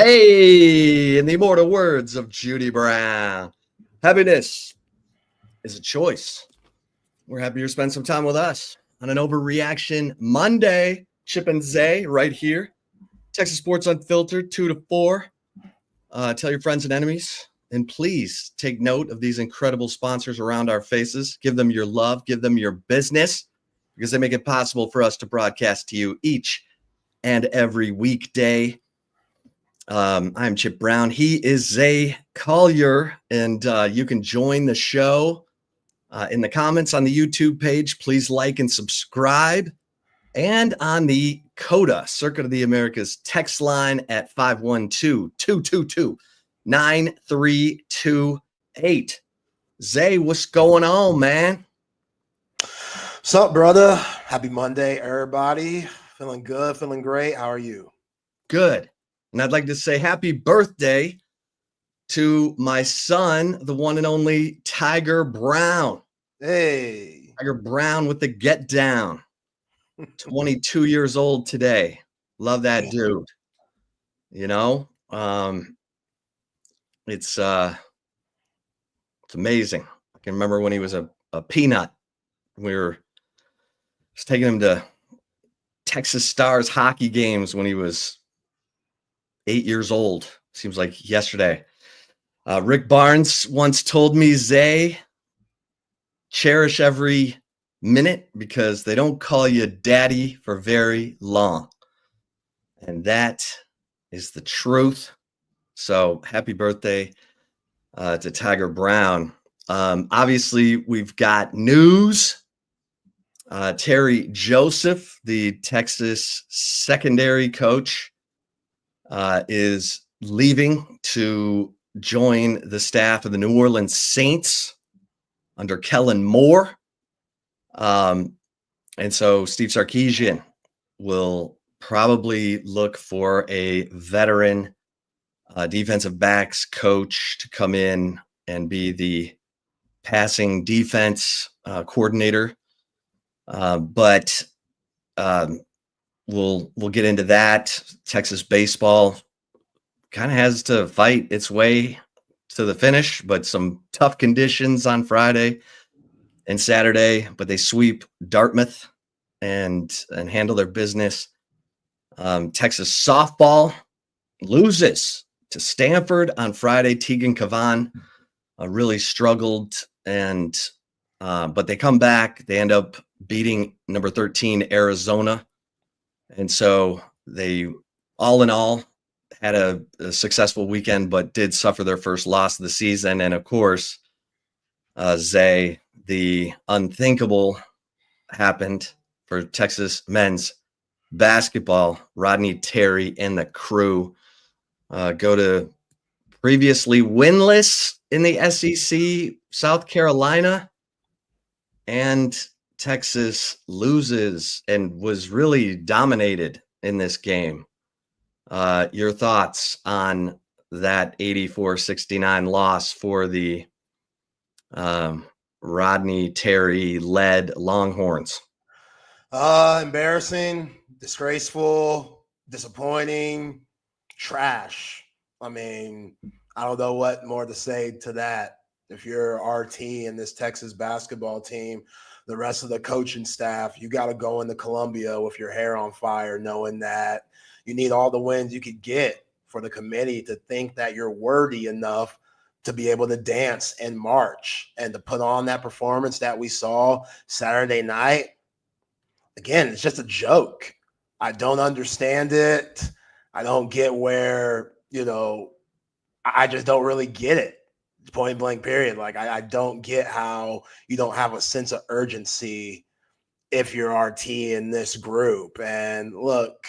Hey, in the immortal words of Judy Brown, happiness is a choice. We're happy to spend some time with us on an Overreaction Monday. Chip and Zay right here. Texas Sports Unfiltered, 2 to 4. Tell your friends and enemies. And please take note of these incredible sponsors around our faces. Give them your love. Give them your business, because they make it possible for us to broadcast to you each and every weekday. I'm Chip Brown. He is Zay Collier, and you can join the show in the comments on the YouTube page. Please like and subscribe. And on the CODA, Circuit of the Americas text line at 512-222-9328. Zay, what's going on, man? What's up, brother? Happy Monday, everybody. Feeling good, feeling great. How are you? Good. And I'd like to say happy birthday to my son, the one and only Tiger Brown. Hey. Tiger Brown with the get down. 22 years old today. Love that dude. You know, it's amazing. I can remember when he was a peanut. We were just taking him to Texas Stars hockey games when he was 8 years old. Seems like yesterday. Rick Barnes once told me, Zay, cherish every minute because they don't call you daddy for very long. And that is the truth. So happy birthday to Tiger Brown. Obviously, we've got news. Terry Joseph, the Texas secondary coach, is leaving to join the staff of the New Orleans Saints under Kellen Moore. And so Steve Sarkisian will probably look for a veteran defensive backs coach to come in and be the passing defense coordinator. But we'll get into that. Texas baseball kind of has to fight its way to the finish, but some tough conditions on Friday and Saturday, but they sweep Dartmouth and handle their business. Texas softball loses to Stanford on Friday. Tegan Cavan really struggled, but they come back. They end up beating number 13 Arizona, and so they, all in all, had a successful weekend, but did suffer their first loss of the season. And of course, Zay, the unthinkable happened for Texas men's basketball. Rodney Terry and the crew go to previously winless in the SEC, South Carolina, and Texas loses and was really dominated in this game. Your thoughts on that 84-69 loss for the Rodney Terry led Longhorns? Embarrassing, disgraceful, disappointing, trash. I mean, I don't know what more to say to that. If you're RT in this Texas basketball team, the rest of the coaching staff, you got to go into Columbia with your hair on fire, knowing that you need all the wins you could get for the committee to think that you're worthy enough to be able to dance in March and to put on that performance that we saw Saturday night. Again, it's just a joke. I don't understand it. I don't get where, I just don't really get it. Point blank period. Like, I don't get how you don't have a sense of urgency if you're RT in this group. And look,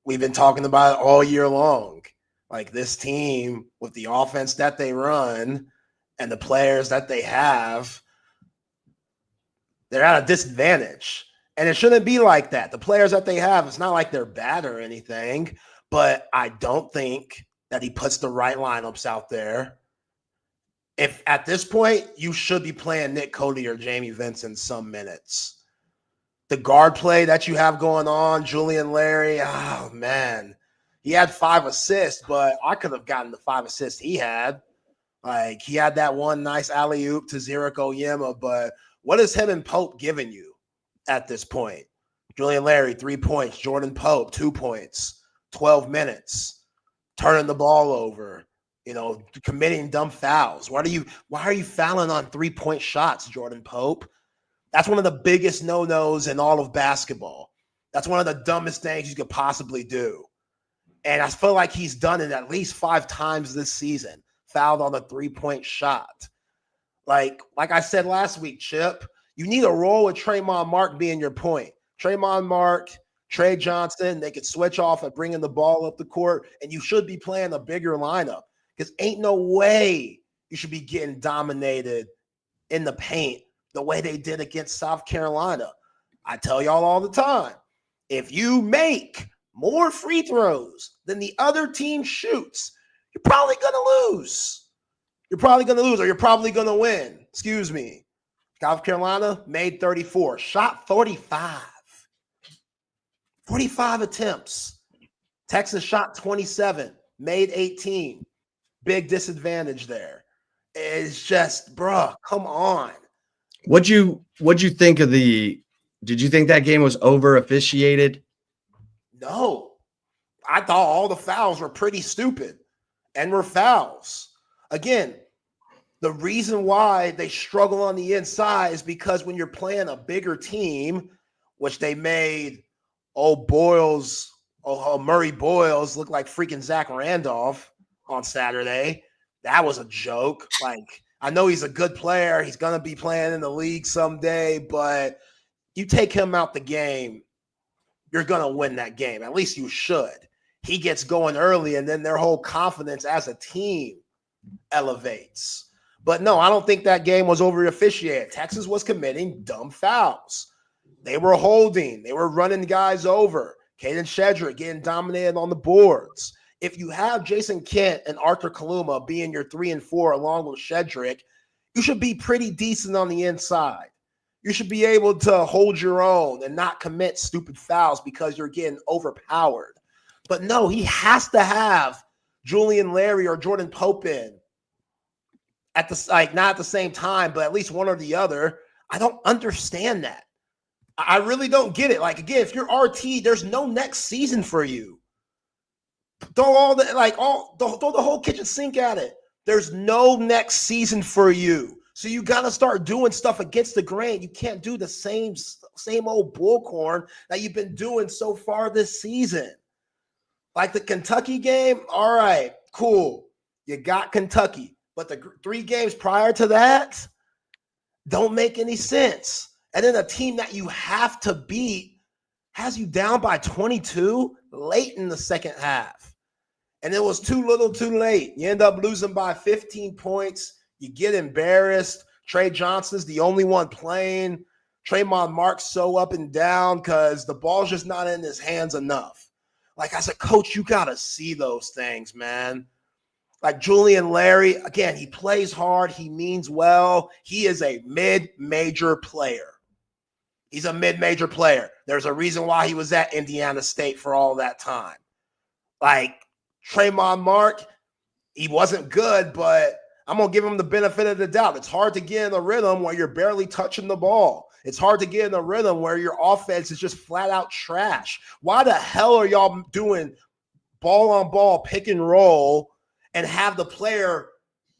we've been talking about it all year long. Like, this team, with the offense that they run and the players that they have, they're at a disadvantage. And it shouldn't be like that. The players that they have, it's not like they're bad or anything, but I don't think that he puts the right lineups out there. If at this point, you should be playing Nick Collier or Jamie Vincent some minutes. The guard play that you have going on, Julian Larry, oh, man. he had 5 assists, but I could have gotten the 5 assists he had. Like, he had that one nice alley-oop to Zurich Oyema, but what is him and Pope giving you at this point? Julian Larry, 3 points. Jordan Pope, 2 points. 12 minutes. Turning the ball over. Committing dumb fouls. Why are you fouling on 3-point shots, Jordan Pope? That's one of the biggest no-nos in all of basketball. That's one of the dumbest things you could possibly do. And I feel like he's done it at least 5 times this season. Fouled on a 3-point shot. Like I said last week, Chip, you need a role with Tremont Mark being your point. Tremont Mark, Trey Johnson, they could switch off and bringing the ball up the court, and you should be playing a bigger lineup because ain't no way you should be getting dominated in the paint the way they did against South Carolina. I tell y'all all the time, if you make more free throws than the other team shoots, you're probably going to lose. You're probably going to lose, or you're probably going to win. Excuse me. South Carolina made 34, shot 45. 45 attempts. Texas shot 27, made 18. Big disadvantage there. It's just, bruh, come on. What'd you think of did you think that game was over officiated? No. I thought all the fouls were pretty stupid and were fouls. Again, the reason why they struggle on the inside is because when you're playing a bigger team, which they made Murray Boyles look like freaking Zach Randolph on Saturday. That was a joke. Like, I know he's a good player. He's going to be playing in the league someday, but you take him out the game, you're going to win that game. At least you should. He gets going early, and then their whole confidence as a team elevates. But no, I don't think that game was over officiated. Texas was committing dumb fouls. They were holding. They were running guys over. Caden Shedrick getting dominated on the boards. If you have Jason Kent and Arthur Kaluma being your 3 and 4 along with Shedrick, you should be pretty decent on the inside. You should be able to hold your own and not commit stupid fouls because you're getting overpowered. But no, he has to have Julian Larry or Jordan Pope in at not at the same time, but at least one or the other. I don't understand that. I really don't get it. Like, again, if you're RT, there's no next season for you. Throw the whole kitchen sink at it. There's no next season for you. So you got to start doing stuff against the grain. You can't do the same old bullcorn that you've been doing so far this season. Like the Kentucky game, all right, cool. You got Kentucky. But the 3 games prior to that don't make any sense. And then a team that you have to beat has you down by 22 late in the second half. And it was too little too late. You end up losing by 15 points. You get embarrassed. Trey Johnson's the only one playing. Tremont Mark's so up and down because the ball's just not in his hands enough. Like, as a coach, you got to see those things, man. Like Julian Larry, again, he plays hard. He means well. He is a mid-major player. He's a mid-major player. There's a reason why he was at Indiana State for all that time. Like Tremont Mark, he wasn't good, but I'm going to give him the benefit of the doubt. It's hard to get in a rhythm where you're barely touching the ball. It's hard to get in a rhythm where your offense is just flat out trash. Why the hell are y'all doing ball-on-ball pick and roll and have the player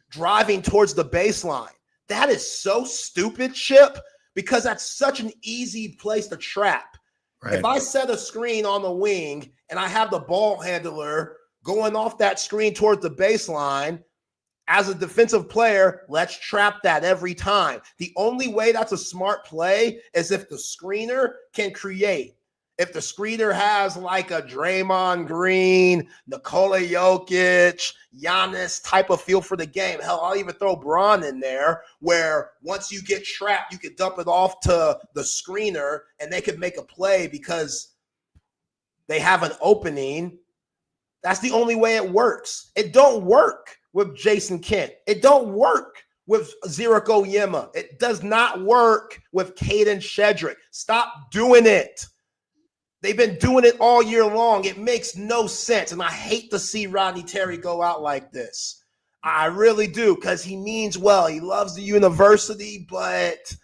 driving towards the baseline? That is so stupid, Chip, because that's such an easy place to trap. Right. If I set a screen on the wing and I have the ball handler going off that screen towards the baseline, as a defensive player, let's trap that every time. The only way that's a smart play is if the screener can create. If the screener has like a Draymond Green, Nikola Jokic, Giannis type of feel for the game. Hell, I'll even throw Bron in there where once you get trapped, you can dump it off to the screener and they can make a play because they have an opening. That's the only way it works. It don't work with Jason Kent. It don't work with Zurich Oyema. It does not work with Caden Shedrick. Stop doing it. They've been doing it all year long. It makes no sense. And I hate to see Rodney Terry go out like this. I really do, because he means well. He loves the university, but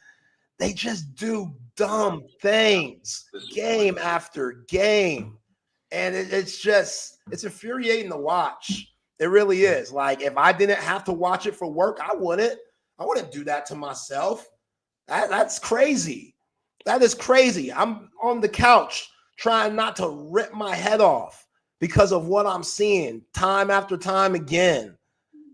they just do dumb things game after game. And it's infuriating to watch. It really is. Like, if I didn't have to watch it for work, I wouldn't do that to myself. That's crazy. That is crazy. I'm on the couch trying not to rip my head off because of what I'm seeing time after time again.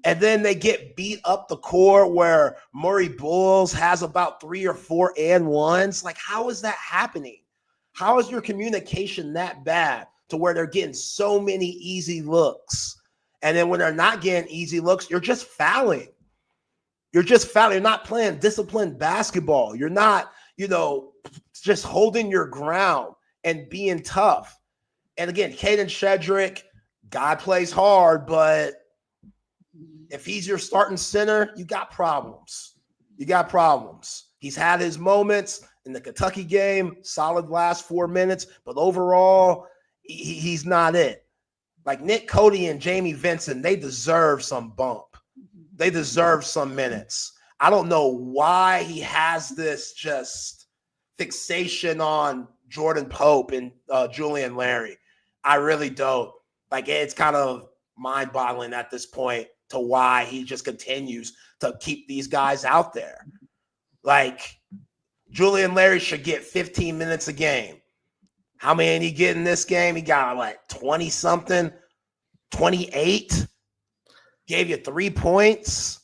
And then they get beat up the court where Murray Bulls has about 3 or 4 and ones. Like, how is that happening? How is your communication that bad to where they're getting so many easy looks? And then when they're not getting easy looks, you're just fouling. You're not playing disciplined basketball. You're not, just holding your ground and being tough. And again, Caden Shedrick, guy plays hard, but if he's your starting center, you got problems. He's had his moments in the Kentucky game, solid last 4 minutes, but overall, he's not it. Like Nick Cody and Jamie Vincent, they deserve some bump. They deserve some minutes. I don't know why he has this just fixation on Jordan Pope and Julian Larry. I really don't. Like, it's kind of mind-boggling at this point to why he just continues to keep these guys out there. Like, Julian Larry should get 15 minutes a game. How many did he get in this game? He got like 20-something, 28. Gave you 3 points.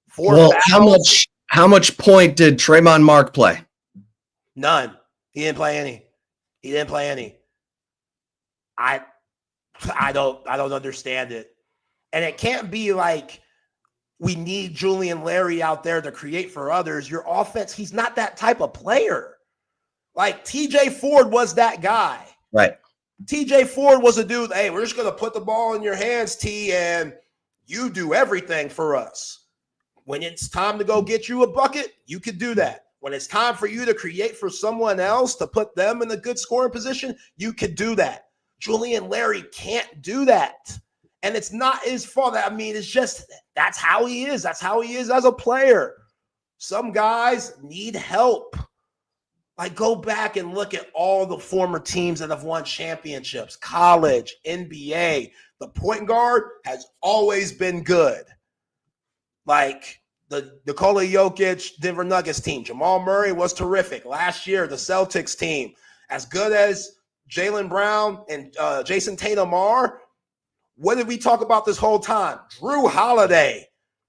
4 fouls. How much point did Trayvon Mark play? None. He didn't play any. I don't understand it. And it can't be like we need Julian Larry out there to create for others. Your offense, he's not that type of player. Like, TJ Ford was that guy. Right. TJ Ford was a dude, hey, we're just going to put the ball in your hands, T, and you do everything for us. When it's time to go get you a bucket, you could do that. When it's time for you to create for someone else to put them in a good scoring position, you could do that. Julian Larry can't do that. And it's not his fault. I mean, it's just that's how he is. That's how he is as a player. Some guys need help. Like, go back and look at all the former teams that have won championships, college, NBA. The point guard has always been good. Like the Nikola Jokic Denver Nuggets team. Jamal Murray was terrific. Last year, the Celtics team, as good as Jaylen Brown and Jason Tatum are, what did we talk about this whole time? Drew Holiday.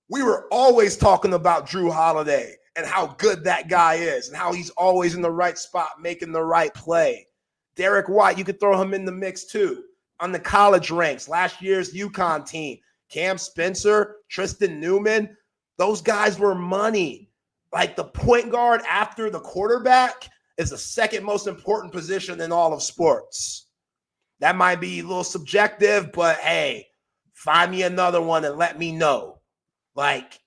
We were always talking about Drew Holiday and how good that guy is and how he's always in the right spot making the right play. Derek White, you could throw him in the mix too. On the college ranks, last year's UConn team, Cam Spencer, Tristan Newman, those guys were money. Like, the point guard after the quarterback is the second most important position in all of sports. That might be a little subjective, but hey, find me another one and let me know. Like,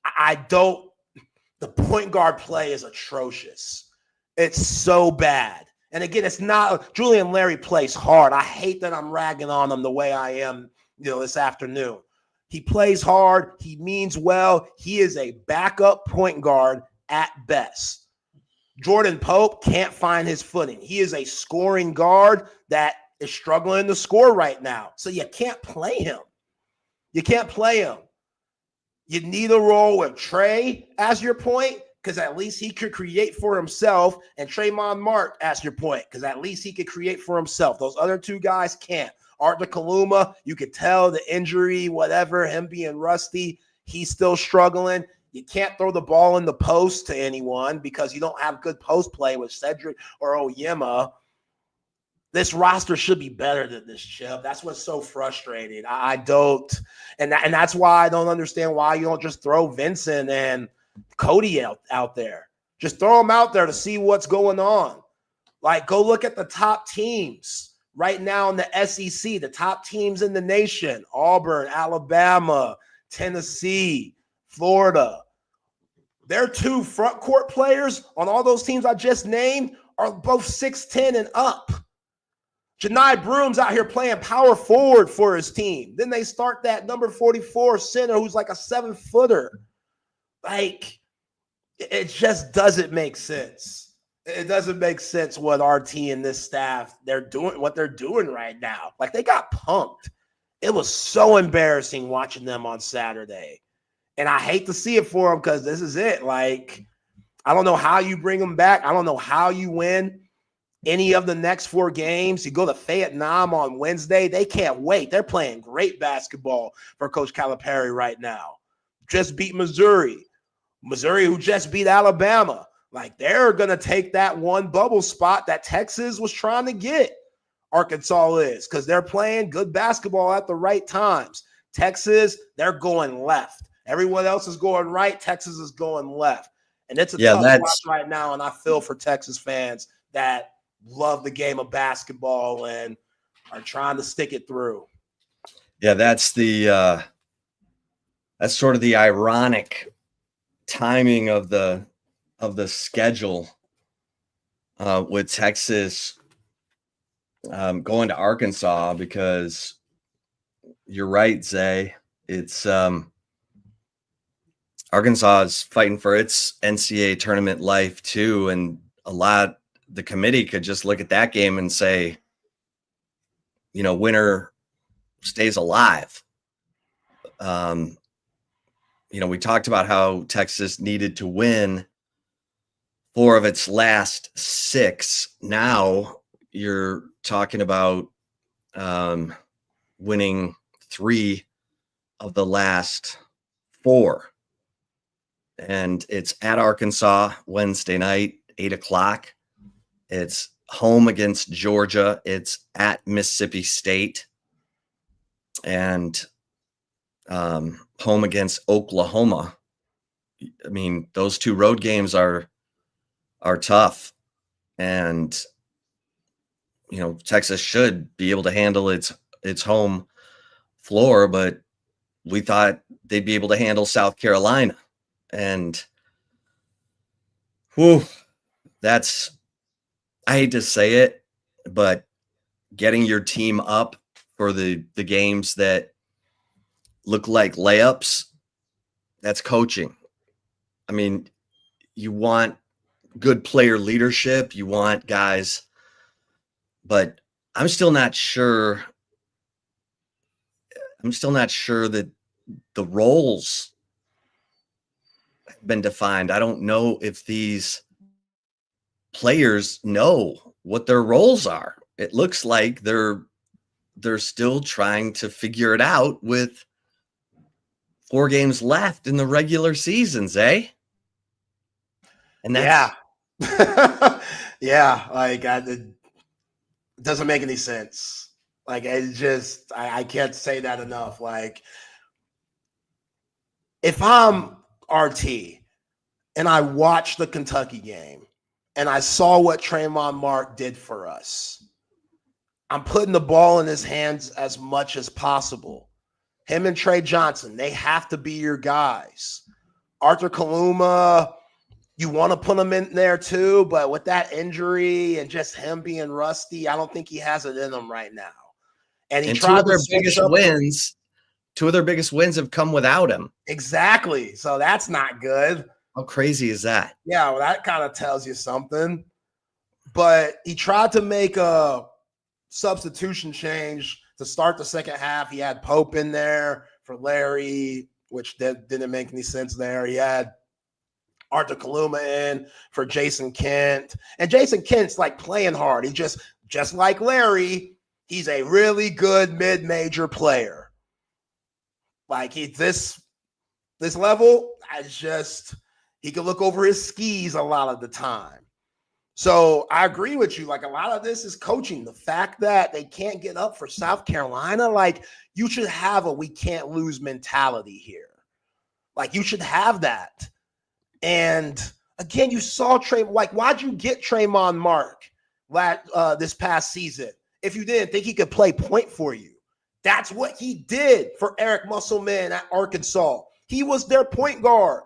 the point guard play is atrocious. It's so bad. And again, it's not, Julian Larry plays hard. I hate that I'm ragging on him the way I am, this afternoon. He plays hard. He means well. He is a backup point guard at best. Jordan Pope can't find his footing. He is a scoring guard that is struggling to score right now. So you can't play him. You need a role with Trey as your point, because at least he could create for himself, and Trayvon Mark as your point, because at least he could create for himself. Those other two guys can't. Arthur Kaluma, you could tell the injury, whatever, him being rusty, he's still struggling. You can't throw the ball in the post to anyone because you don't have good post play with Cedric or Oyema. This roster should be better than this, Chip. That's what's so frustrating. I don't. And that's why I don't understand why you don't just throw Vincent and Cody out there. Just throw them out there to see what's going on. Like, go look at the top teams right now in the SEC, the top teams in the nation: Auburn, Alabama, Tennessee, Florida. Their 2 front court players on all those teams I just named are both 6'10" and up. Janai Broom's out here playing power forward for his team. Then they start that number 44 center who's like a 7-footer. Like, it just doesn't make sense. It doesn't make sense what RT and this staff, what they're doing right now. Like, they got punked. It was so embarrassing watching them on Saturday. And I hate to see it for them because this is it. Like, I don't know how you bring them back. I don't know how you win any of the next 4 games. You go to Vietnam on Wednesday. They can't wait. They're playing great basketball for Coach Calipari right now. Just beat Missouri, who just beat Alabama. Like, they're going to take that one bubble spot that Texas was trying to get. Arkansas is, because they're playing good basketball at the right times. Texas, they're going left. Everyone else is going right. Texas is going left. And it's a tough watch right now, and I feel for Texas fans that love the game of basketball and are trying to stick it through. Yeah, that's sort of the ironic timing of the schedule with Texas going to Arkansas, because you're right, Zay. It's Arkansas is fighting for its NCAA tournament life too, and the committee could just look at that game and say, winner stays alive. We talked about how Texas needed to win 4 of its last 6. Now you're talking about winning 3 of the last 4. And it's at Arkansas Wednesday night, 8:00. It's home against Georgia. It's at Mississippi State, and home against Oklahoma. I mean, those 2 road games are tough, and Texas should be able to handle its home floor, but we thought they'd be able to handle South Carolina. And that's, I hate to say it, but getting your team up for the games that look like layups, that's coaching. I mean, you want good player leadership, you want guys, but I'm still not sure that the roles been defined. I don't know if these players know what their roles are. It looks like they're still trying to figure it out with 4 games left in the regular seasons, eh? And that's yeah, like it doesn't make any sense. Like, I can't say that enough. Like, if I'm RT and I watched the Kentucky game and I saw what Trayvon Mark did for us, I'm putting the ball in his hands as much as possible. Him and Trey Johnson, they have to be your guys. Arthur Kaluma, you want to put him in there too, but with that injury and just him being rusty, I don't think he has it in him right now. And 2 of their biggest wins. 2 of their biggest wins have come without him. Exactly. So that's not good. How crazy is that? Yeah, well, that kind of tells you something. But he tried to make a substitution change to start the second half. He had Pope in there for Larry, which didn't make any sense there. He had Arthur Kaluma in for Jason Kent. And Jason Kent's like playing hard. He just like Larry, he's a really good mid-major player. Like, this level, he can look over his skis a lot of the time. So I agree with you. Like, a lot of this is coaching. The fact that they can't get up for South Carolina, like, you should have a we can't lose mentality here. Like, you should have that. And again, you saw why'd you get Trayvon Mark this past season if you didn't think he could play point for you? That's what he did for Eric Musselman at Arkansas. He was their point guard.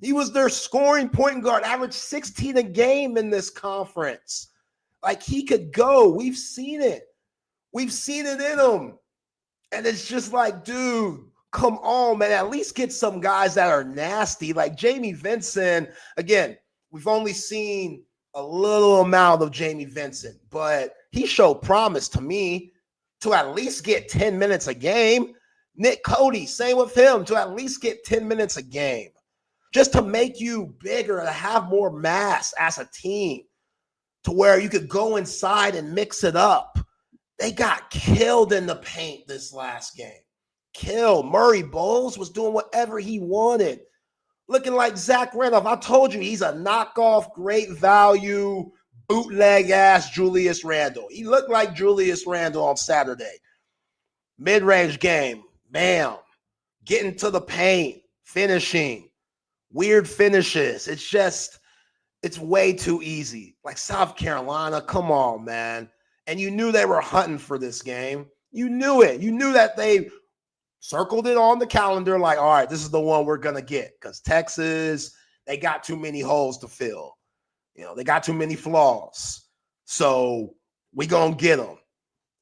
He was their scoring point guard, averaged 16 a game in this conference. Like, he could go. We've seen it. We've seen it in them. And it's just like, dude, come on, man. At least get some guys that are nasty. Like Jamie Vincent, again, we've only seen a little amount of Jamie Vincent, but he showed promise to me to at least get 10 minutes a game. Nick Cody, same with him, to at least get 10 minutes a game. Just to make you bigger, to have more mass as a team, to where you could go inside and mix it up. They got killed in the paint this last game. Killed. Murray Bowles was doing whatever he wanted. Looking like Zach Randolph. I told you, he's a knockoff, great value, bootleg-ass Julius Randle. He looked like Julius Randle on Saturday. Mid-range game. Bam. Getting to the paint. Finishing. Weird finishes. It's way too easy. Like South Carolina, come on, man. And you knew they were hunting for this game. You knew it. You knew that they circled it on the calendar like, all right, this is the one we're going to get. Because Texas, they got too many holes to fill. They got too many flaws. So we going to get them.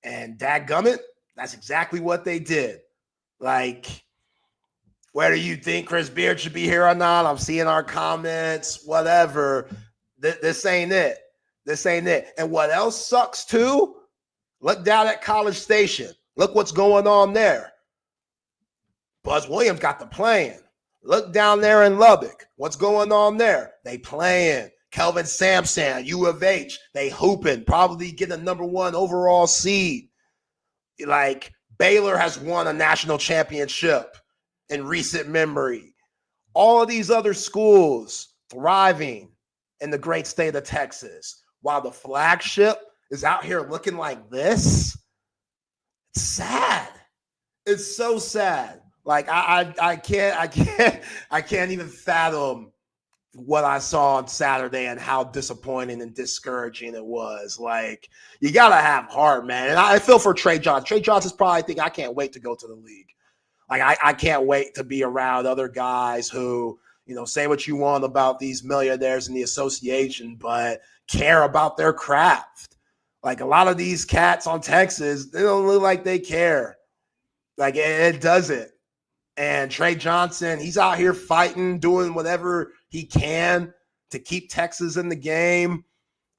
And dadgummit, that's exactly what they did. Like, whether you think Chris Beard should be here or not, I'm seeing our comments, whatever. This ain't it. This ain't it. And what else sucks too? Look down at College Station. Look what's going on there. Buzz Williams got the playing. Look down there in Lubbock. What's going on there? They playing. Kelvin Sampson, U of H, they hooping. Probably get a number 1 overall seed. Like Baylor has won a national championship in recent memory. All of these other schools thriving in the great state of Texas. While the flagship is out here looking like this, it's sad. It's so sad. Like I can't even fathom what I saw on Saturday and how disappointing and discouraging it was. Like, you gotta have heart, man. And I feel for Trey Johnson. Trey Johnson's probably thinking, I can't wait to go to the league. Like, I can't wait to be around other guys who, say what you want about these millionaires in the association, but care about their craft. Like, a lot of these cats on Texas, they don't look like they care. Like, it doesn't. And Trey Johnson, he's out here fighting, doing whatever he can to keep Texas in the game,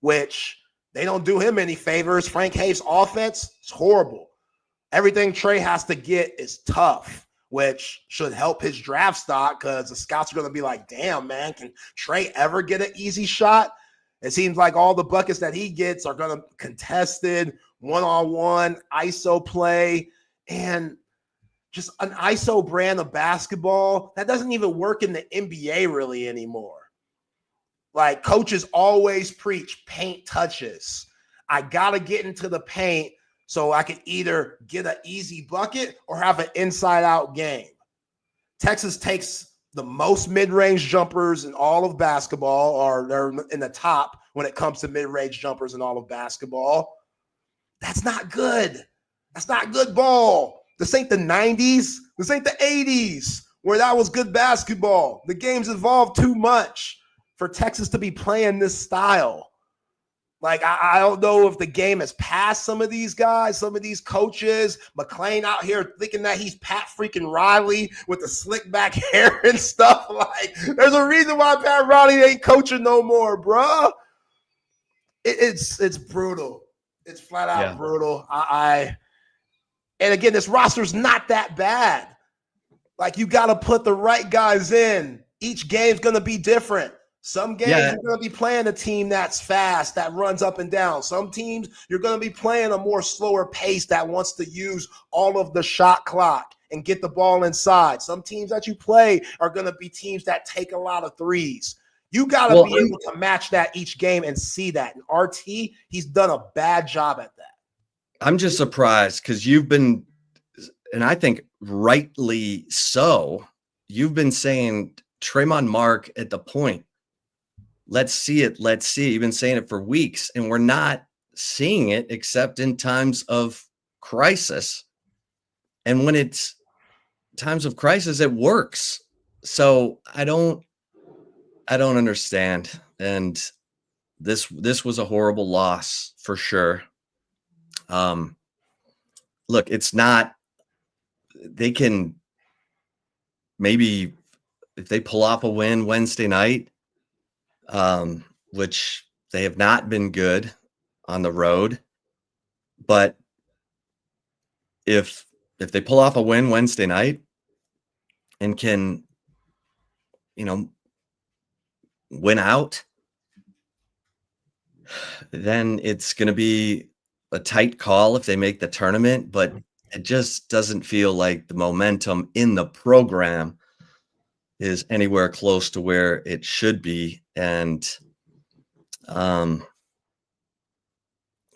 which they don't do him any favors. Frank Hayes' offense is horrible. Everything Trey has to get is tough, which should help his draft stock because the scouts are going to be like, damn, man, can Trey ever get an easy shot? It seems like all the buckets that he gets are going to contested, one-on-one, ISO play, and just an ISO brand of basketball that doesn't even work in the NBA really anymore. Like, coaches always preach paint touches. I got to get into the paint so I can either get an easy bucket or have an inside-out game. Texas takes the most mid-range jumpers in all of basketball, or they're in the top when it comes to mid-range jumpers in all of basketball. That's not good. That's not good ball. This ain't the 90s. This ain't the 80s where that was good basketball. The game's evolved too much for Texas to be playing this style. Like, I don't know if the game has passed some of these guys, some of these coaches. McClain out here thinking that he's Pat freaking Riley with the slick back hair and stuff. Like, there's a reason why Pat Riley ain't coaching no more, bruh. It's brutal. It's flat out brutal. And again, this roster's not that bad. Like, you got to put the right guys in. Each game's going to be different. Some games you're going to be playing a team that's fast, that runs up and down. Some teams you're going to be playing a more slower pace that wants to use all of the shot clock and get the ball inside. Some teams that you play are going to be teams that take a lot of threes. You got to be able to match that each game and see that. And RT, he's done a bad job at that. I'm just surprised because you've been, and I think rightly so, you've been saying Tremont Mark at the point. Let's see it. Let's see it. You've been saying it for weeks, and we're not seeing it except in times of crisis. And when it's times of crisis, it works. So I don't understand. And this was a horrible loss for sure. look, it's not, they can maybe, if they pull off a win Wednesday night, which they have not been good on the road, but if they pull off a win Wednesday night and can, win out, then it's going to be a tight call if they make the tournament, but it just doesn't feel like the momentum in the program is anywhere close to where it should be. And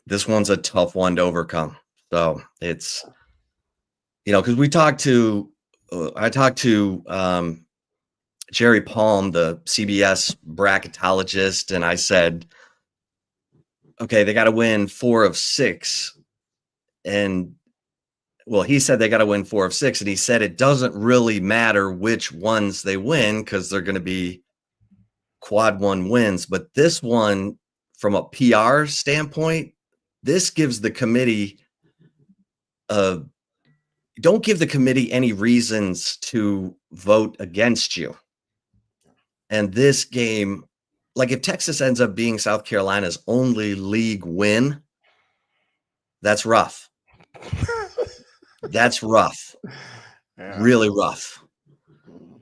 this one's a tough one to overcome. So it's, because I talked to Jerry Palm, the CBS bracketologist, and I said, okay, they got to win 4 of 6. And well, he said they got to win 4 of 6. And he said it doesn't really matter which ones they win because they're going to be quad 1 wins. But this one, from a PR standpoint, this gives the committee don't give the committee any reasons to vote against you. And this game, like if Texas ends up being South Carolina's only league win, that's rough. That's rough. Yeah. Really rough.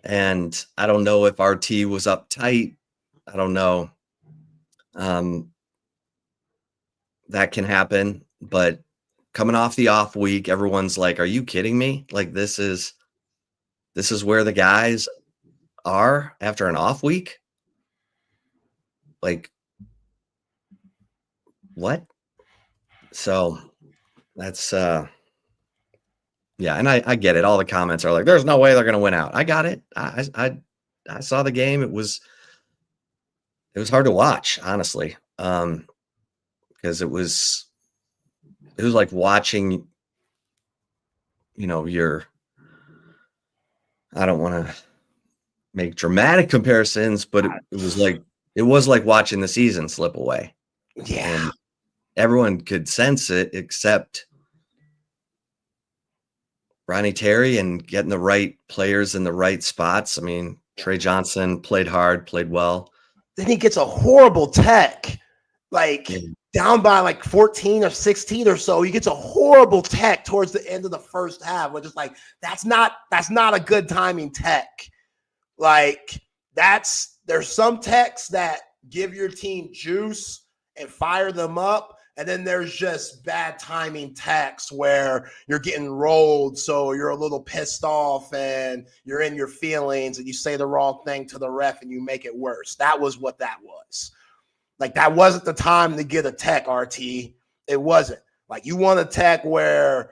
And I don't know if RT was uptight. I don't know. That can happen. But coming off the off week, everyone's like, are you kidding me? Like this is where the guys are after an off week? Like, what? So that's yeah, and I get it. All the comments are like, there's no way they're gonna win out. I got it. I saw the game. It was hard to watch, honestly. Because it was like watching, I don't want to make dramatic comparisons, but it was like watching the season slip away. Yeah. And everyone could sense it except Rodney Terry and getting the right players in the right spots. I mean, Trey Johnson played hard, played well. Then he gets a horrible tech, down by 14 or 16 or so. He gets a horrible tech towards the end of the first half, which is that's not a good timing tech. There's some techs that give your team juice and fire them up. And then there's just bad timing techs where you're getting rolled. So you're a little pissed off and you're in your feelings and you say the wrong thing to the ref and you make it worse. That was what that was. That wasn't the time to get a tech, RT. It wasn't. You want a tech where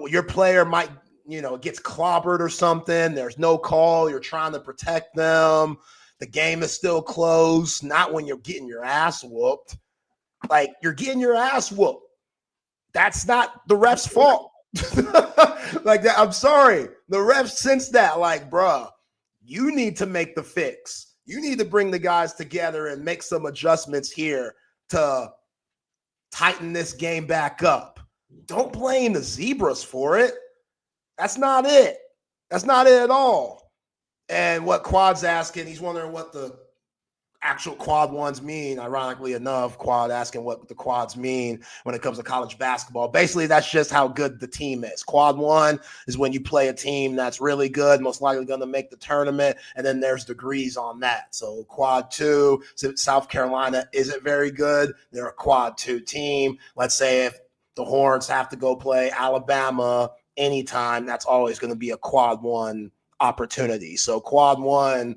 your player might, gets clobbered or something. There's no call. You're trying to protect them. The game is still close. Not when you're getting your ass whooped. You're getting your ass whooped. That's not the ref's fault. That. I'm sorry. The ref sensed that. Bruh, you need to make the fix. You need to bring the guys together and make some adjustments here to tighten this game back up. Don't blame the Zebras for it. That's not it. That's not it at all. And what Quad's asking, he's wondering what the actual quad ones mean. Ironically enough, Quad asking what the quads mean when it comes to college basketball. Basically, that's just how good the team is. Quad 1 is when you play a team that's really good, most likely going to make the tournament, and then there's degrees on that. So quad 2, South Carolina isn't very good. They're a quad 2 team. Let's say if the Horns have to go play Alabama anytime, that's always going to be a quad 1 opportunity. So quad 1,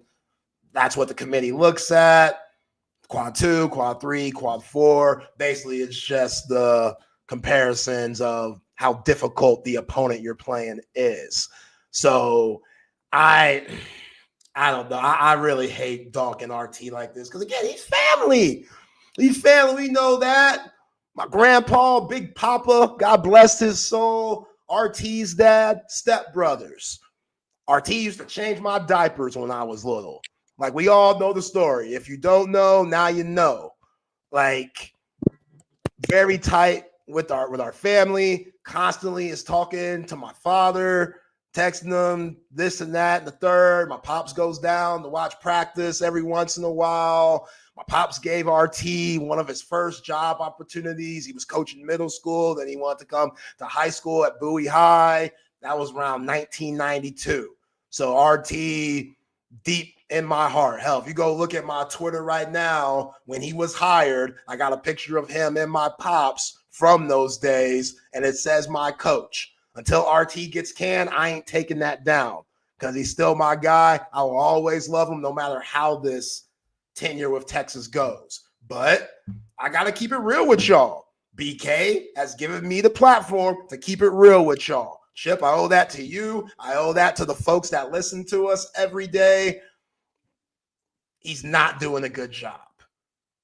that's what the committee looks at. Quad 2, quad 3, quad 4. Basically, it's just the comparisons of how difficult the opponent you're playing is. So I don't know. I really hate dogging RT like this because, again, he's family. He's family. We know that. My grandpa, Big Papa, God bless his soul, RT's dad, stepbrothers. RT used to change my diapers when I was little. We all know the story. If you don't know, now you know. Very tight with our family, constantly is talking to my father, texting them this and that and the third. My pops goes down to watch practice every once in a while. My pops gave RT one of his first job opportunities. He was coaching middle school. Then he wanted to come to high school at Bowie High. That was around 1992. So RT, deep in my heart. Hell, if you go look at my Twitter right now, when he was hired, I got a picture of him and my pops from those days, and it says my coach. Until RT gets canned, I ain't taking that down because he's still my guy. I will always love him no matter how this tenure with Texas goes. But I got to keep it real with y'all. BK has given me the platform to keep it real with y'all. Chip, I owe that to you. I owe that to the folks that listen to us every day. He's not doing a good job.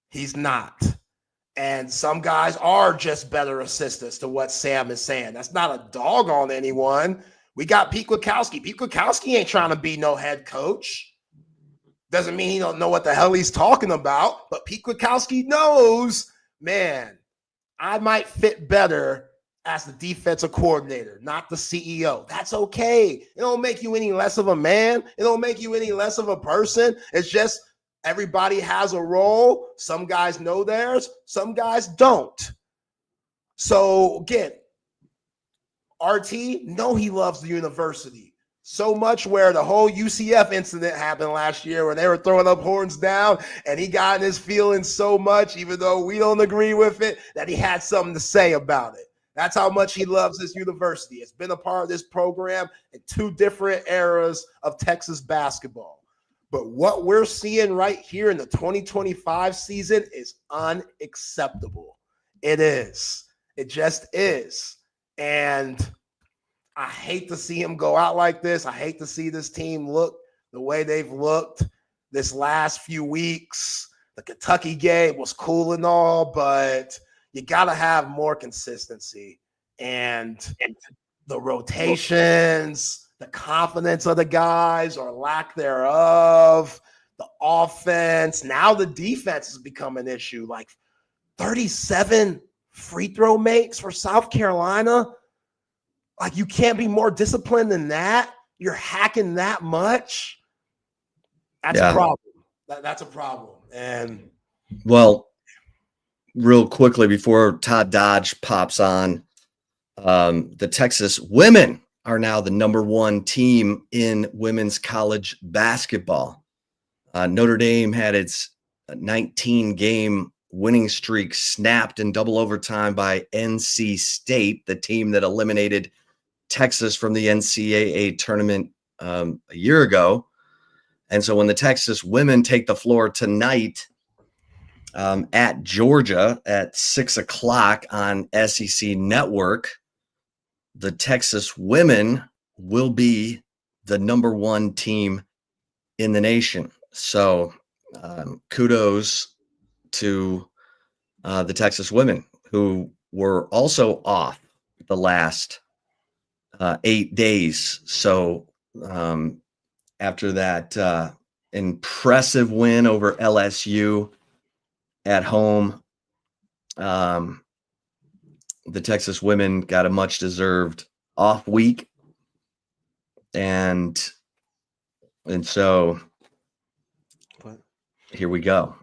He's not. And some guys are just better assistants to what Sam is saying. That's not a dog on anyone. We got Pete Kwiatkowski. Pete Kwiatkowski ain't trying to be no head coach. Doesn't mean he don't know what the hell he's talking about. But Pete Kwiatkowski knows, man, I might fit better as the defensive coordinator, not the CEO. That's okay. It don't make you any less of a man. It don't make you any less of a person. It's just everybody has a role. Some guys know theirs. Some guys don't. So again, RT, know he loves the university so much where the whole UCF incident happened last year when they were throwing up horns down and he got in his feelings so much, even though we don't agree with it, that he had something to say about it. That's how much he loves this university. It's been a part of this program in two different eras of Texas basketball. But what we're seeing right here in the 2025 season is unacceptable. It is. It just is. And I hate to see him go out like this. I hate to see this team look the way they've looked this last few weeks. The Kentucky game was cool and all, but you got to have more consistency. And the rotations, the confidence of the guys or lack thereof, the offense. Now the defense has become an issue. Like 37 free throw makes for South Carolina. Like you can't be more disciplined than that. You're hacking that much. That's a problem. That's a problem. And well, real quickly before Todd Dodge pops on, the Texas women are now the number one team in women's college basketball. Notre Dame had its 19-game winning streak snapped in double overtime by NC State, the team that eliminated Texas from the NCAA tournament a year ago. And so when the Texas women take the floor tonight at Georgia at 6:00 on SEC Network, the Texas women will be the number one team in the nation. So kudos to the Texas women, who were also off the last 8 days. So after that impressive win over LSU at home, the Texas women got a much-deserved off week, and so here we go.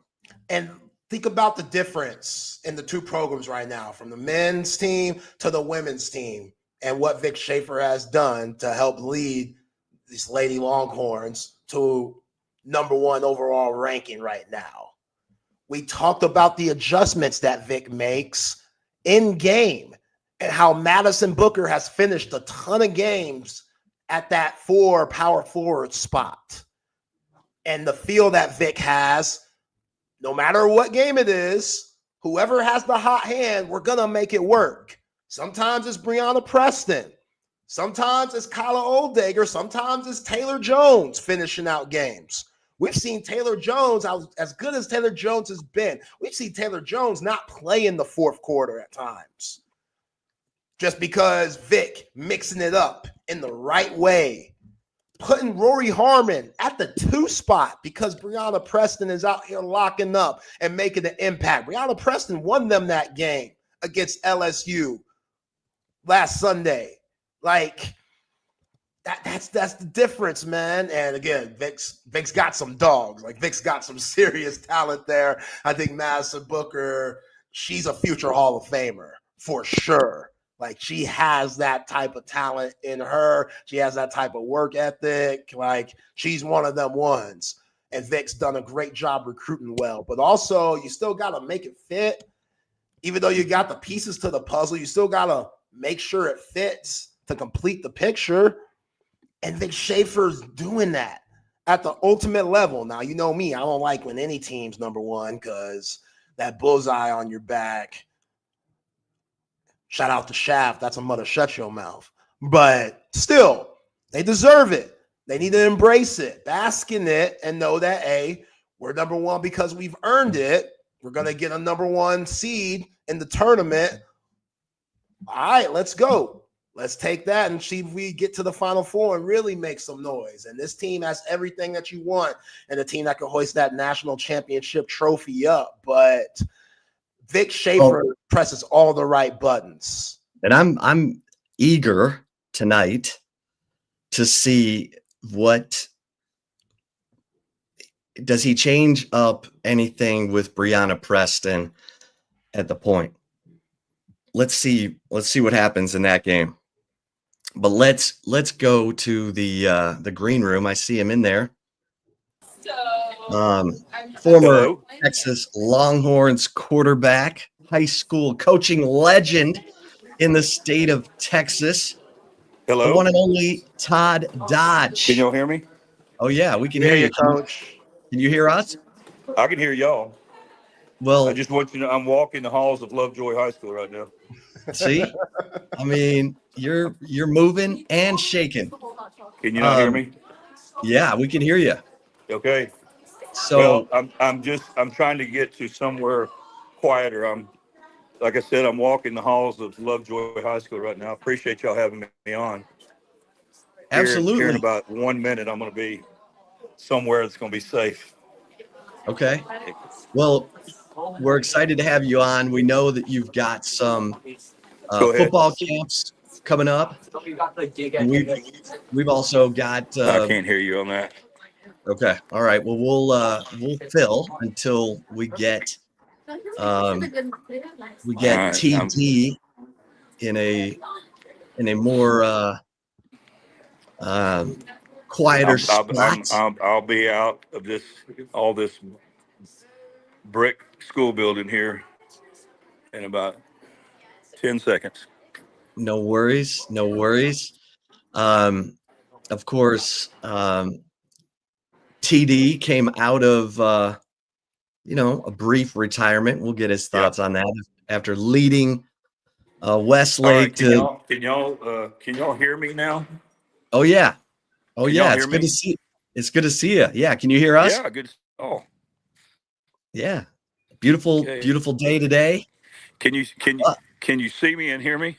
And think about the difference in the two programs right now, from the men's team to the women's team, and what Vic Schaefer has done to help lead these Lady Longhorns to number one overall ranking right now. We talked about the adjustments that Vic makes in game and how Madison Booker has finished a ton of games at that 4 power forward spot. And the feel that Vic has, no matter what game it is, whoever has the hot hand, we're going to make it work. Sometimes it's Breonna Preston. Sometimes it's Kyla Oldegger. Sometimes it's Taylor Jones finishing out games. We've seen Taylor Jones, as good as Taylor Jones has been, we've seen Taylor Jones not play in the fourth quarter at times. Just because Vic mixing it up in the right way, putting Rory Harmon at the 2 spot because Breonna Preston is out here locking up and making an impact. Breonna Preston won them that game against LSU last Sunday. Like that's the difference, man. And again, Vic's got some dogs. Like Vic's got some serious talent there. I think Madison Booker, she's a future Hall of Famer for sure. Like she has that type of talent in her. She has that type of work ethic. Like she's one of them ones. And Vic's done a great job recruiting well. But also, you still got to make it fit. Even though you got the pieces to the puzzle, you still got to make sure it fits to complete the picture. And Vic Schaefer's doing that at the ultimate level. Now, you know me. I don't like when any team's number one because that bullseye on your back. Shout out to Shaft. That's a mother shut your mouth. But still, they deserve it. They need to embrace it, bask in it, and know that, hey, we're number one because we've earned it. We're going to get a number one seed in the tournament. All right, let's go. Let's take that and see if we get to the Final Four and really make some noise. And this team has everything that you want and a team that can hoist that national championship trophy up. But Vic Schaefer presses all the right buttons. And I'm eager tonight to see what does he change up anything with Brianna Preston at the point. Let's see what happens in that game. But let's go to the green room. I see him in there. Former Texas Longhorns quarterback, high school coaching legend in the state of Texas. Hello. The one and only Todd Dodge. Can y'all hear me? Oh, yeah, we can hear you, Coach. Can you hear us? I can hear y'all. Well, I just want you to know I'm walking the halls of Lovejoy High School right now. see, I mean, you're moving and shaking. Can you not hear me? Yeah, we can hear you. Okay. So well, I'm trying to get to somewhere quieter. Like I said, I'm walking the halls of Lovejoy High School right now. Appreciate y'all having me on. Absolutely. Here in about 1 minute, I'm going to be somewhere that's going to be safe. Okay. Well, we're excited to have you on. We know that you've got some football camps coming up. We've also got. I can't hear you on that. Okay. All right. Well, we'll fill until we get TD in a more quieter spot. I'll be out of all this brick school building here in about 10 seconds. No worries. No worries. Of course, TD came out of, a brief retirement. We'll get his thoughts on that after leading Westlake. Right, can y'all hear me now? Oh yeah. Oh can yeah. It's good to see. It's good to see you. Yeah. Can you hear us? Yeah. Good. Oh. Yeah. Beautiful day today. Can you see me and hear me?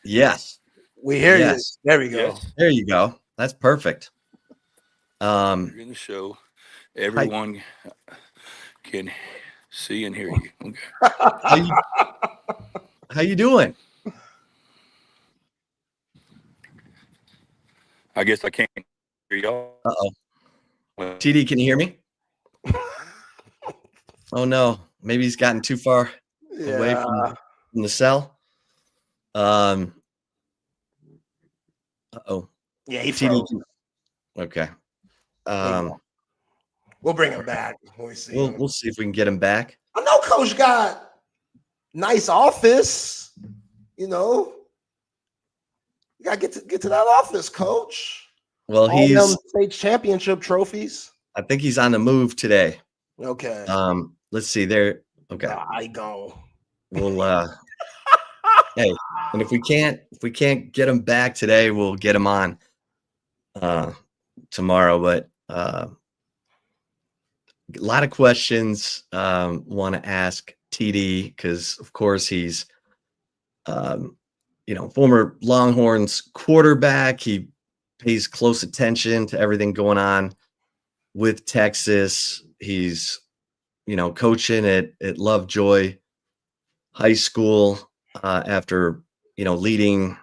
Yes. We hear you. There we go. Yes. There you go. That's perfect. You're in the show. Everyone can see and hear you. Okay. How you doing? I guess I can't hear y'all. Uh-oh. TD, can you hear me? Oh no, maybe he's gotten too far away from the cell. Uh-oh. Yeah, he froze. Okay. We'll bring him back. We'll see if we can get him back. I know Coach got nice office. You gotta get to that office, Coach. Well, all them state championship trophies. I think he's on the move today. Okay. Let's see there. Okay. I go. We'll hey, and if we can't get him back today, we'll get him on tomorrow. But a lot of questions want to ask TD because of course he's former Longhorns quarterback. He pays close attention to everything going on with Texas. He's coaching at Lovejoy high school after, leading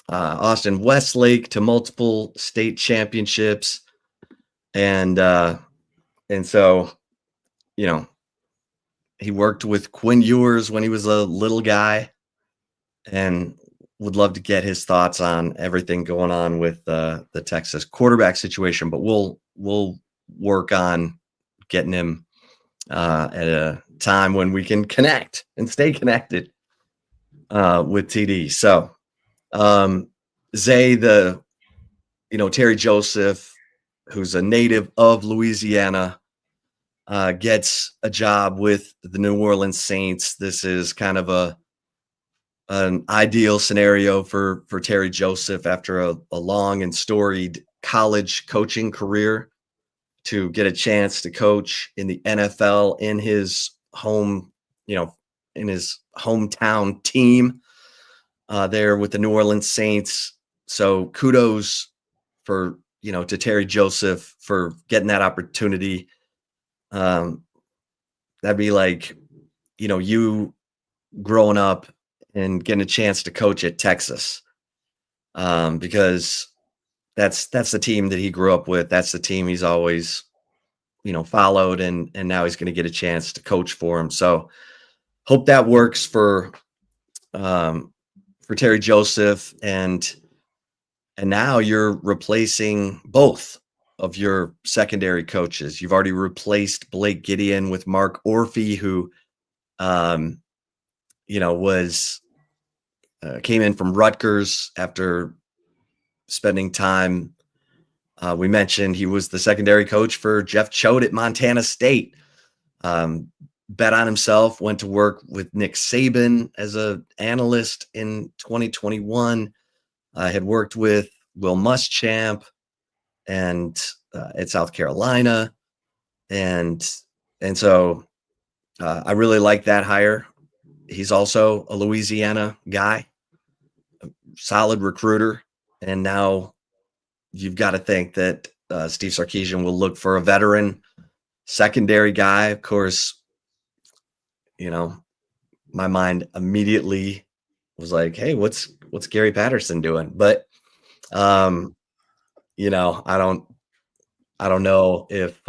Austin Westlake to multiple state championships. And so, he worked with Quinn Ewers when he was a little guy, and would love to get his thoughts on everything going on with the Texas quarterback situation. But we'll work on getting him at a time when we can connect and stay connected with TD. So, Zay, Terry Joseph, who's a native of Louisiana, gets a job with the New Orleans Saints. This is kind of an ideal scenario for Terry Joseph after a long and storied college coaching career to get a chance to coach in the NFL in his home, in his hometown team there with the New Orleans Saints. So kudos to Terry Joseph for getting that opportunity. That'd be like, you growing up and getting a chance to coach at Texas, because that's the team that he grew up with. That's the team he's always, followed, and now he's going to get a chance to coach for him. So hope that works for Terry Joseph, and now you're replacing both of your secondary coaches. You've already replaced Blake Gideon with Mark Orphy, who, was came in from Rutgers after spending time. We mentioned he was the secondary coach for Jeff Choate at Montana State. Bet on himself, went to work with Nick Saban as an analyst in 2021. Had worked with Will Muschamp and at South Carolina. And so I really like that hire. He's also a Louisiana guy, a solid recruiter. And now you've got to think that Steve Sarkisian will look for a veteran secondary guy. Of course, my mind immediately was like, hey, what's Gary Patterson doing? But, I don't know if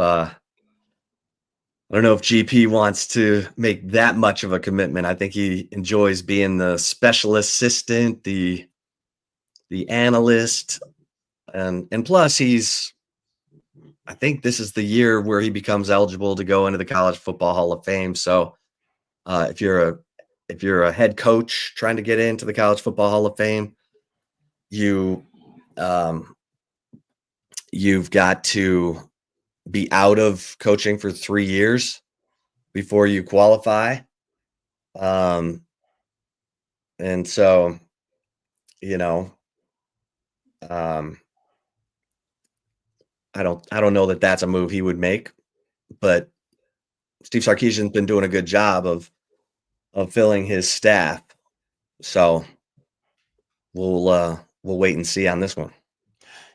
GP wants to make that much of a commitment. I think he enjoys being the special assistant, the analyst, and plus I think this is the year where he becomes eligible to go into the College Football Hall of Fame. So if you're a head coach trying to get into the College Football Hall of Fame, you've got to be out of coaching for 3 years before you qualify. And so, I don't know that that's a move he would make, but Steve Sarkisian's been doing a good job of filling his staff. So we'll wait and see on this one.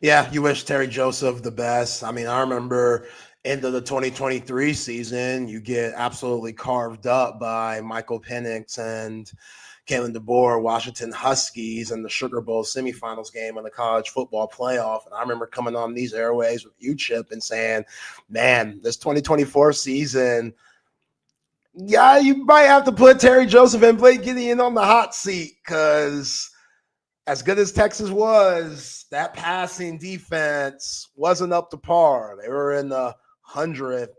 Yeah, you wish Terry Joseph the best. I mean, I remember into the 2023 season, you get absolutely carved up by Michael Penix and Kalen DeBoer, Washington Huskies, in the Sugar Bowl semifinals game in the college football playoff. And I remember coming on these airways with you, Chip, and saying, man, this 2024 season, yeah, you might have to put Terry Joseph and Blake Gideon on the hot seat, because as good as Texas was, that passing defense wasn't up to par. They were in the 100th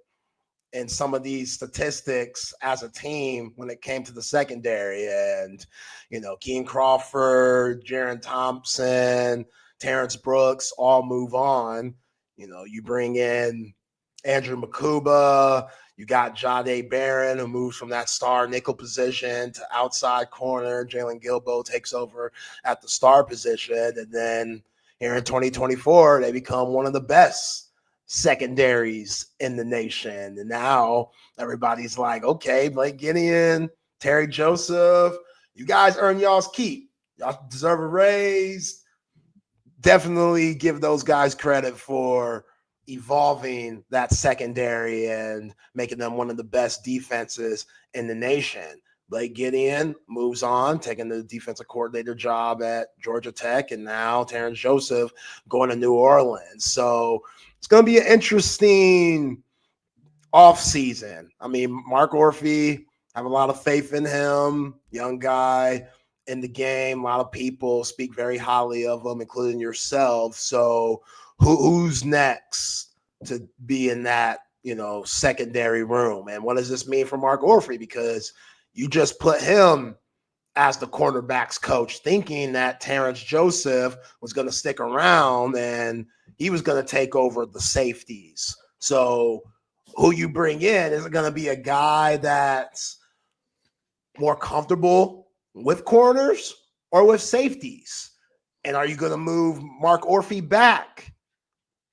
in some of these statistics as a team when it came to the secondary. And, Keen Crawford, Jaron Thompson, Terrence Brooks all move on. You bring in Andrew Makuba. You got Jahdae Barron, who moves from that star nickel position to outside corner. Jalen Gilbo takes over at the star position. And then here in 2024, they become one of the best secondaries in the nation. And now everybody's like, okay, Blake Gideon, Terry Joseph, you guys earn y'all's keep. Y'all deserve a raise. Definitely give those guys credit for evolving that secondary and making them one of the best defenses in the nation. Blake Gideon moves on, taking the defensive coordinator job at Georgia Tech, and now Terrence Joseph going to New Orleans. So it's going to be an interesting offseason. I mean, Mark Orphy, have a lot of faith in him, young guy in the game. A lot of people speak very highly of him, including yourself. So who's next to be in that, secondary room? And what does this mean for Mark Orphy? Because you just put him as the cornerbacks coach, thinking that Terrence Joseph was going to stick around and he was going to take over the safeties. So who you bring in, is it going to be a guy that's more comfortable with corners or with safeties? And are you going to move Mark Orphy back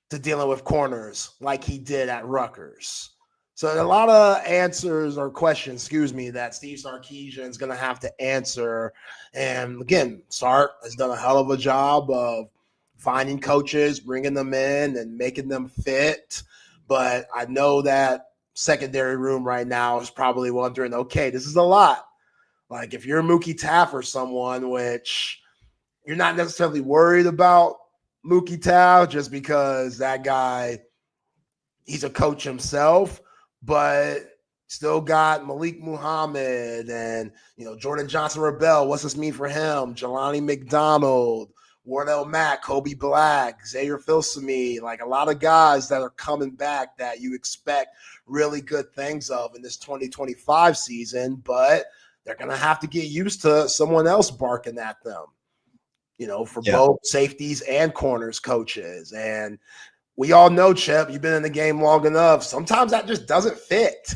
to dealing with corners like he did at Rutgers? So a lot of answers or questions, that Steve Sarkisian is going to have to answer. And again, Sark has done a hell of a job of finding coaches, bringing them in and making them fit. But I know that secondary room right now is probably wondering, okay, this is a lot. Like if you're Mookie Taff or someone, which you're not necessarily worried about Mookie Taff just because that guy, he's a coach himself, but still got Malik Muhammad and, Jordan Johnson-Rebel. What's this mean for him? Jelani McDonald, Wardell Mack, Kobe Black, Zaire Filsamy, like a lot of guys that are coming back that you expect really good things of in this 2025 season, but they're going to have to get used to someone else barking at them, for both safeties and corners coaches. And we all know, Chip, you've been in the game long enough. Sometimes that just doesn't fit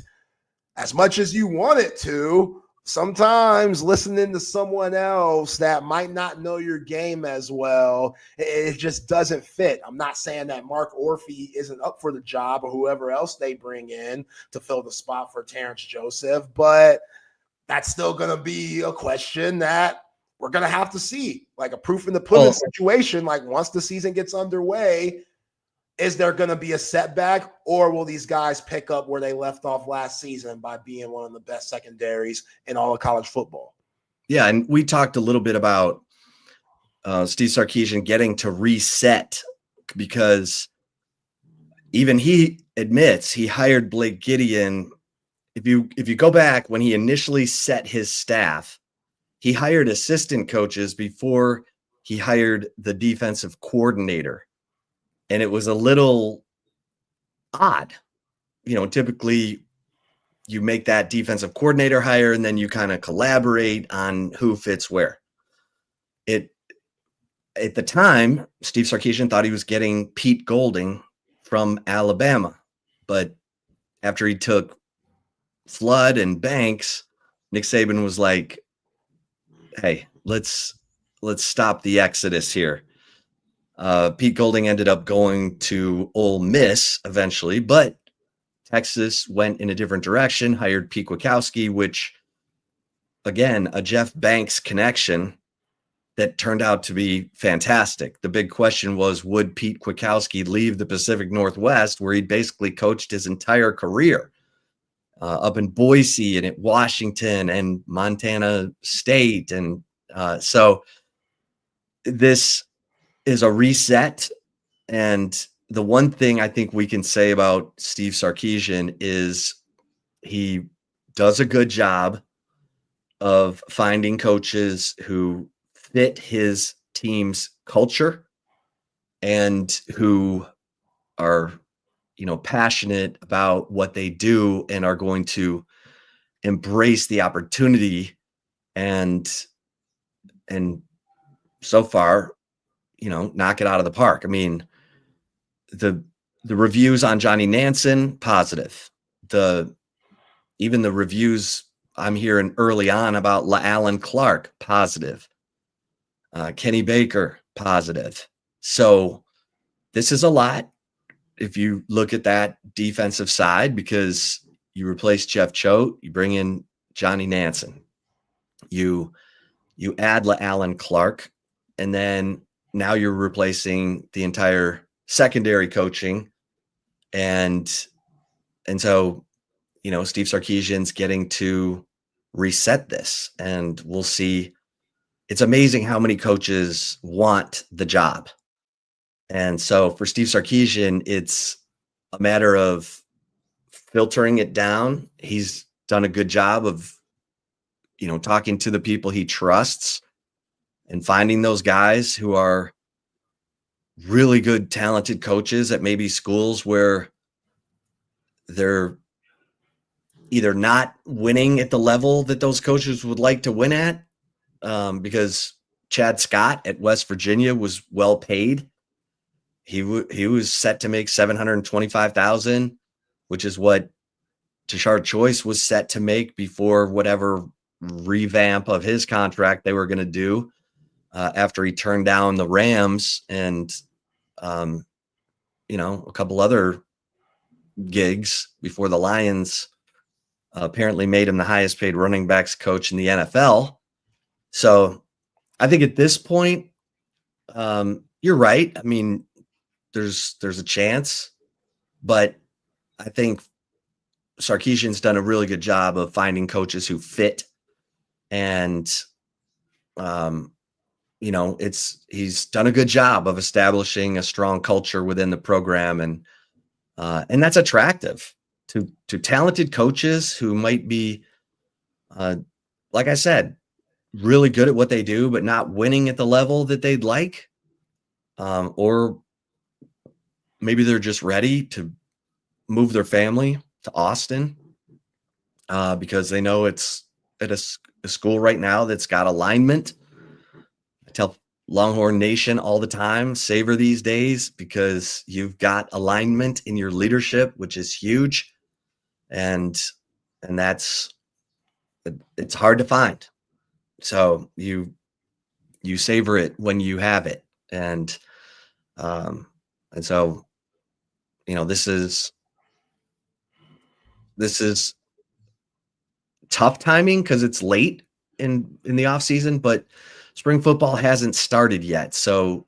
as much as you want it to. Sometimes listening to someone else that might not know your game as well, it just doesn't fit. I'm not saying that Mark Orphy isn't up for the job or whoever else they bring in to fill the spot for Terrence Joseph, but that's still going to be a question that we're going to have to see, like a proof in the pudding situation. Like once the season gets underway, is there going to be a setback, or will these guys pick up where they left off last season by being one of the best secondaries in all of college football? Yeah, and we talked a little bit about Steve Sarkisian getting to reset, because even he admits he hired Blake Gideon. If you go back when he initially set his staff, he hired assistant coaches before he hired the defensive coordinator. And it was a little odd. Typically you make that defensive coordinator hire and then you kind of collaborate on who fits where. At the time, Steve Sarkisian thought he was getting Pete Golding from Alabama. But after he took Flood and Banks, Nick Saban was like, hey, let's stop the exodus here. Pete Golding ended up going to Ole Miss eventually, but Texas went in a different direction, hired Pete Kwiatkowski, which, again, a Jeff Banks connection that turned out to be fantastic. The big question was, would Pete Kwiatkowski leave the Pacific Northwest, where he'd basically coached his entire career, up in Boise and at Washington and Montana State? And so this is a reset. And the one thing I think we can say about Steve Sarkisian is he does a good job of finding coaches who fit his team's culture and who are, passionate about what they do and are going to embrace the opportunity. And so far, knock it out of the park. I mean, the reviews on Johnny Nansen, positive. Even the reviews I'm hearing early on about LaAllen Clark, positive. Kenny Baker, positive. So this is a lot if you look at that defensive side, because you replace Jeff Choate, you bring in Johnny Nansen, you add LaAllen Clark, and then now you're replacing the entire secondary coaching. And so, Steve Sarkisian's getting to reset this, and we'll see. It's amazing how many coaches want the job. And so for Steve Sarkisian, it's a matter of filtering it down. He's done a good job of, talking to the people he trusts and finding those guys who are really good, talented coaches at maybe schools where they're either not winning at the level that those coaches would like to win at, because Chad Scott at West Virginia was well paid. He was set to make $725,000, which is what Tashard Choice was set to make before whatever revamp of his contract they were going to do after he turned down the Rams and a couple other gigs before the Lions apparently made him the highest paid running backs coach in the NFL. So I think at this point, you're right. I mean, there's a chance, but I think Sarkisian's done a really good job of finding coaches who fit. And, he's done a good job of establishing a strong culture within the program. And that's attractive to talented coaches who might be, like I said, really good at what they do, but not winning at the level that they'd like. Or maybe they're just ready to move their family to Austin because they know it's at a school right now that's got alignment. I tell Longhorn Nation all the time, savor these days because you've got alignment in your leadership, which is huge. And it's hard to find. So you savor it when you have it. And so, this is tough timing because it's late in the off season, but spring football hasn't started yet. So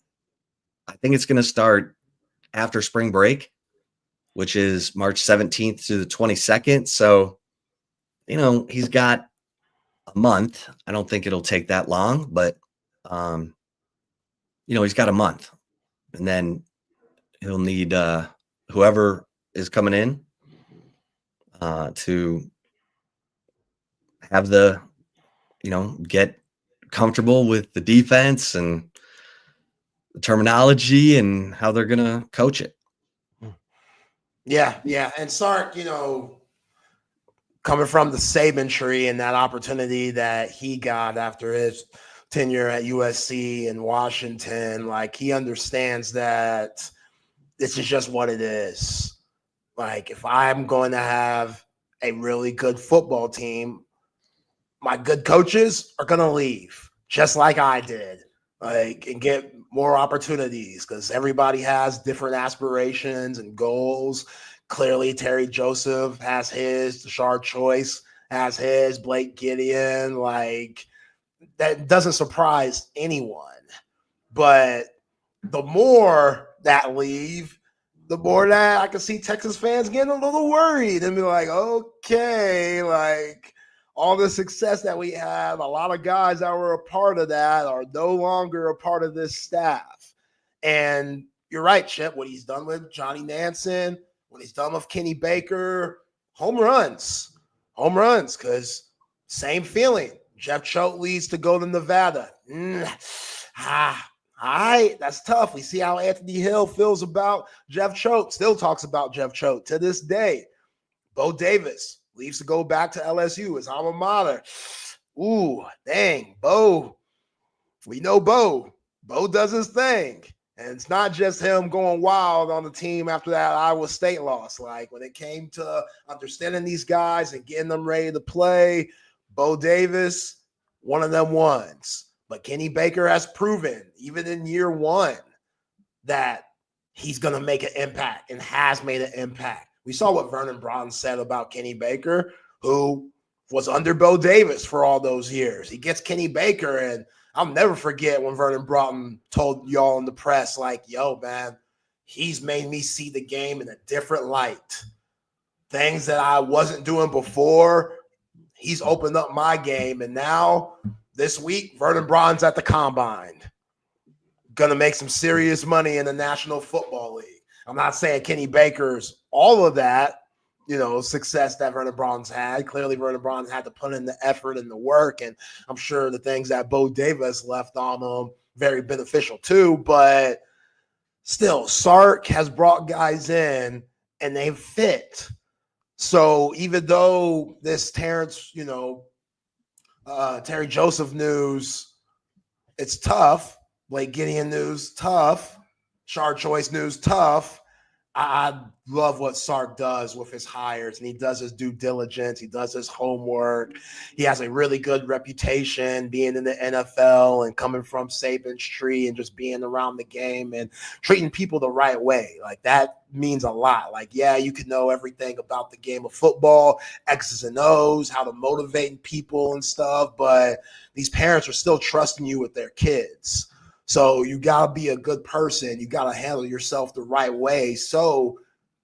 I think it's going to start after spring break, which is March 17th to the 22nd. So, he's got a month. I don't think it'll take that long, but, he's got a month, and then he'll need whoever is coming in to have get comfortable with the defense and the terminology and how they're going to coach it. Yeah. And Sark, coming from the Saban tree and that opportunity that he got after his tenure at USC and Washington, like he understands that this is just what it is. Like if I'm going to have a really good football team, my good coaches are going to leave just like I did, and get more opportunities because everybody has different aspirations and goals. Clearly, Terry Joseph has his, Tashard Choice has his, Blake Gideon. Like, that doesn't surprise anyone. But the more that leave, the more that I can see Texas fans getting a little worried and be like, okay, like all the success that we have, a lot of guys that were a part of that are no longer a part of this staff. And you're right, Chip, what he's done with Johnny Nansen, what he's done with Kenny Baker, home runs, because same feeling. Jeff Choate leads to go to Nevada. All right, that's tough. We see how Anthony Hill feels about Jeff Choate, still talks about Jeff Choate to this day. Bo Davis leaves to go back to LSU, his alma mater. Ooh, dang, Bo. We know Bo. Bo does his thing. And it's not just him going wild on the team after that Iowa State loss. Like when it came to understanding these guys and getting them ready to play, Bo Davis, one of them ones. But Kenny Baker has proven, even in year one, that he's going to make an impact and has made an impact. We saw what Vernon Broughton said about Kenny Baker, who was under Bo Davis for all those years. He gets Kenny Baker, and I'll never forget when Vernon Broughton told y'all in the press, like, yo, man, he's made me see the game in a different light. Things that I wasn't doing before, he's opened up my game. And now this week, Vernon Braun's at the Combine. Going to make some serious money in the National Football League. I'm not saying Kenny Baker's all of that, success that Vernon Braun's had. Clearly, Vernon Braun's had to put in the effort and the work, and I'm sure the things that Bo Davis left on him very beneficial too. But still, Sark has brought guys in, and they fit. So even though this Terry Joseph news, it's tough. Blake Gideon news, tough. Shard Choice news, tough. I love what Sark does with his hires, and he does his due diligence. He does his homework. He has a really good reputation being in the NFL and coming from Saban's tree and just being around the game and treating people the right way. Like, that means a lot. Like, yeah, you can know everything about the game of football, X's and O's, how to motivate people and stuff, but these parents are still trusting you with their kids. So you got to be a good person. You got to handle yourself the right way. So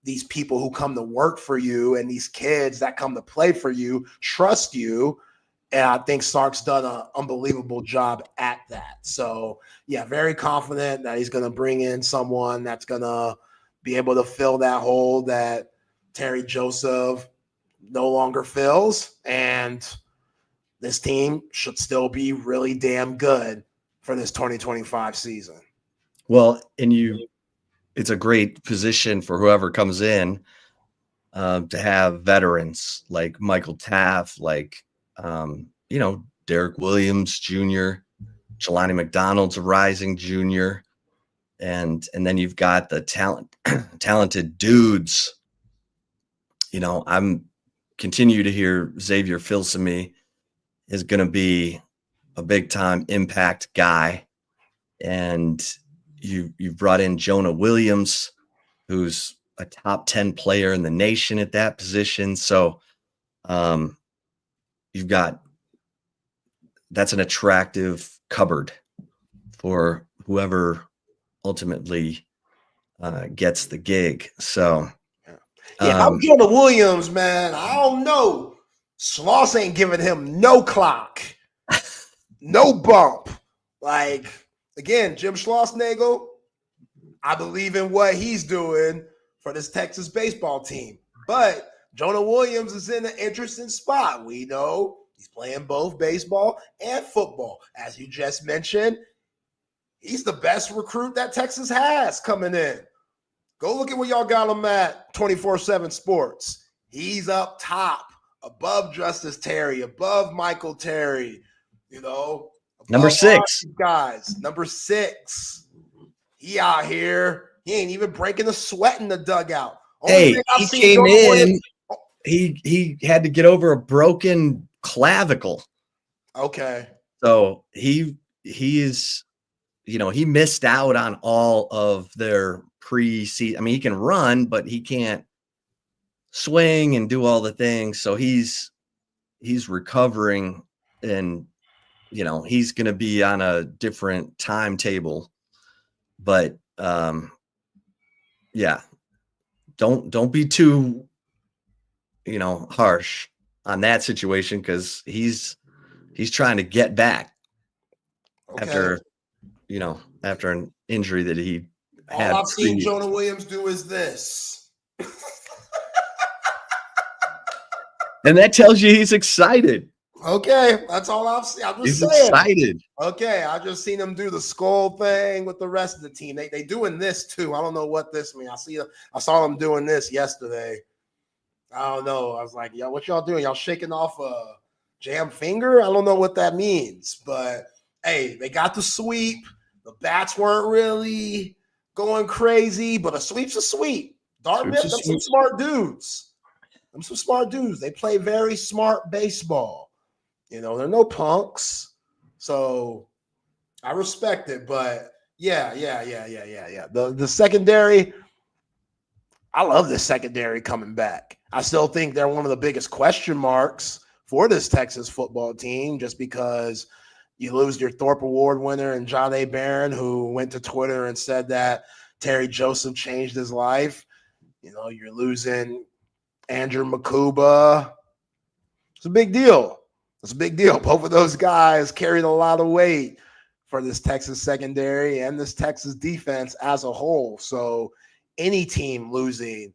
these people who come to work for you and these kids that come to play for you trust you. And I think Sark's done an unbelievable job at that. So, yeah, very confident that he's going to bring in someone that's going to be able to fill that hole that Terry Joseph no longer fills. And this team should still be really damn good for this 2025 season. Well, it's a great position for whoever comes in to have veterans like Michael Taft, like, Derek Williams Jr., Jelani McDonald's a rising junior. And then you've got the talented dudes. I'm continue to hear Xavier Filsaime is going to be a big time impact guy. And you've brought in Jonah Williams, who's a top 10 player in the nation at that position. So that's an attractive cupboard for whoever ultimately gets the gig. So I'm Jonah Williams, man. I don't know. Schloss ain't giving him no clock. No bump. Like, again, Jim Schlossnagle, I believe in what he's doing for this Texas baseball team. But Jonah Williams is in an interesting spot. We know he's playing both baseball and football. As you just mentioned, he's the best recruit that Texas has coming in. Go look at where y'all got him at 24/7 Sports. He's up top, above Justice Terry, above Michael Terry. Number 6 guys. Number 6. He out here. He ain't even breaking a sweat in the dugout. He came in. He had to get over a broken clavicle. Okay. So he is, he missed out on all of their pre-season. I mean, he can run, but he can't swing and do all the things. So he's recovering, and he's going to be on a different timetable. But yeah, don't be too harsh on that situation, because he's trying to get back after an injury that he had. All I've seen Jonah Williams do is this. And that tells you he's excited. Okay, that's all I've seen. I'm just saying. Excited. Okay, I just seen him do the skull thing with the rest of the team. They doing this too. I don't know what this means. I saw them doing this yesterday. I don't know. I was like, yo, what y'all doing? Y'all shaking off a jam finger? I don't know what that means. But hey, they got the sweep. The bats weren't really going crazy, but a sweep's a sweep. Dartmouth, them some smart dudes. Some smart dudes. They play very smart baseball. They're no punks. So I respect it. But yeah. The secondary, I love the secondary coming back. I still think they're one of the biggest question marks for this Texas football team, just because you lose your Thorpe Award winner and John A. Barron, who went to Twitter and said that Terry Joseph changed his life. You're losing Andrew Makuba. It's a big deal. It's a big deal. Both of those guys carried a lot of weight for this Texas secondary and this Texas defense as a whole. So any team losing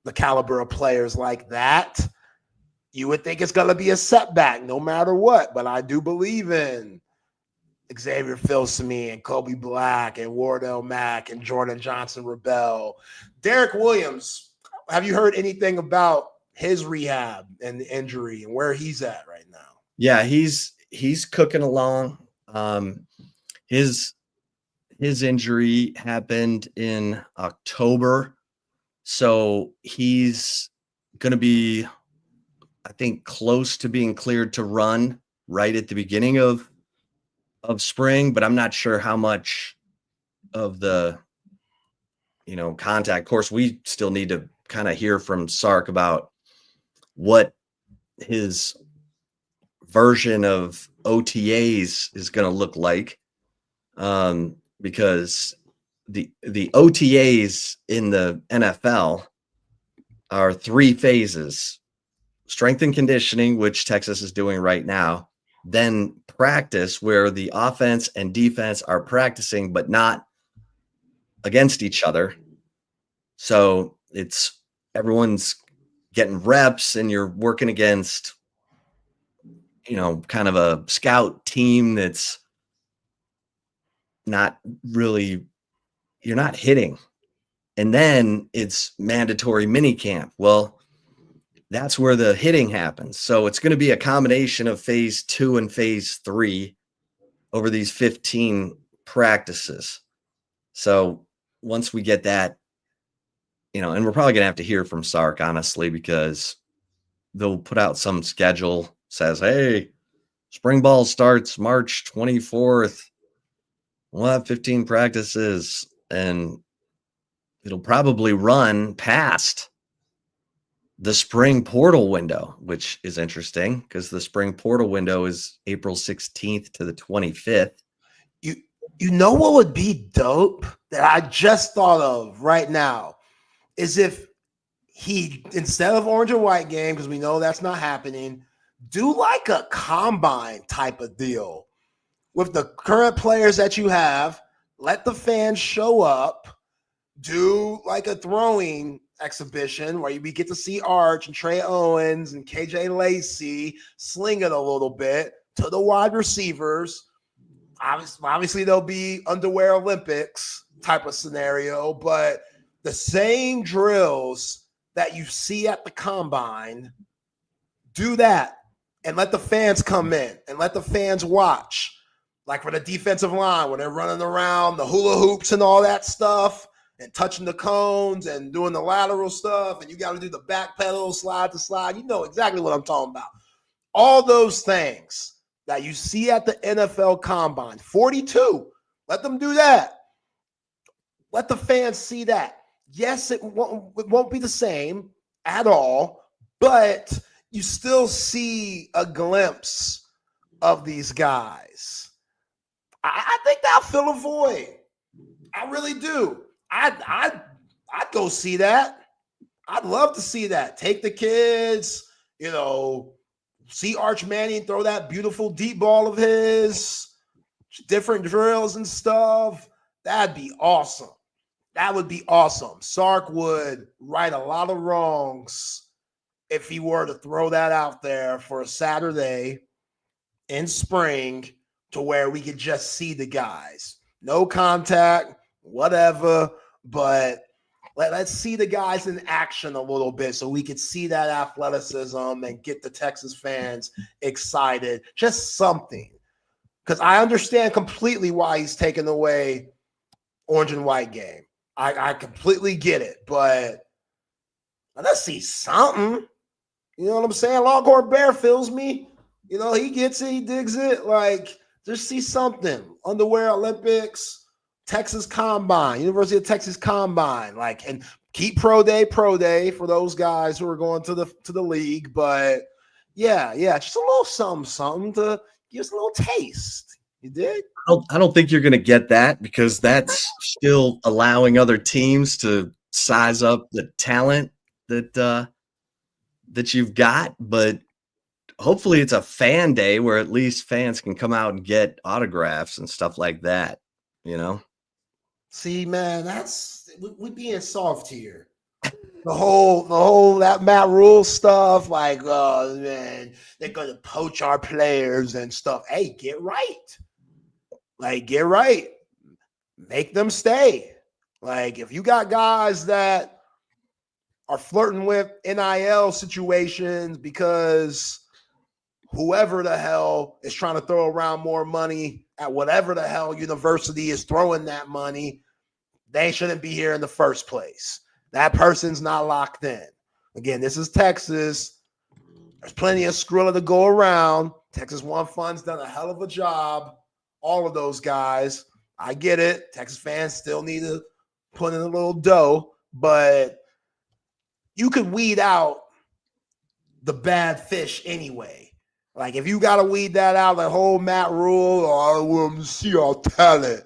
the caliber of players like that, you would think it's going to be a setback no matter what. But I do believe in Xavier Filsaime and Kobe Black and Wardell Mack and Jordan Johnson-Rebel. Derek Williams, have you heard anything about his rehab and the injury and where he's at right now? Yeah, he's cooking along. His injury happened in October, so he's going to be, I think, close to being cleared to run right at the beginning of spring, but I'm not sure how much of the, contact. Of course, we still need to kind of hear from Sark about what his version of OTAs is going to look like, because the OTAs in the NFL are 3 phases: strength and conditioning, which Texas is doing right now, then practice, where the offense and defense are practicing but not against each other. So it's everyone's getting reps and you're working against, kind of a scout team that's not really, you're not hitting. And then it's mandatory mini camp. Well, that's where the hitting happens. So it's going to be a combination of phase 2 and phase 3 over these 15 practices. So once we get that, and we're probably going to have to hear from Sark, honestly, because they'll put out some schedule, says, hey, spring ball starts March 24th. We'll have 15 practices, and it'll probably run past the spring portal window, which is interesting because the spring portal window is April 16th to the 25th. You know what would be dope that I just thought of right now is if he, instead of orange and white game, because we know that's not happening, do like a combine type of deal with the current players that you have. Let the fans show up, do like a throwing exhibition where you get to see Arch and Trey Owens and KJ Lacey sling it a little bit to the wide receivers. Obviously there'll be underwear Olympics type of scenario, but the same drills that you see at the combine, do that and let the fans come in and let the fans watch. Like for the defensive line, when they're running around the hula hoops and all that stuff and touching the cones and doing the lateral stuff, and you got to do the back pedal, slide to slide. You know exactly what I'm talking about. All those things that you see at the NFL Combine, 42, let them do that. Let the fans see that. Yes, it won't be the same at all, but you still see a glimpse of these guys. I think that'll fill a void. I really do. I'd go see that. I'd love to see that. Take the kids, see Arch Manning throw that beautiful deep ball of his, different drills and stuff. That'd be awesome. That would be awesome. Sark would right a lot of wrongs if he were to throw that out there for a Saturday in spring to where we could just see the guys. No contact, whatever, but let's see the guys in action a little bit so we could see that athleticism and get the Texas fans excited. Just something. Because I understand completely why he's taken away orange and white game. I completely get it, but let's see something. You know what I'm saying? Longhorn Bear fills me. He gets it. He digs it. Like, just see something. Underwear Olympics, Texas Combine, University of Texas Combine. Like, and keep pro day for those guys who are going to the league. But yeah, just a little something to give us a little taste. You did? I don't think you're going to get that because that's still allowing other teams to size up the talent that you've got. But hopefully it's a fan day where at least fans can come out and get autographs and stuff like that, you know? See, man, we being soft here. The whole that Matt Rule stuff, like, oh man, they're gonna poach our players and stuff. Hey, get right. Like, get right. Make them stay. Like, if you got guys that are flirting with NIL situations because whoever the hell is trying to throw around more money at whatever the hell university is throwing that money, they shouldn't be here in the first place. That person's not locked in. Again, this is Texas. There's plenty of Skrilla to go around. Texas One Fund's done a hell of a job. All of those guys. I get it. Texas fans still need to put in a little dough, but you could weed out the bad fish anyway. Like, if you got to weed that out, the whole Matt Rule, I don't want to see our talent.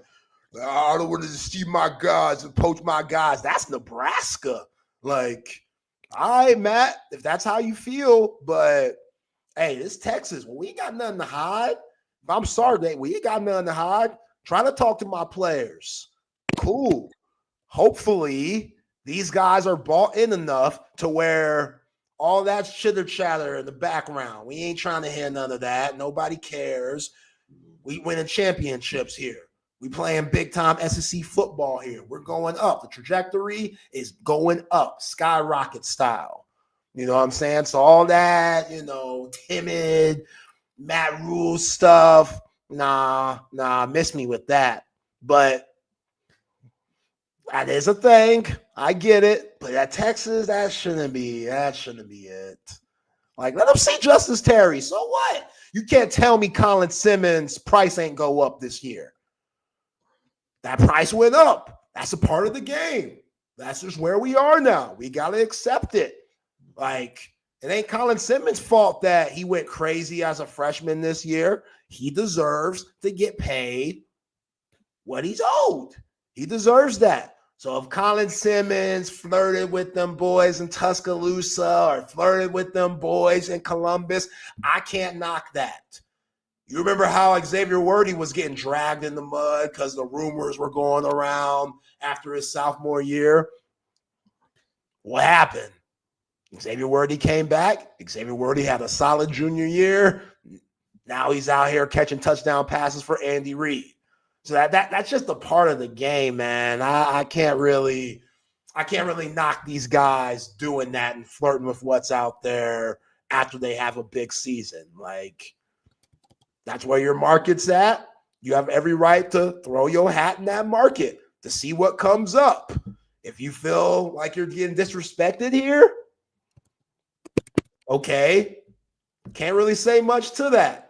I don't want to see my guys and poach my guys. That's Nebraska. Like, all right, Matt, if that's how you feel, but hey, this Texas. Well, we ain't got nothing to hide. I'm sorry, we ain't got nothing to hide. Try to talk to my players. Cool. Hopefully, these guys are bought in enough to where all that chitter chatter in the background, we ain't trying to hear none of that. Nobody cares. We winning championships here. We playing big time SEC football here. We're going up. The trajectory is going up, skyrocket style. You know what I'm saying? So all that, timid Matt Rule stuff, nah, miss me with that. But that is a thing. I get it. But at Texas, that shouldn't be it. Like, let them see Justice Terry. So what? You can't tell me Colin Simmons' price ain't go up this year. That price went up. That's a part of the game. That's just where we are now. We got to accept it. Like, it ain't Colin Simmons' fault that he went crazy as a freshman this year. He deserves to get paid what he's owed. He deserves that. So if Colin Simmons flirted with them boys in Tuscaloosa or flirted with them boys in Columbus, I can't knock that. You remember how Xavier Worthy was getting dragged in the mud because the rumors were going around after his sophomore year? What happened? Xavier Worthy came back. Xavier Worthy had a solid junior year. Now he's out here catching touchdown passes for Andy Reid. So that's just a part of the game, man. I can't really knock these guys doing that and flirting with what's out there after they have a big season. Like, that's where your market's at. You have every right to throw your hat in that market to see what comes up. If you feel like you're getting disrespected here, okay. Can't really say much to that.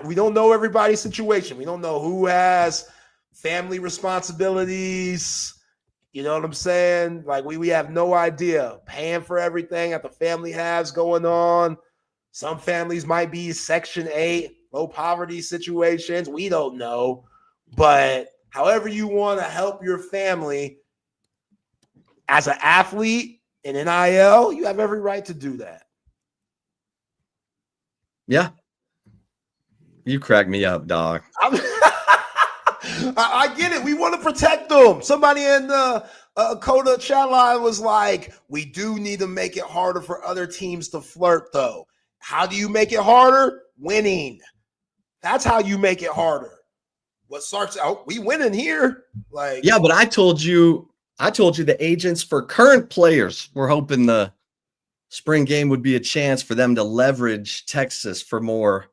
We don't know everybody's situation. We don't know who has family responsibilities. You know what I'm saying? Like, we have no idea. Paying for everything that the family has going on. Some families might be Section 8, low poverty situations. We don't know. But however you want to help your family as an athlete in NIL, you have every right to do that. Yeah. You crack me up, dog. I get it. We want to protect them. Somebody in the Coda chat line was like, we do need to make it harder for other teams to flirt, though. How do you make it harder? Winning. That's how you make it harder. What starts out, we winning here. Like, yeah, but I told you the agents for current players were hoping the spring game would be a chance for them to leverage Texas for more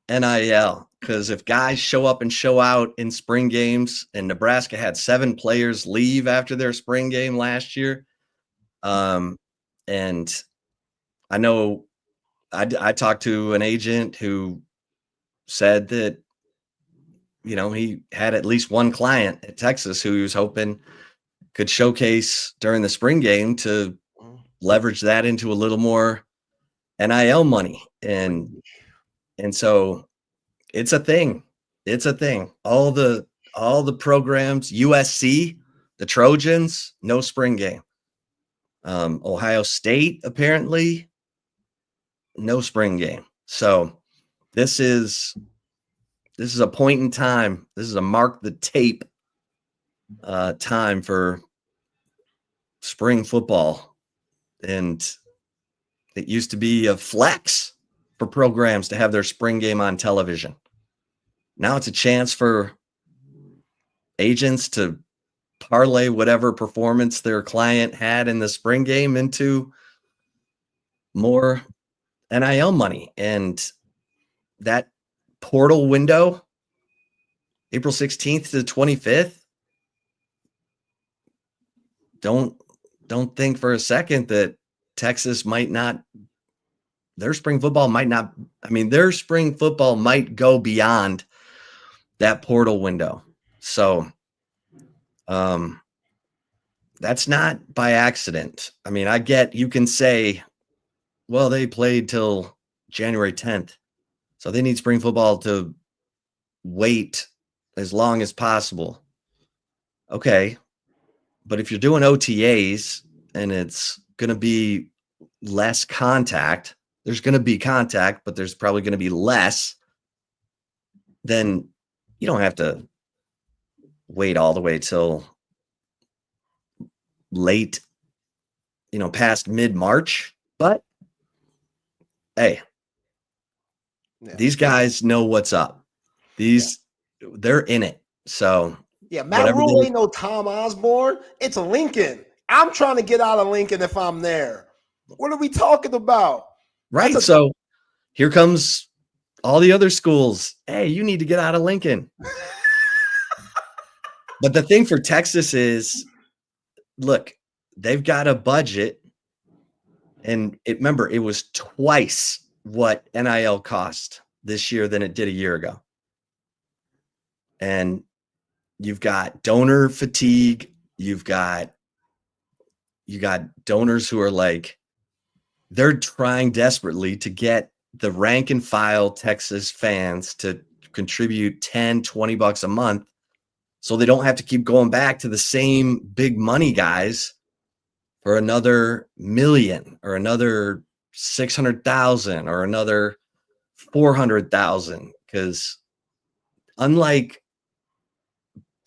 NIL. Because if guys show up and show out in spring games, and Nebraska had 7 players leave after their spring game last year, and I know I talked to an agent who said that, he had at least one client at Texas who he was hoping could showcase during the spring game to leverage that into a little more NIL money. And so it's a thing. It's a thing. All the programs, USC, the Trojans, no spring game. Ohio State, apparently, no spring game. So this is a point in time. This is a mark the tape time for spring football. And it used to be a flex for programs to have their spring game on television. Now it's a chance for agents to parlay whatever performance their client had in the spring game into more NIL money. And that portal window, April 16th to 25th, don't think for a second that Texas might not, their spring football might not, their spring football might go beyond that portal window. So that's not by accident. I get, you can say, well, they played till January 10th. So they need spring football to wait as long as possible. Okay. But if you're doing OTAs and it's going to be less contact, there's going to be contact, but there's probably going to be less, then you don't have to wait all the way till late, past mid-March. But hey, these guys know what's up. They're in it. So Matt Rule ain't no Tom Osborne. It's a Lincoln. I'm trying to get out of Lincoln if I'm there. What are we talking about? Right. So here comes all the other schools. Hey, you need to get out of Lincoln. But the thing for Texas is, look, they've got a budget. And remember, it was twice what NIL cost this year than it did a year ago. And you've got donor fatigue. You got donors who are like, they're trying desperately to get the rank and file Texas fans to contribute $10-20 a month so they don't have to keep going back to the same big money guys for another million or another 600,000 or another 400,000. Because unlike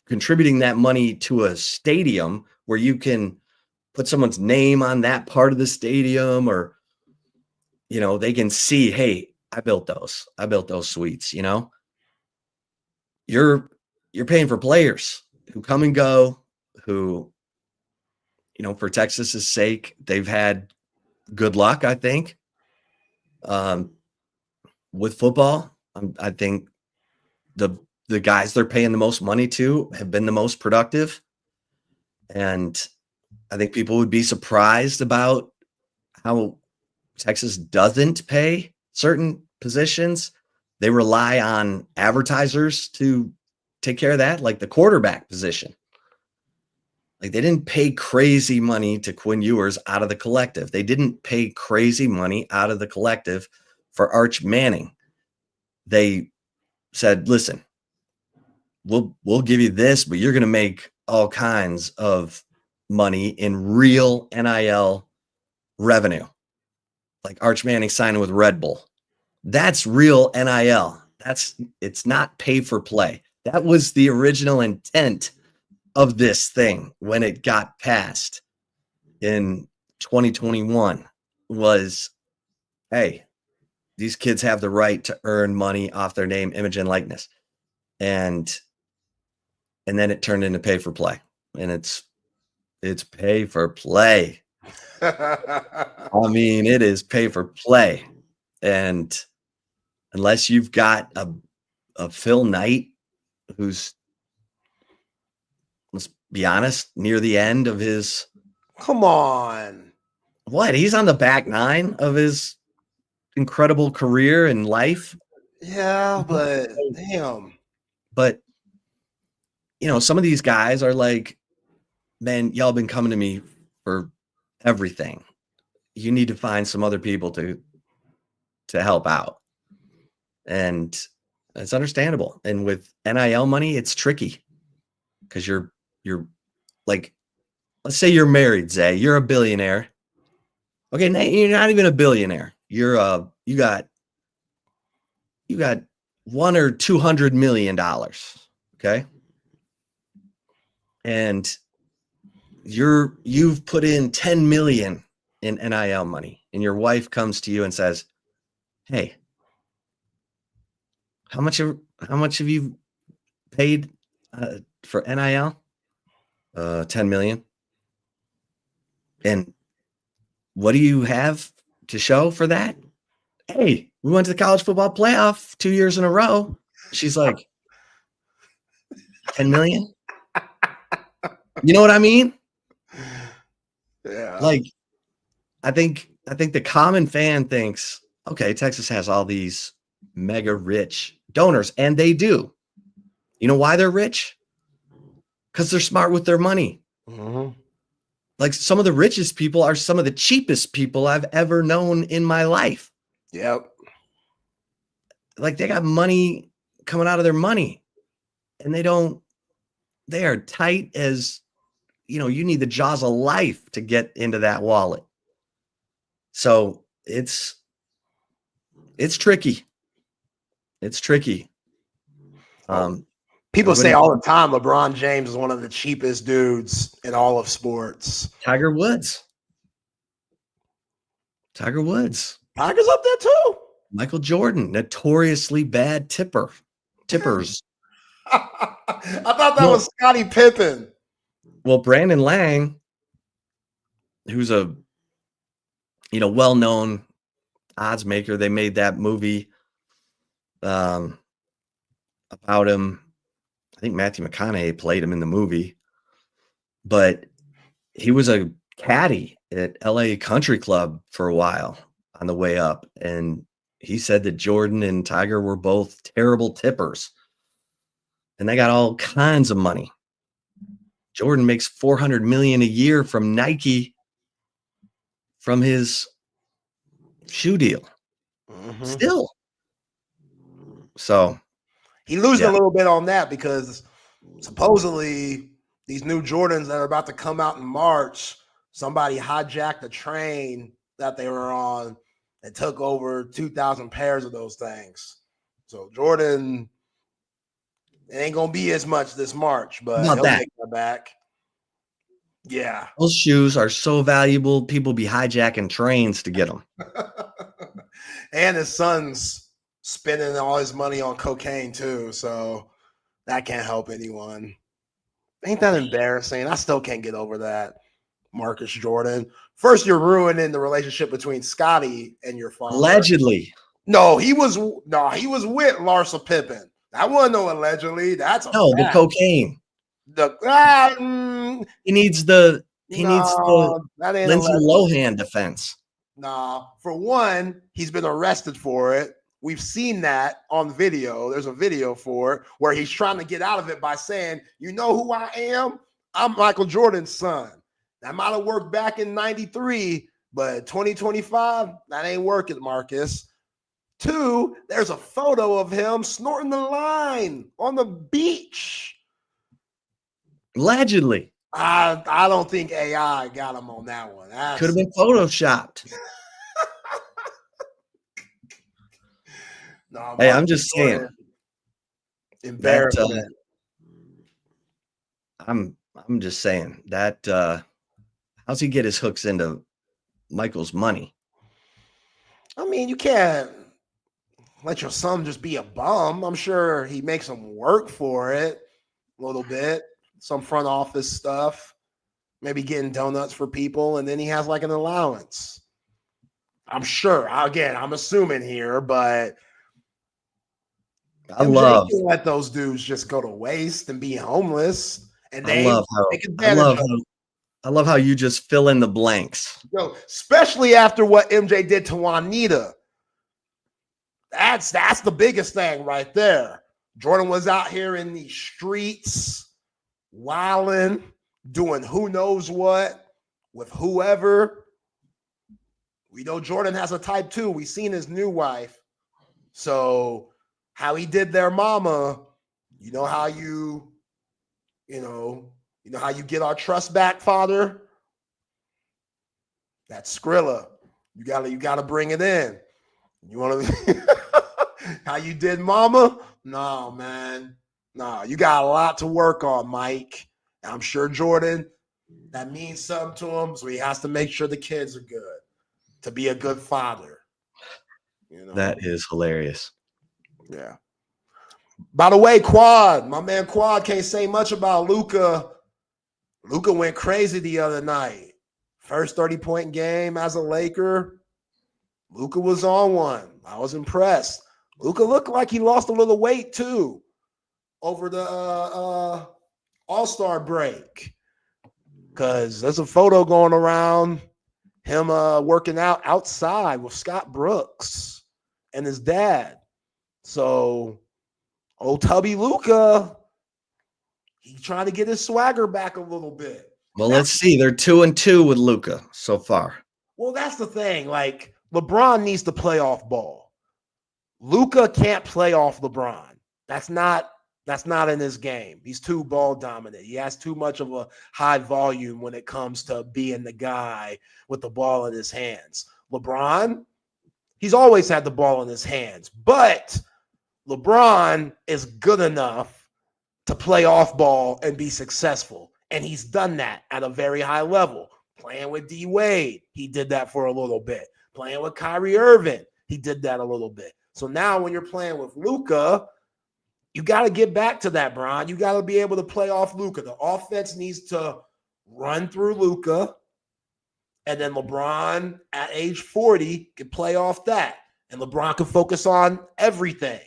contributing that money to a stadium where you can put someone's name on that part of the stadium, or they can see, hey, I built those suites. You're paying for players who come and go, who for Texas's sake, they've had good luck, I think, with football. I think the guys they're paying the most money to have been the most productive. And I think people would be surprised about how Texas doesn't pay certain positions. They rely on advertisers to take care of that, like the quarterback position. Like, they didn't pay crazy money to Quinn Ewers out of the collective. They didn't pay crazy money out of the collective for Arch Manning. They said, listen, we'll give you this, but you're going to make all kinds of money in real NIL revenue. Like Arch Manning signing with Red Bull. That's real NIL. It's not pay for play. That was the original intent of this thing when it got passed in 2021, was, hey, these kids have the right to earn money off their name, image, and likeness. And then it turned into pay for play. And it's pay for play. It is pay for play. And unless you've got a Phil Knight who's, let's be honest, near the end of his, come on, what, he's on the back nine of his incredible career and life. Yeah, but damn. But some of these guys are like, man, y'all been coming to me for everything. You need to find some other people to help out. And it's understandable. And with NIL money, it's tricky because you're like, let's say you're married, Zay, you're a billionaire. Okay, you're not even a billionaire. you got $100 or $200 million. Okay. And you've put in 10 million in NIL money, and your wife comes to you and says, "Hey, how much have you paid for NIL? 10 million. And what do you have to show for that? Hey, we went to the college football playoff 2 years in a row." She's like, 10 million? You know what I mean? Yeah. Like, I think the common fan thinks, okay, Texas has all these mega rich donors, and they do. You know why they're rich? Because they're smart with their money. Mm-hmm. Like, some of the richest people are some of the cheapest people I've ever known in my life. Yep. Like, they got money coming out of their money, and they are tight as, you need the jaws of life to get into that wallet. So it's tricky. It's tricky. People say all the time LeBron James is one of the cheapest dudes in all of sports. Tiger Woods. Tiger's up there too. Michael Jordan, notoriously bad tippers. I thought that was Scottie Pippen. Well, Brandon Lang, who's a well-known odds maker, they made that movie about him. I think Matthew McConaughey played him in the movie, but he was a caddy at LA Country Club for a while on the way up, and he said that Jordan and Tiger were both terrible tippers, and they got all kinds of money. Jordan makes $400 million a year from Nike from his shoe deal. Mm-hmm. Still. So he loses a little bit on that because supposedly these new Jordans that are about to come out in March, somebody hijacked a train that they were on and took over 2,000 pairs of those things. So Jordan, it ain't going to be as much this March, but he'll make that back. Yeah. Those shoes are so valuable. People be hijacking trains to get them. And his son's spending all his money on cocaine too. So that can't help anyone. Ain't that embarrassing? I still can't get over that. Marcus Jordan. First, you're ruining the relationship between Scottie and your father. Allegedly. No, he was with Larsa Pippen. That wasn't no allegedly. That's the cocaine. He needs the Lindsay Lohan defense. Nah, for one, he's been arrested for it. We've seen that on video. There's a video for it where he's trying to get out of it by saying, "You know who I am? I'm Michael Jordan's son." That might have worked back in 93, but 2025, that ain't working, Marcus. Two, there's a photo of him snorting the line on the beach. Allegedly. I don't think AI got him on that one. Could have been photoshopped. No, hey, I'm just saying. Embarrassment. I'm just saying that how's he get his hooks into Michael's money? I mean, you can't let your son just be a bum. I'm sure he makes him work for it a little bit. Some front office stuff, maybe getting donuts for people, and then he has like an allowance. I'm sure. Again, I'm assuming here, but I love to let those dudes just go to waste and be homeless. And I love how you just fill in the blanks. Yo, especially after what MJ did to Juanita. That's the biggest thing right there. Jordan was out here in the streets, wilding, doing who knows what with whoever. We know Jordan has a type 2. We seen his new wife. So how he did their mama, you know how you how you get our trust back, Father? That's Skrilla. You gotta bring it in. You want to how you did, mama? No, man. No, you got a lot to work on, Mike. I'm sure Jordan, that means something to him, so he has to make sure the kids are good to be a good father. You know? That is hilarious. Yeah. By the way, Quad, my man Quad can't say much about Luka. Luka went crazy the other night. First 30-point game as a Laker. Luka was on one. I was impressed. Luka looked like he lost a little weight too over the All-Star break. Because there's a photo going around him working out outside with Scott Brooks and his dad. So old Tubby Luka, he's trying to get his swagger back a little bit. Well, let's see. They're 2-2 with Luka so far. Well, that's the thing. Like, LeBron needs to play off ball. Luka can't play off LeBron. That's not in his game. He's too ball dominant. He has too much of a high volume when it comes to being the guy with the ball in his hands. LeBron, he's always had the ball in his hands, but LeBron is good enough to play off ball and be successful. And he's done that at a very high level. Playing with D Wade, he did that for a little bit. Playing with Kyrie Irving, he did that a little bit. So now when you're playing with Luka, you got to get back to that, Bron. You got to be able to play off Luka. The offense needs to run through Luka, and then LeBron at age 40 can play off that. And LeBron can focus on everything.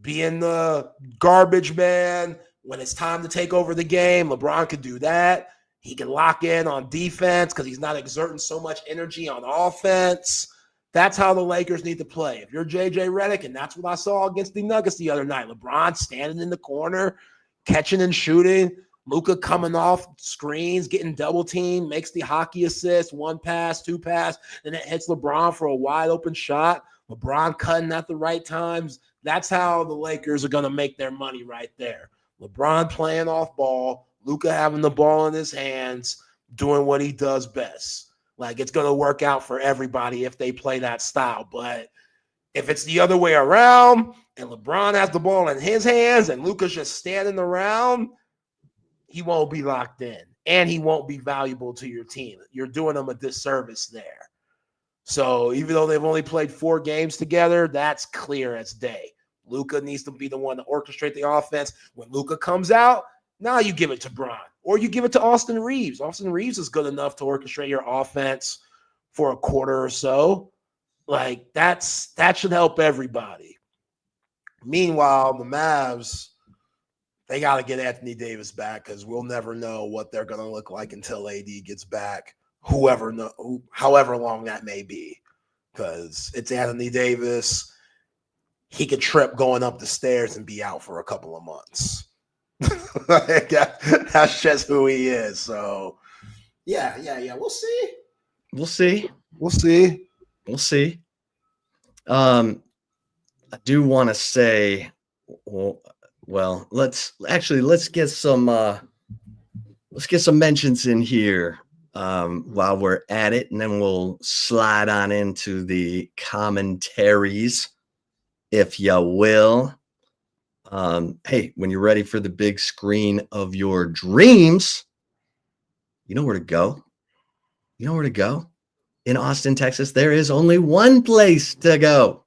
Being the garbage man, when it's time to take over the game, LeBron could do that. He can lock in on defense because he's not exerting so much energy on offense. That's how the Lakers need to play. If you're JJ Redick, and that's what I saw against the Nuggets the other night, LeBron standing in the corner, catching and shooting, Luka coming off screens, getting double teamed, makes the hockey assist, 1 pass, 2 pass, then it hits LeBron for a wide open shot. LeBron cutting at the right times. That's how the Lakers are going to make their money right there. LeBron playing off ball, Luka having the ball in his hands, doing what he does best. Like, it's going to work out for everybody if they play that style. But if it's the other way around and LeBron has the ball in his hands and Luka's just standing around, he won't be locked in and he won't be valuable to your team. You're doing him a disservice there. So even though they've only played 4 games together, that's clear as day. Luka needs to be the one to orchestrate the offense. When Luka comes out, now you give it to Bron or you give it to Austin Reeves. Austin Reeves is good enough to orchestrate your offense for a quarter or so. Like, that should help everybody. Meanwhile, the Mavs, they got to get Anthony Davis back because we'll never know what they're going to look like until AD gets back, however long that may be, because it's Anthony Davis. He could trip going up the stairs and be out for a couple of months. That's just who he is. So, yeah. We'll see. I do want to say, well, let's get some mentions in here while we're at it, and then we'll slide on into the commentaries, if you will. Hey, when you're ready for the big screen of your dreams, you know where to go. In Austin, Texas, there is only one place to go.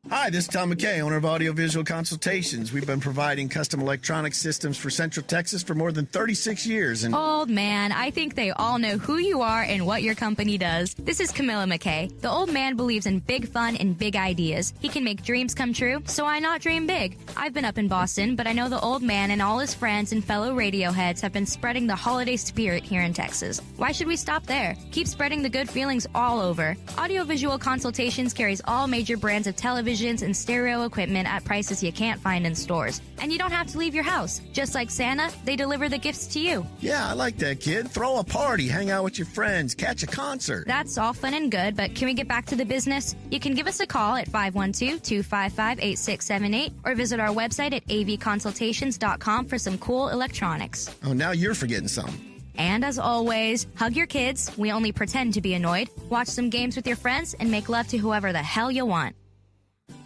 Hi, this is Tom McKay, owner of Audiovisual Consultations. We've been providing custom electronic systems for Central Texas for more than 36 years. And Old man, I think they all know who you are and what your company does. This is Camilla McKay. The old man believes in big fun and big ideas. He can make dreams come true, so why not dream big? I've been up in Boston, but I know the old man and all his friends and fellow radio heads have been spreading the holiday spirit here in Texas. Why should we stop there? Keep spreading the good feelings all over. Audiovisual Consultations carries all major brands of televisions and stereo equipment at prices you can't find in stores. And you don't have to leave your house. Just like Santa, they deliver the gifts to you. Yeah, I like that, kid. Throw a party, hang out with your friends, catch a concert. That's all fun and good, but can we get back to the business? You can give us a call at 512-255-8678 or visit our website at avconsultations.com for some cool electronics. Oh, now you're forgetting something. And as always, hug your kids. We only pretend to be annoyed. Watch some games with your friends and make love to whoever the hell you want.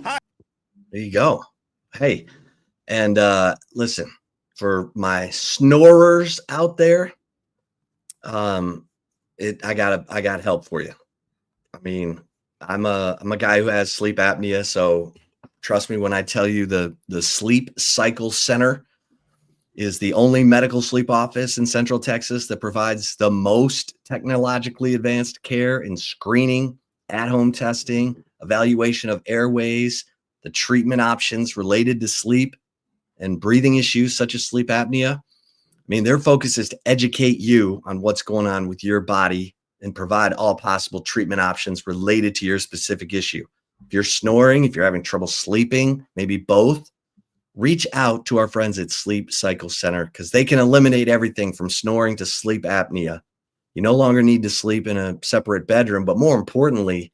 There you go. Hey, and listen, for my snorers out there, I got help for you. I mean, I'm a guy who has sleep apnea, so trust me when I tell you the Sleep Cycle Center is the only medical sleep office in Central Texas that provides the most technologically advanced care in screening, at-home testing, evaluation of airways, the treatment options related to sleep and breathing issues such as sleep apnea. I mean, their focus is to educate you on what's going on with your body and provide all possible treatment options related to your specific issue. If you're snoring, if you're having trouble sleeping, maybe both, reach out to our friends at Sleep Cycle Center because they can eliminate everything from snoring to sleep apnea. You no longer need to sleep in a separate bedroom, but more importantly,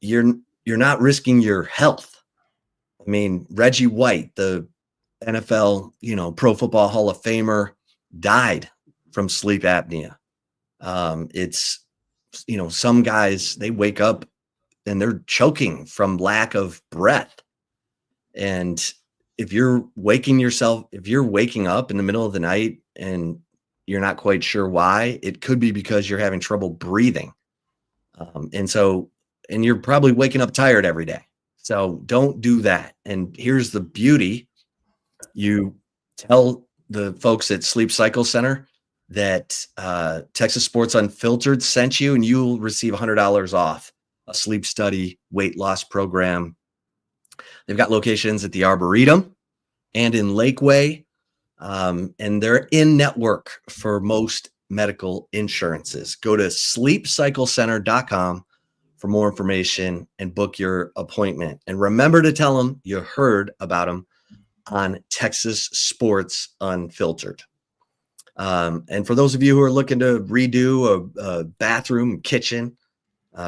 you're not risking your health. I mean, Reggie White, the NFL, Pro Football Hall of Famer, died from sleep apnea. It's, some guys, they wake up and they're choking from lack of breath. And if you're waking up in the middle of the night and you're not quite sure why, it could be because you're having trouble breathing. And you're probably waking up tired every day. So don't do that. And here's the beauty. You tell the folks at Sleep Cycle Center that Texas Sports Unfiltered sent you, and you'll receive $100 off a sleep study weight loss program. They've got locations at the Arboretum and in Lakeway, and they're in network for most medical insurances. Go to sleepcyclecenter.com for more information and book your appointment. And remember to tell them you heard about them on Texas Sports Unfiltered. And for those of you who are looking to redo a bathroom, kitchen,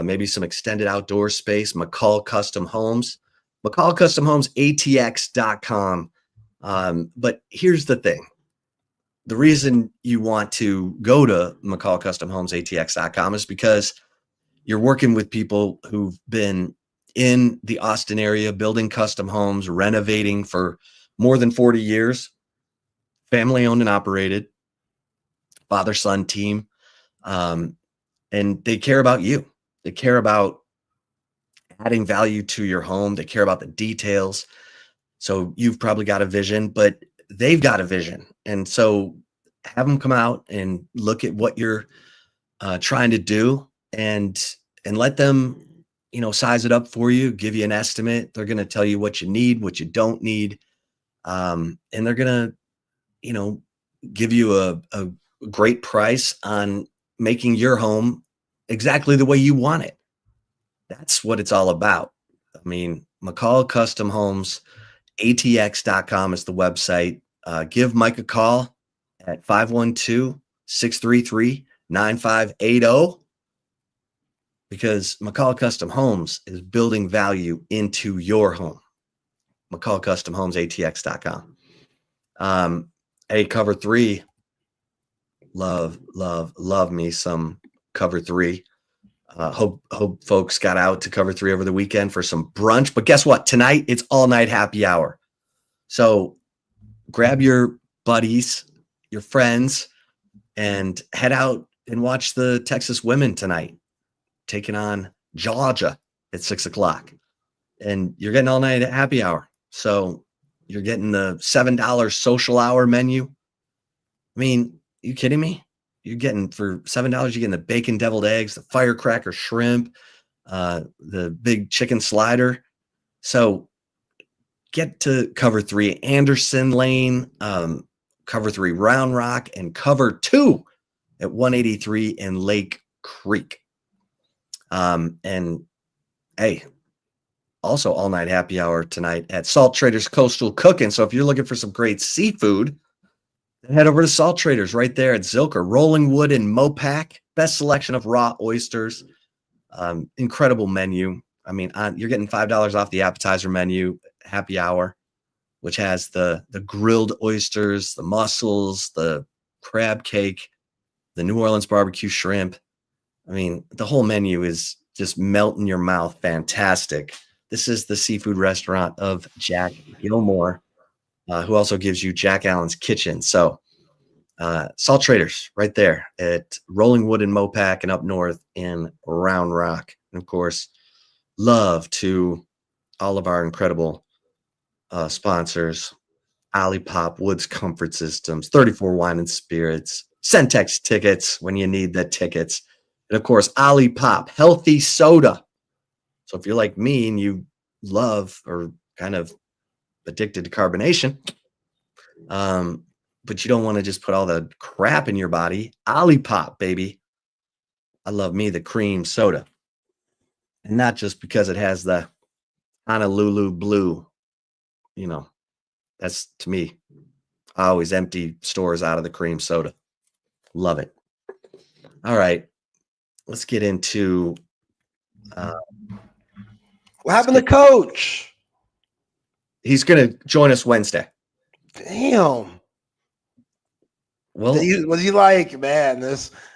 maybe some extended outdoor space, McCall Custom Homes, ATX.com. But here's the thing. The reason you want to go to McCall Custom Homes, ATX.com is because you're working with people who've been in the Austin area, building custom homes, renovating for more than 40 years, family owned and operated, father-son team. And they care about you. They care about adding value to your home. They care about the details. So you've probably got a vision, but they've got a vision. And so have them come out and look at what you're trying to do and let them, size it up for you, give you an estimate. They're going to tell you what you need, what you don't need. And they're going to, give you a great price on making your home exactly the way you want it. That's what it's all about. I mean, McCall Custom Homes, ATX.com is the website. Give Mike a call at 512-633-9580 because McCall Custom Homes is building value into your home. McCall Custom Homes, ATX.com. Hey, Cover 3. Love me some Cover 3. Hope folks got out to Cover 3 over the weekend for some brunch. But guess what? Tonight, it's all night happy hour. So grab your buddies, your friends, and head out and watch the Texas women tonight, taking on Georgia at 6:00. And you're getting all night happy hour. So you're getting the $7 social hour menu. I mean, you kidding me? You're getting for $7, you're getting the bacon deviled eggs, the firecracker shrimp, the big chicken slider. So get to Cover 3 Anderson Lane, Cover 3 Round Rock, and Cover 2 at 183 in Lake Creek. And hey, also all night happy hour tonight at Salt Traders Coastal Cooking. So if you're looking for some great seafood, head over to Salt Traders right there at Zilker, Rolling Wood and Mopac. Best selection of raw oysters. Incredible menu. I mean, you're getting $5 off the appetizer menu, happy hour, which has the grilled oysters, the mussels, the crab cake, the New Orleans barbecue shrimp. I mean, the whole menu is just melt in your mouth. Fantastic. This is the seafood restaurant of Jack Gilmore, who also gives you Jack Allen's Kitchen. So Salt Traders right there at Rolling Wood and Mopac and up north in Round Rock. And of course, love to all of our incredible sponsors, OLIPOP, Woods Comfort Systems, 34 Wine and Spirits, Centex Tickets when you need the tickets. And of course, OLIPOP, healthy soda. So if you're like me and you love or kind of addicted to carbonation, but you don't want to just put all the crap in your body, OLIPOP, baby. I love me the cream soda. And not just because it has the Honolulu blue, you know, that's to me. I always empty stores out of the cream soda. Love it. All right. Let's get into what happened to Coach? He's going to join us Wednesday. Damn. Well, was he like, man,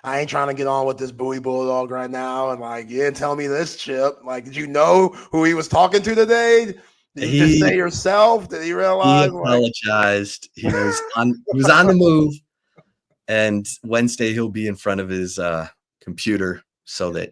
I ain't trying to get on with this Bowie Bulldog right now, and like, you didn't tell me this, Chip. Like, did you know who he was talking to today? Did you just say yourself? Did he realize? He apologized. He was on the move, and Wednesday he'll be in front of his computer so that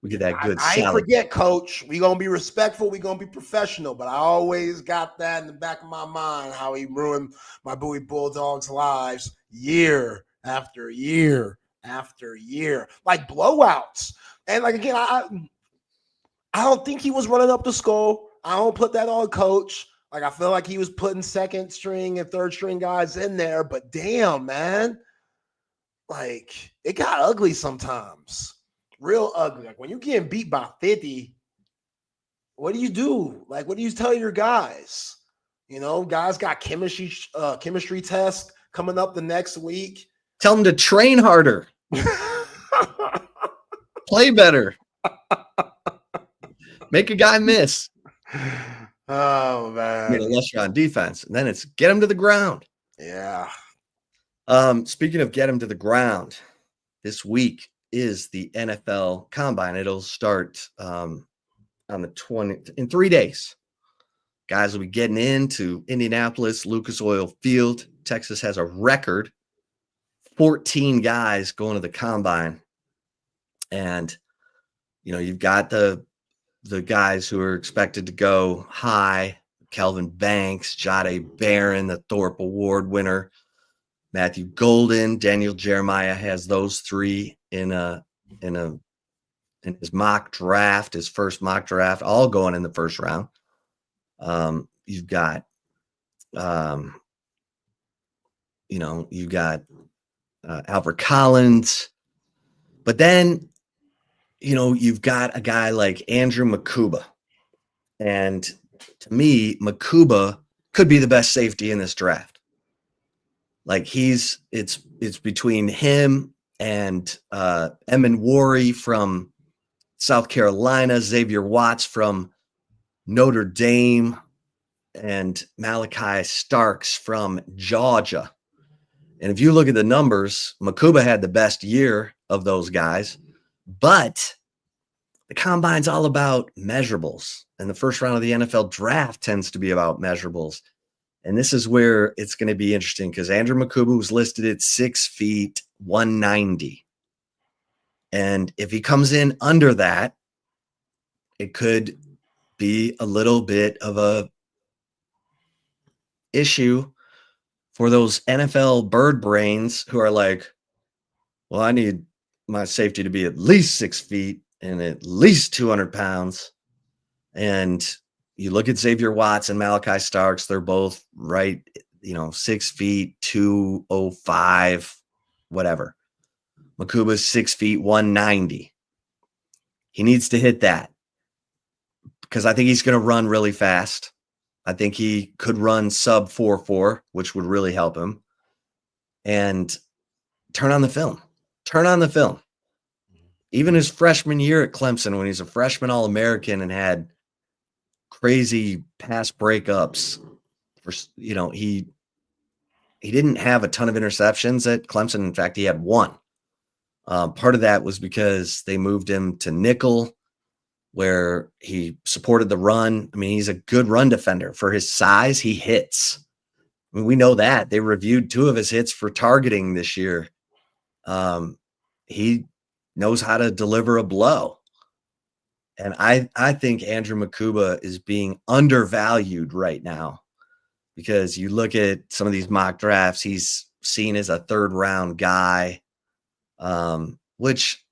we get that good. I ain't forget, Coach. We gonna be respectful. We gonna be professional. But I always got that in the back of my mind how he ruined my Bowie Bulldogs' lives year after year after year, like blowouts. And like again, I don't think he was running up the score. I don't put that on Coach. Like I feel like he was putting second string and third string guys in there. But damn, man, like it got ugly sometimes. Real ugly. Like when you're getting beat by 50, what do you do? Like, what do you tell your guys? Guys got chemistry test coming up the next week. Tell them to train harder. Play better. Make a guy miss. Oh, man. Unless you're on defense. And then it's get him to the ground. Yeah. Speaking of get him to the ground, this week is the NFL Combine. It'll start on the 20th in 3 days. Guys will be getting into Indianapolis, Lucas Oil Field. Texas has a record 14 guys going to the Combine. And, you've got the guys who are expected to go high, Kelvin Banks, Jahdae Barron, the Thorpe Award winner, Matthew Golden, Daniel Jeremiah has those three in his mock draft, his first mock draft, all going in the first round. You've got Albert Collins, but then you've got a guy like Andrew Makuba, and to me, Makuba could be the best safety in this draft. Like it's between him and Emin Wari from South Carolina, Xavier Watts from Notre Dame, and Malachi Starks from Georgia. And if you look at the numbers, Makuba had the best year of those guys, but the Combine's all about measurables. And the first round of the NFL draft tends to be about measurables. And this is where it's going to be interesting because Andrew Makuba was listed at 6 feet, 190. And if he comes in under that, it could be a little bit of a issue for those NFL bird brains who are like, well, I need my safety to be at least 6 feet and at least 200 pounds. And you look at Xavier Watts and Malachi Starks, they're both right, 6 feet, 205, whatever. Makuba's 6 feet, 190. He needs to hit that because I think he's going to run really fast. I think he could run sub 4.4, which would really help him. And turn on the film. Even his freshman year at Clemson, when he's a freshman All-American and had crazy pass breakups, he he didn't have a ton of interceptions at Clemson. In fact, he had one. Part of that was because they moved him to nickel, where he supported the run. I mean, he's a good run defender. For his size, he hits. I mean, we know that. They reviewed 2 of his hits for targeting this year. He knows how to deliver a blow. And I think Andrew Makuba is being undervalued right now, because you look at some of these mock drafts, he's seen as a 3rd round guy, which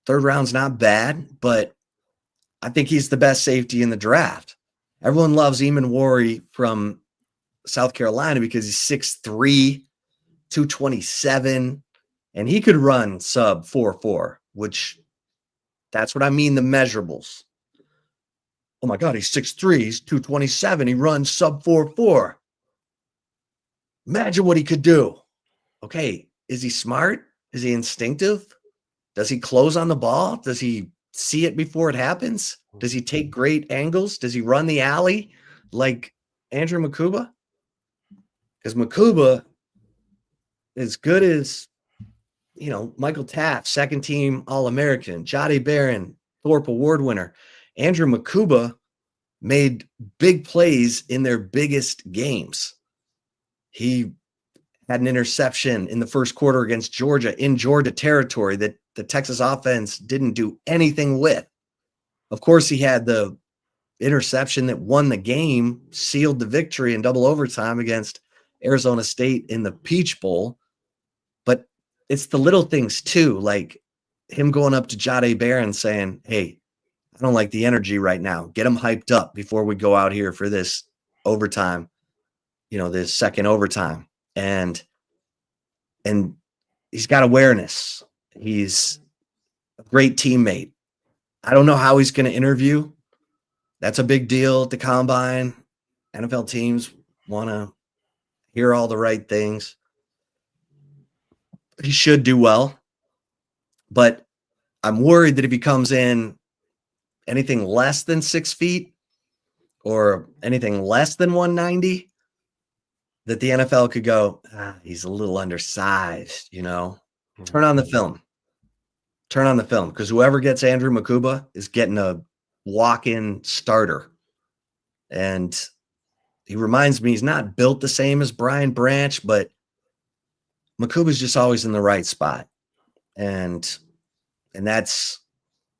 3rd round's not bad, but I think he's the best safety in the draft. Everyone loves Eamon Warry from South Carolina because he's 6'3", 227, and he could run sub 4.4, which that's what I mean, the measurables. Oh my God, he's 6'3", he's 227, he runs sub 4.4. Imagine what he could do. Okay, is he smart? Is he instinctive? Does he close on the ball? Does he see it before it happens? Does he take great angles? Does he run the alley like Andrew Makuba? Because Makuba, as good as, Michael Taft, 2nd team All-American, Jahdae Barron, Thorpe Award winner, Andrew Makuba made big plays in their biggest games. He had an interception in the first quarter against Georgia in Georgia territory that the Texas offense didn't do anything with. Of course, he had the interception that won the game, sealed the victory in double overtime against Arizona State in the Peach Bowl. But it's the little things too, like him going up to Jahdae Barron saying, hey, I don't like the energy right now. Get him hyped up before we go out here for this overtime, this second overtime. And he's got awareness. He's a great teammate. I don't know how he's going to interview. That's a big deal at the combine. NFL teams want to hear all the right things. He should do well, but I'm worried that if he comes in anything less than 6 feet or anything less than 190, that the NFL could go, he's a little undersized, Turn on the film. Because whoever gets Andrew Makuba is getting a walk-in starter. And he reminds me, he's not built the same as Brian Branch, but Makuba's just always in the right spot. And that's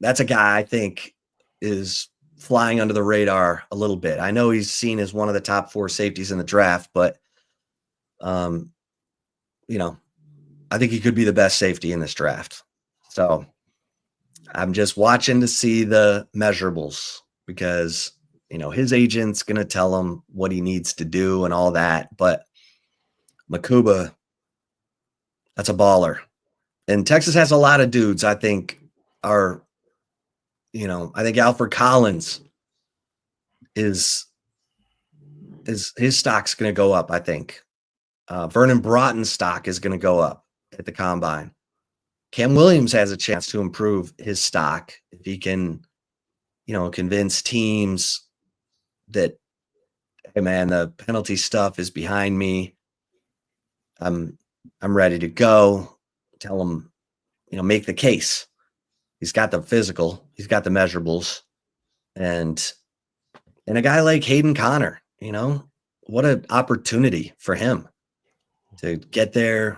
a guy I think is flying under the radar a little bit. I know he's seen as one of the top 4 safeties in the draft, but I think he could be the best safety in this draft. So I'm just watching to see the measurables, because, his agent's going to tell him what he needs to do and all that. But Makuba, that's a baller. And Texas has a lot of dudes I think are, I think Alfred Collins is his stock's going to go up, I think. Vernon Broughton's stock is going to go up at the combine. Cam Williams has a chance to improve his stock if he can, convince teams that, hey man, the penalty stuff is behind me. I'm ready to go. Tell him, make the case. He's got the physical, he's got the measurables, and a guy like Hayden Connor, what an opportunity for him to get there,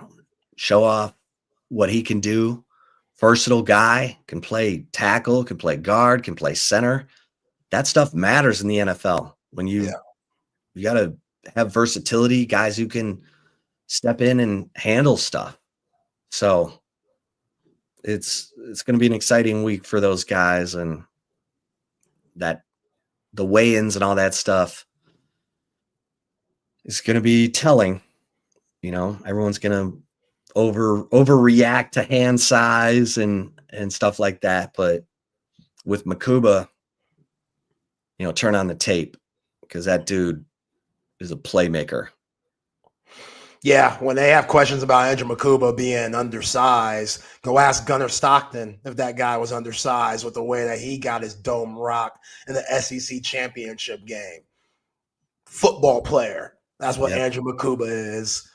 show off what he can do. Versatile guy, can play tackle, can play guard, can play center. That stuff matters in the NFL. When you got to have versatility, guys who can step in and handle stuff. So it's going to be an exciting week for those guys, and that the weigh-ins and all that stuff is going to be telling. Everyone's going to overreact to hand size and stuff like that. But with Makuba, turn on the tape, because that dude is a playmaker. Yeah, when they have questions about Andrew Makuba being undersized, go ask Gunnar Stockton if that guy was undersized with the way that he got his dome rocked in the SEC championship game. Football player. That's what Andrew Makuba is.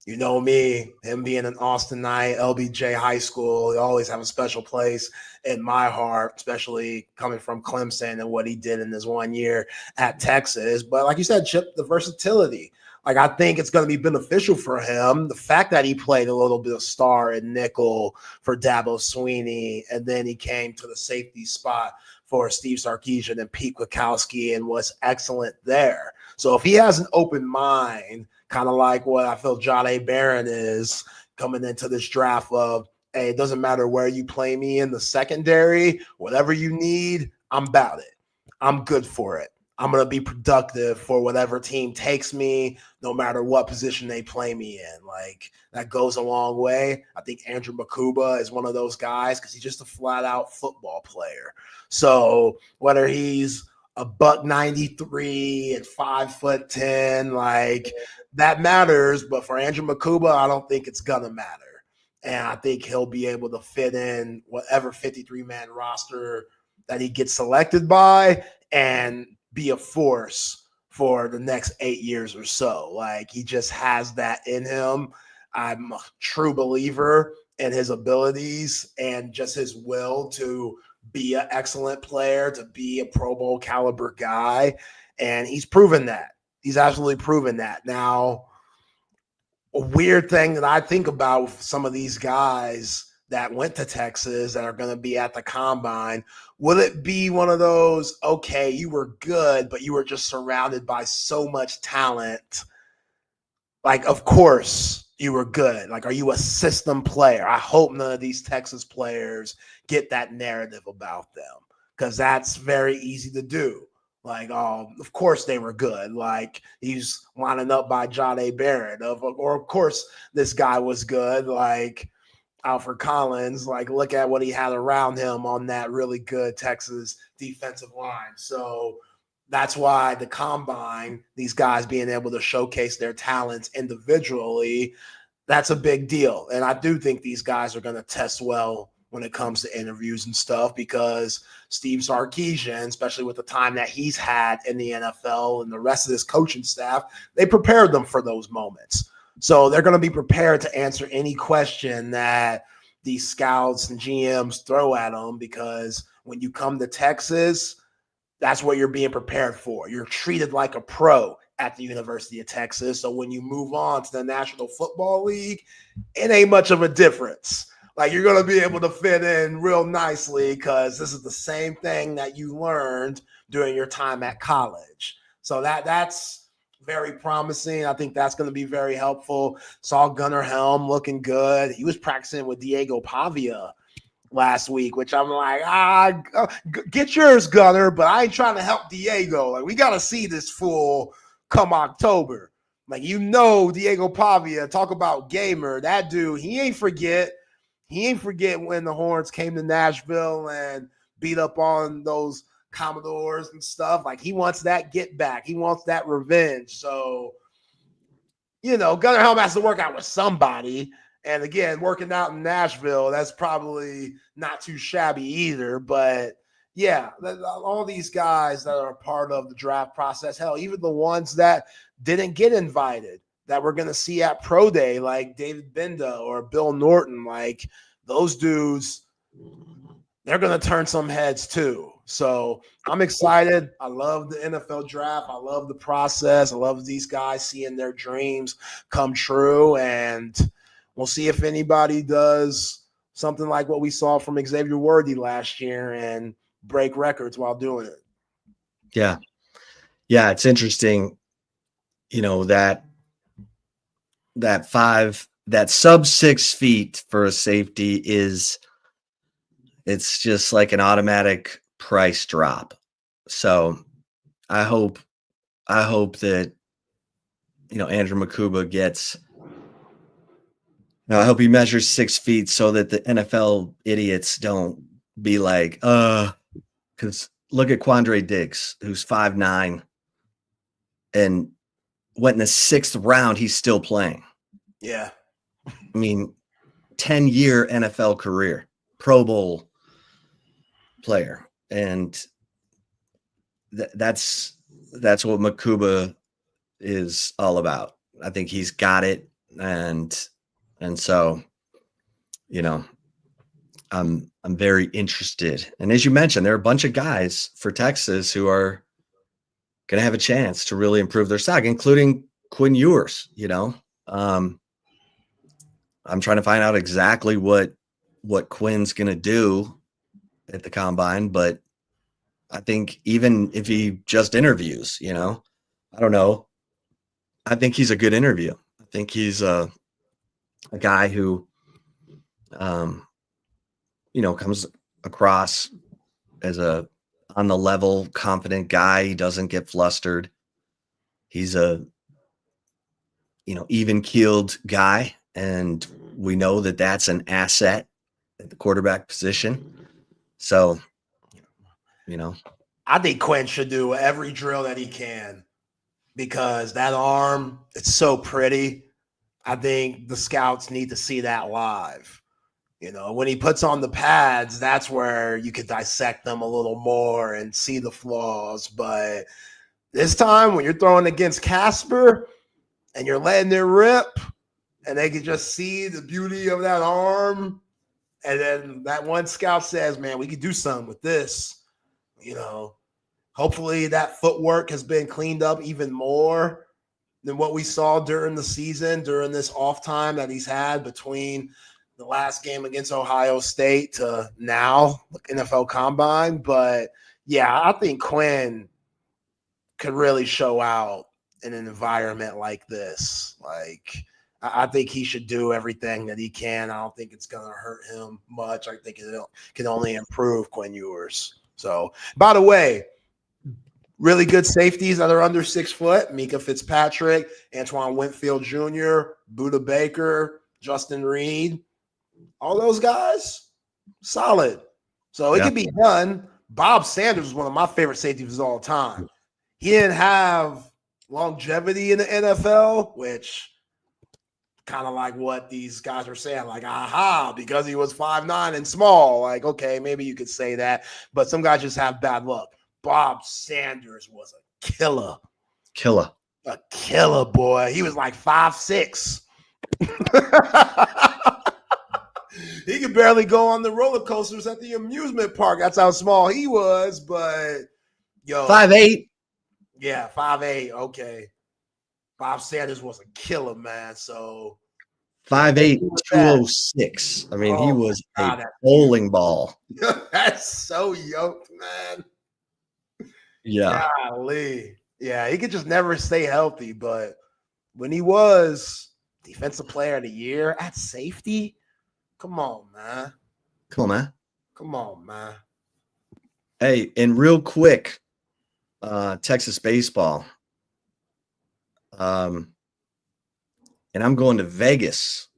You know me, him being an Austinite, LBJ High School, he always have a special place in my heart, especially coming from Clemson and what he did in his 1 year at Texas. But like you said, Chip, the versatility. Like, I think it's going to be beneficial for him. The fact that he played a little bit of star and nickel for Dabo Swinney, and then he came to the safety spot for Steve Sarkisian and Pete Kwiatkowski and was excellent there. So if he has an open mind, kind of like what I feel John A. Barron is coming into this draft of, hey, it doesn't matter where you play me in the secondary, whatever you need, I'm about it. I'm good for it. I'm going to be productive for whatever team takes me, no matter what position they play me in. Like, that goes a long way. I think Andrew Makuba is one of those guys because he's just a flat-out football player. So whether he's a $193 and 5'10", like, that matters. But for Andrew Makuba, I don't think it's gonna matter. And I think he'll be able to fit in whatever 53-man roster that he gets selected by and be a force for the next 8 years or so. Like, he just has that in him. I'm a true believer in his abilities and just his will to be an excellent player, to be a Pro Bowl caliber guy. And he's proven that. He's absolutely proven that. Now, a weird thing that I think about with some of these guys that went to Texas that are going to be at the combine, will it be one of those, okay, you were good, but you were just surrounded by so much talent? Like, of course you were good. Like, are you a system player? I hope none of these Texas players get that narrative about them, because that's very easy to do. Like, of course they were good. Like, he's lining up by John A. Barron. Or of course this guy was good. Like, Alfred Collins, like, look at what he had around him on that really good Texas defensive line. So that's why the combine, these guys being able to showcase their talents individually, that's a big deal. And I do think these guys are going to test well when it comes to interviews and stuff, because Steve Sarkisian, especially with the time that he's had in the NFL and the rest of his coaching staff, they prepared them for those moments. So they're going to be prepared to answer any question that these scouts and GMs throw at them, because when you come to Texas, that's what you're being prepared for. You're treated like a pro at the University of Texas. So when you move on to the National Football League, it ain't much of a difference. Like, you're going to be able to fit in real nicely because this is the same thing that you learned during your time at college. So that's very promising. I think that's going to be very helpful. Saw Gunnar Helm looking good. He was practicing with Diego Pavia last week, which I'm like, get yours, Gunnar, but I ain't trying to help Diego. Like, we got to see this fool come October. Like, Diego Pavia, talk about gamer. That dude, he ain't forget when the Horns came to Nashville and beat up on those Commodores and stuff. Like, he wants that get back. He wants that revenge. So, Gunnar Helm has to work out with somebody. And again, working out in Nashville, that's probably not too shabby either. But yeah, all these guys that are part of the draft process, hell, even the ones that didn't get invited, that we're going to see at Pro Day, like David Binda or Bill Norton, like, those dudes, they're going to turn some heads too. So I'm excited. I love the NFL draft. I love the process. I love these guys seeing their dreams come true. And we'll see if anybody does something like what we saw from Xavier Worthy last year and break records while doing it. Yeah. Yeah. It's interesting, that sub 6 feet for a safety it's just like an automatic price drop. So I hope that, Andrew Makuba gets, I hope he measures 6 feet so that the NFL idiots don't be like, because look at Quandre Diggs, who's 5'9", and went in the 6th round. He's still playing. Yeah. I mean, 10-year NFL career, Pro Bowl player. And that's what Makuba is all about. I think he's got it. And so, you know, I'm very interested. And as you mentioned, there are a bunch of guys for Texas who are going to have a chance to really improve their stock, including Quinn Ewers. You know, I'm trying to find out exactly what Quinn's going to do at the combine, but I think even if he just interviews, you know, I don't know. I think he's a good interview. I think he's a guy who, you know, comes across as a on the level, confident guy. He doesn't get flustered. He's a, you know, even keeled guy. And we know that that's an asset at the quarterback position. So, you know, I think Quinn should do every drill that he can because that arm, it's so pretty. I think the scouts need to see that live. You know, when he puts on the pads, that's where you could dissect them a little more and see the flaws. But this time, when you're throwing against Casper and you're letting it rip, and they can just see the beauty of that arm, and then that one scout says, man, we could do something with this. You know, hopefully that footwork has been cleaned up even more than what we saw during the season, during this off time that he's had between the last game against Ohio State to now, NFL Combine. But, yeah, I think Quinn could really show out in an environment like this. Like, I think he should do everything that he can. I don't think it's going to hurt him much. I think it can only improve Quinn Ewers. So, by the way, really good safeties that are under 6 foot: Mika Fitzpatrick, Antoine Winfield Jr., Budda Baker, Justin Reed. All those guys, solid. So it can be done. Bob Sanders was one of my favorite safeties of all time. He didn't have longevity in the NFL, which kind of like what these guys were saying, like, aha, because he was 5'9" and small. Like, okay, maybe you could say that. But some guys just have bad luck. Bob Sanders was a killer. A killer, boy. He was like 5'6". He could barely go on the roller coasters at the amusement park. That's how small he was. But, yo. 5'8". Yeah, 5'8". Okay. Bob Sanders was a killer, man. So 5'8", 206. I mean, he was a bowling ball. That's so yoked, man. Yeah. Golly. Yeah, he could just never stay healthy. But when he was Defensive Player of the Year at safety, come on, man. Come on, man. Hey, and real quick, Texas baseball. And I'm going to Vegas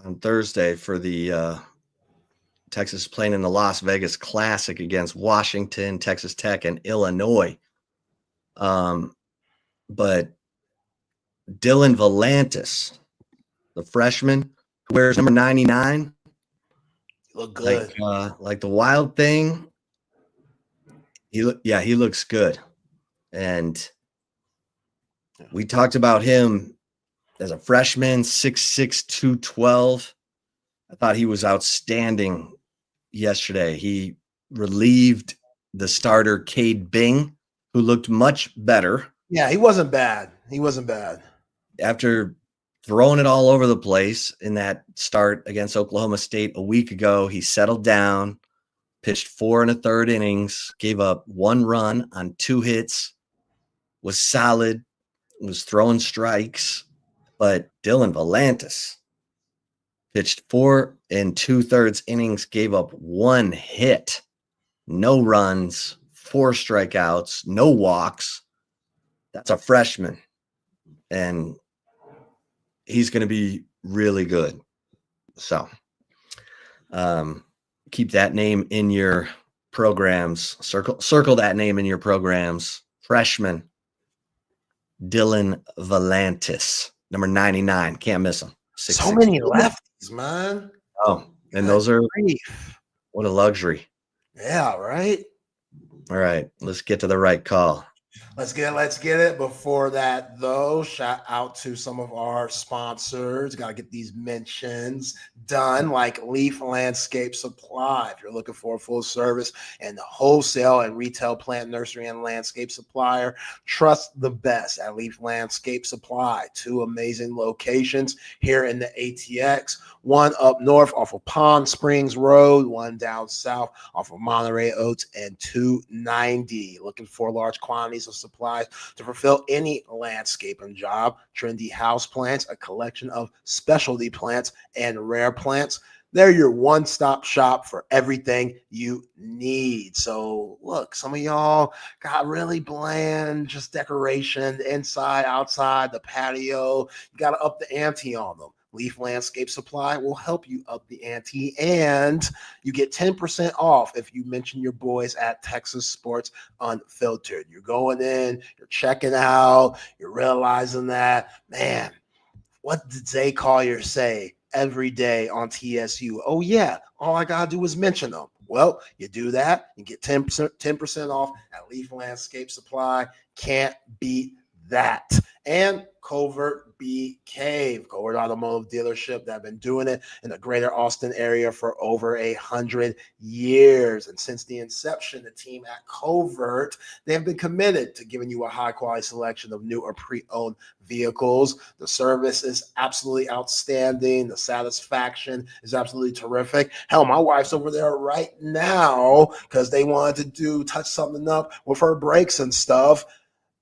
on Thursday for the Texas playing in the Las Vegas Classic against Washington, Texas Tech, and Illinois. But Dylan Volantis, the freshman who wears number 99, look good. Like the Wild Thing. He looks good. And we talked about him as a freshman, 6'6", 212. I thought he was outstanding yesterday. He relieved the starter, Cade Bing, who looked much better. Yeah, he wasn't bad. After throwing it all over the place in that start against Oklahoma State a week ago, he settled down, pitched 4 1/3 innings, gave up 1 run on 2 hits, was solid, was throwing strikes. But Dylan Volantis pitched 4 2/3 innings, gave up 1 hit, no runs, 4 strikeouts, no walks. That's a freshman. And he's going to be really good. So keep that name in your programs. Circle that name in your programs. Freshman Dylan Volantis, number 99. Can't miss him. So many lefties, man. Oh, and those are what a luxury. Yeah, right. All right, let's get to the right call. Let's get it. Before that, though, shout out to some of our sponsors. Got to get these mentions done, like Leaf Landscape Supply. If you're looking for a full service and wholesale and retail plant nursery and landscape supplier, trust the best at Leaf Landscape Supply. 2 amazing locations here in the ATX. One up north off of Pond Springs Road, one down south off of Monterey Oaks and 290. Looking for large quantities of supplies to fulfill any landscaping job, trendy house plants, a collection of specialty plants and rare plants. They're your one-stop shop for everything you need. So look, some of y'all got really bland, just decoration, inside, outside, the patio. You got to up the ante on them. Leaf Landscape Supply will help you up the ante, and you get 10% off if you mention your boys at Texas Sports Unfiltered. You're going in, you're checking out, you're realizing that, man, what did Zay Collier say every day on TSU? Oh, yeah, all I got to do is mention them. Well, you do that, you get 10% off at Leaf Landscape Supply. Can't beat that. And Covert Bee Cave, Covert Automotive Dealership that have been doing it in the greater Austin area for over 100 years. And since the inception, the team at Covert, they have been committed to giving you a high quality selection of new or pre-owned vehicles. The service is absolutely outstanding. The satisfaction is absolutely terrific. Hell, my wife's over there right now because they wanted to touch something up with her brakes and stuff.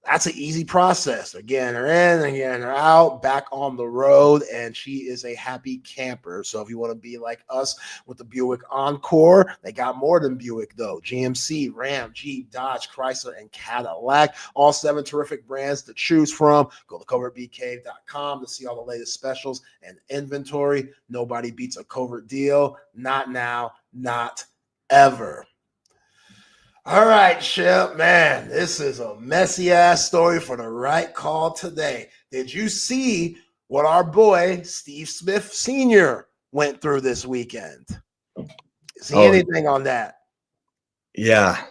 That's an easy process. They're getting her in, they're getting her out, back on the road, and she is a happy camper. So if you want to be like us with the Buick Encore, they got more than Buick, though. GMC, Ram, Jeep, Dodge, Chrysler, and Cadillac. All 7 terrific brands to choose from. Go to covertbcave.com to see all the latest specials and inventory. Nobody beats a Covert deal. Not now, not ever. All right, Shep, man, this is a messy-ass story for the right call today. Did you see what our boy Steve Smith Sr. went through this weekend? See anything on that? Yeah.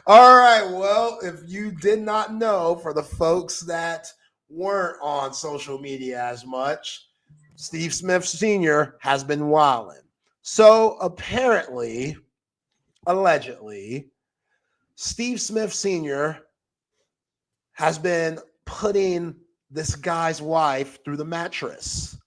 All right, well, if you did not know, for the folks that weren't on social media as much, Steve Smith Sr. has been wilding. So apparently, allegedly, Steve Smith Sr. has been putting this guy's wife through the mattress.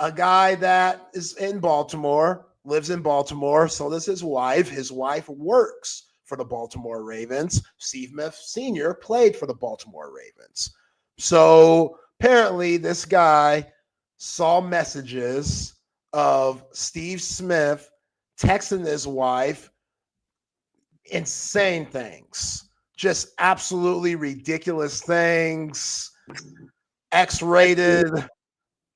A guy that is in Baltimore, lives in Baltimore, so this is his wife. His wife works for the Baltimore Ravens. Steve Smith Sr. played for the Baltimore Ravens. So apparently this guy saw messages of Steve Smith texting his wife insane things, just absolutely ridiculous things, X-rated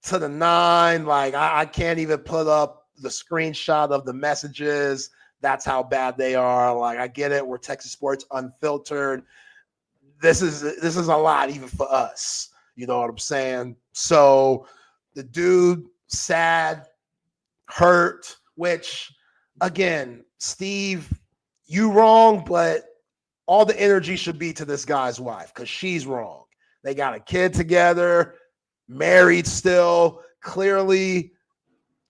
to the 9. Like I can't even put up the screenshot of the messages. That's how bad they are. Like, I get it. We're Texas Sports Unfiltered. This is a lot even for us. You know what I'm saying? So the dude, sad, hurt, which again, Steve, you wrong, but all the energy should be to this guy's wife because she's wrong. They got a kid together, married still. Clearly,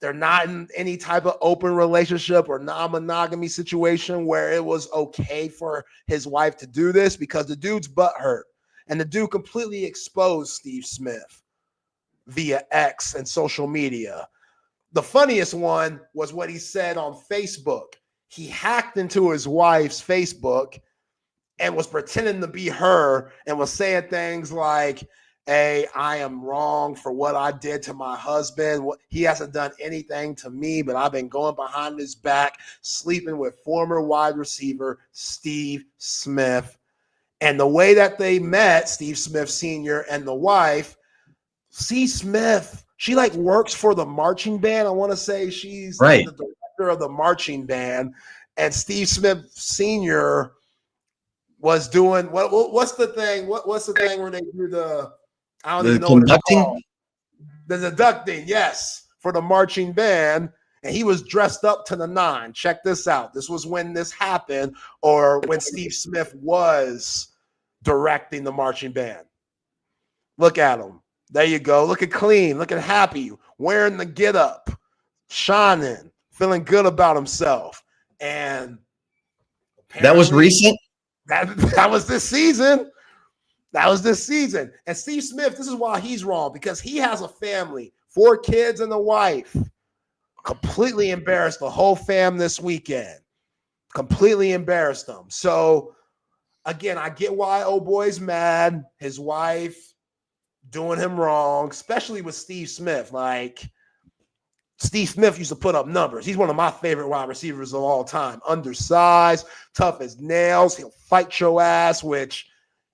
they're not in any type of open relationship or non-monogamy situation where it was okay for his wife to do this, because the dude's butthurt. And the dude completely exposed Steve Smith via X and social media. The funniest one was what he said on Facebook. He hacked into his wife's Facebook and was pretending to be her and was saying things like, hey, I am wrong for what I did to my husband. He hasn't done anything to me, but I've been going behind his back, sleeping with former wide receiver Steve Smith. And the way that they met, Steve Smith Sr. and the wife, C. Smith, she like works for the marching band. I want to say she's right. The director of the marching band. And Steve Smith Sr. was doing what's the thing? What's the thing where they do the I don't even know what it's called. The deducting, yes, for the marching band. and he was dressed up to the nine. Check this out. This was when this happened, or when Steve Smith was directing the marching band. Look at him. There you go. Looking clean, looking happy, wearing the get up, shining, feeling good about himself. And that was recent. That was this season. That was this season. And Steve Smith, this is why he's wrong, because he has a family, 4 kids and a wife. Completely embarrassed the whole fam this weekend. Completely embarrassed them. So, again, I get why old boy's mad. His wife doing him wrong, especially with Steve Smith. Like, Steve Smith used to put up numbers. He's one of my favorite wide receivers of all time. Undersized, tough as nails. He'll fight your ass, which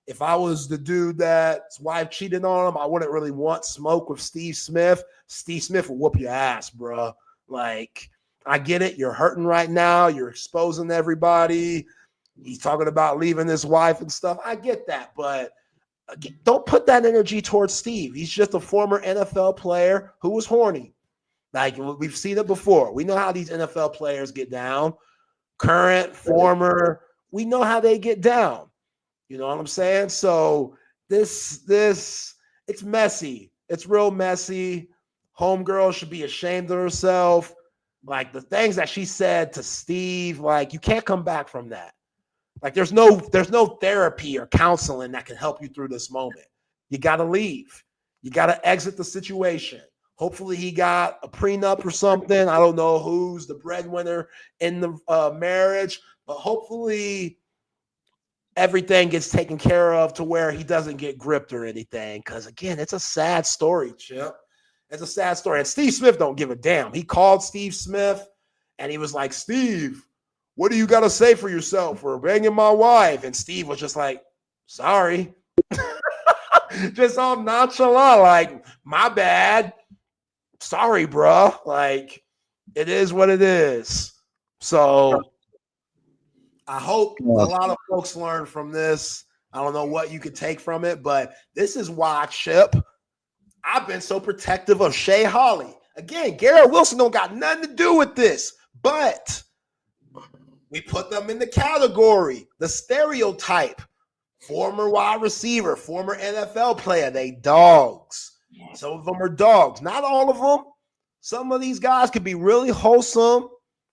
if I was the dude that's wife cheated on him, I wouldn't really want smoke with Steve Smith. Steve Smith will whoop your ass, bro. Like, I get it. You're hurting right now. You're exposing everybody. He's talking about leaving his wife and stuff. I get that, but don't put that energy towards Steve. He's just a former NFL player who was horny. Like, we've seen it before. We know how these NFL players get down. Current, former, we know how they get down. You know what I'm saying? So this, it's messy. It's real messy. Homegirl should be ashamed of herself. Like, the things that she said to Steve, like, you can't come back from that. Like, there's no therapy or counseling that can help you through this moment. You got to leave. You got to exit the situation. Hopefully he got a prenup or something. I don't know who's the breadwinner in the marriage, but hopefully everything gets taken care of to where he doesn't get gripped or anything. Because, again, it's a sad story, Chip. It's a sad story. And Steve Smith don't give a damn. He called Steve Smith, and he was like, Steve, what do you got to say for yourself for banging my wife? And Steve was just like, sorry. Just all nonchalant, like, my bad. Sorry, bro. Like, it is what it is. So I hope a lot of folks learn from this. I don't know what you could take from it, but this is why, Chip, I've been so protective of Shea Holly. Again, Garrett Wilson don't got nothing to do with this, but we put them in the category, the stereotype. Former wide receiver, former NFL player, they dogs. Some of them are dogs. Not all of them. Some of these guys could be really wholesome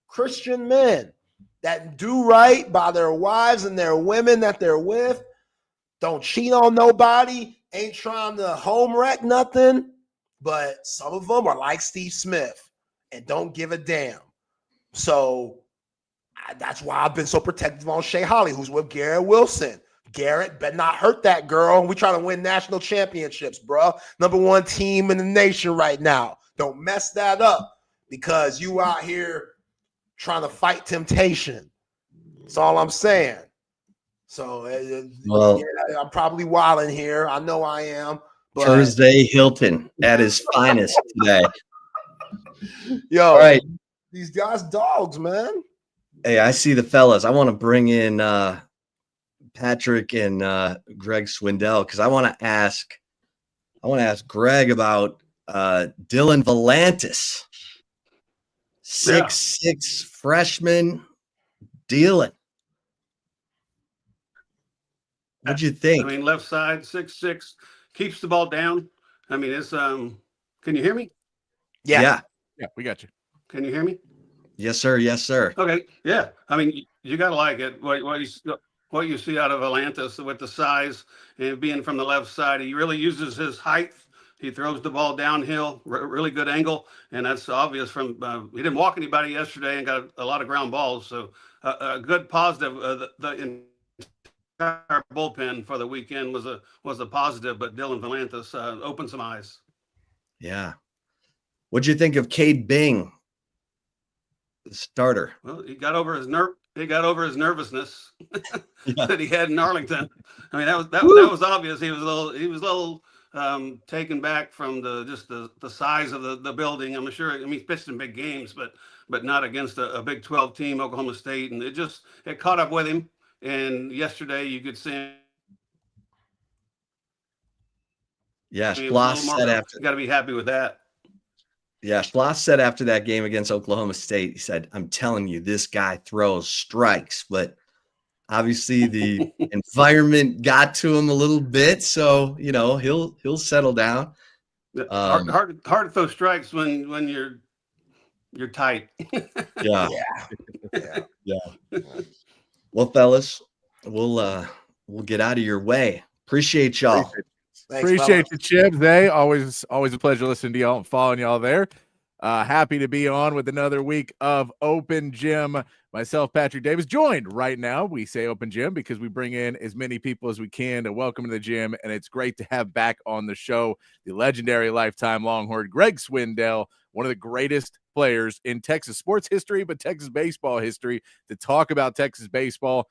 Christian men that do right by their wives and their women that they're with. Don't cheat on nobody. Ain't trying to home wreck nothing. But some of them are like Steve Smith and don't give a damn. So that's why I've been so protective on Shea Holly, who's with Garrett Wilson. Garrett better not hurt that girl. We trying to win national championships, bro. #1 team in the nation right now. Don't mess that up because you out here trying to fight temptation. That's all I'm saying. So, well, yeah, I'm probably wilding here. I know I am. But Thursday Hilton at his finest today. Yo, all right. These guys dogs, man. Hey, I see the fellas. I want to bring in Patrick and Greg Swindell because I want to ask Greg about Dylan Volantis, 6'6" freshman. Dylan, what'd you think? I mean, left side, 6'6", keeps the ball down. I mean, it's can you hear me? Yeah, we got you. Can you hear me? Yes, sir. Yes, sir. Okay, yeah. I mean, you got to like it. What you see out of Volantis with the size and being from the left side, he really uses his height. He throws the ball downhill, really good angle, and that's obvious from he didn't walk anybody yesterday and got a lot of ground balls. So a good positive. The entire bullpen for the weekend was a positive, but Dylan Volantis opened some eyes. Yeah. What'd you think of Cade Bing, the starter? Well, he got over his nervousness that he had in Arlington. I mean, that was obvious. He was a little taken back from the size of the building. I'm sure. I mean, he pitched in big games, but not against a Big 12 team, Oklahoma State, and it caught up with him. And yesterday, you could see him. Yeah, Schloss said after. Got to be happy with that. Yeah, Schloss said after that game against Oklahoma State, he said, "I'm telling you, this guy throws strikes," but obviously the environment got to him a little bit, so he'll settle down. Hard to throw strikes when you're tight. Yeah, Yeah. yeah. Well, fellas, we'll get out of your way. Appreciate y'all. Thanks, Appreciate fellas. you, Chip. Hey, always a pleasure listening to y'all and following y'all there. Happy to be on with another week of Open Gym. Myself, Patrick Davis, joined right now. We say Open Gym because we bring in as many people as we can to welcome to the gym, and it's great to have back on the show the legendary lifetime Longhorn, Greg Swindell, one of the greatest players in Texas sports history, but Texas baseball history, to talk about Texas baseball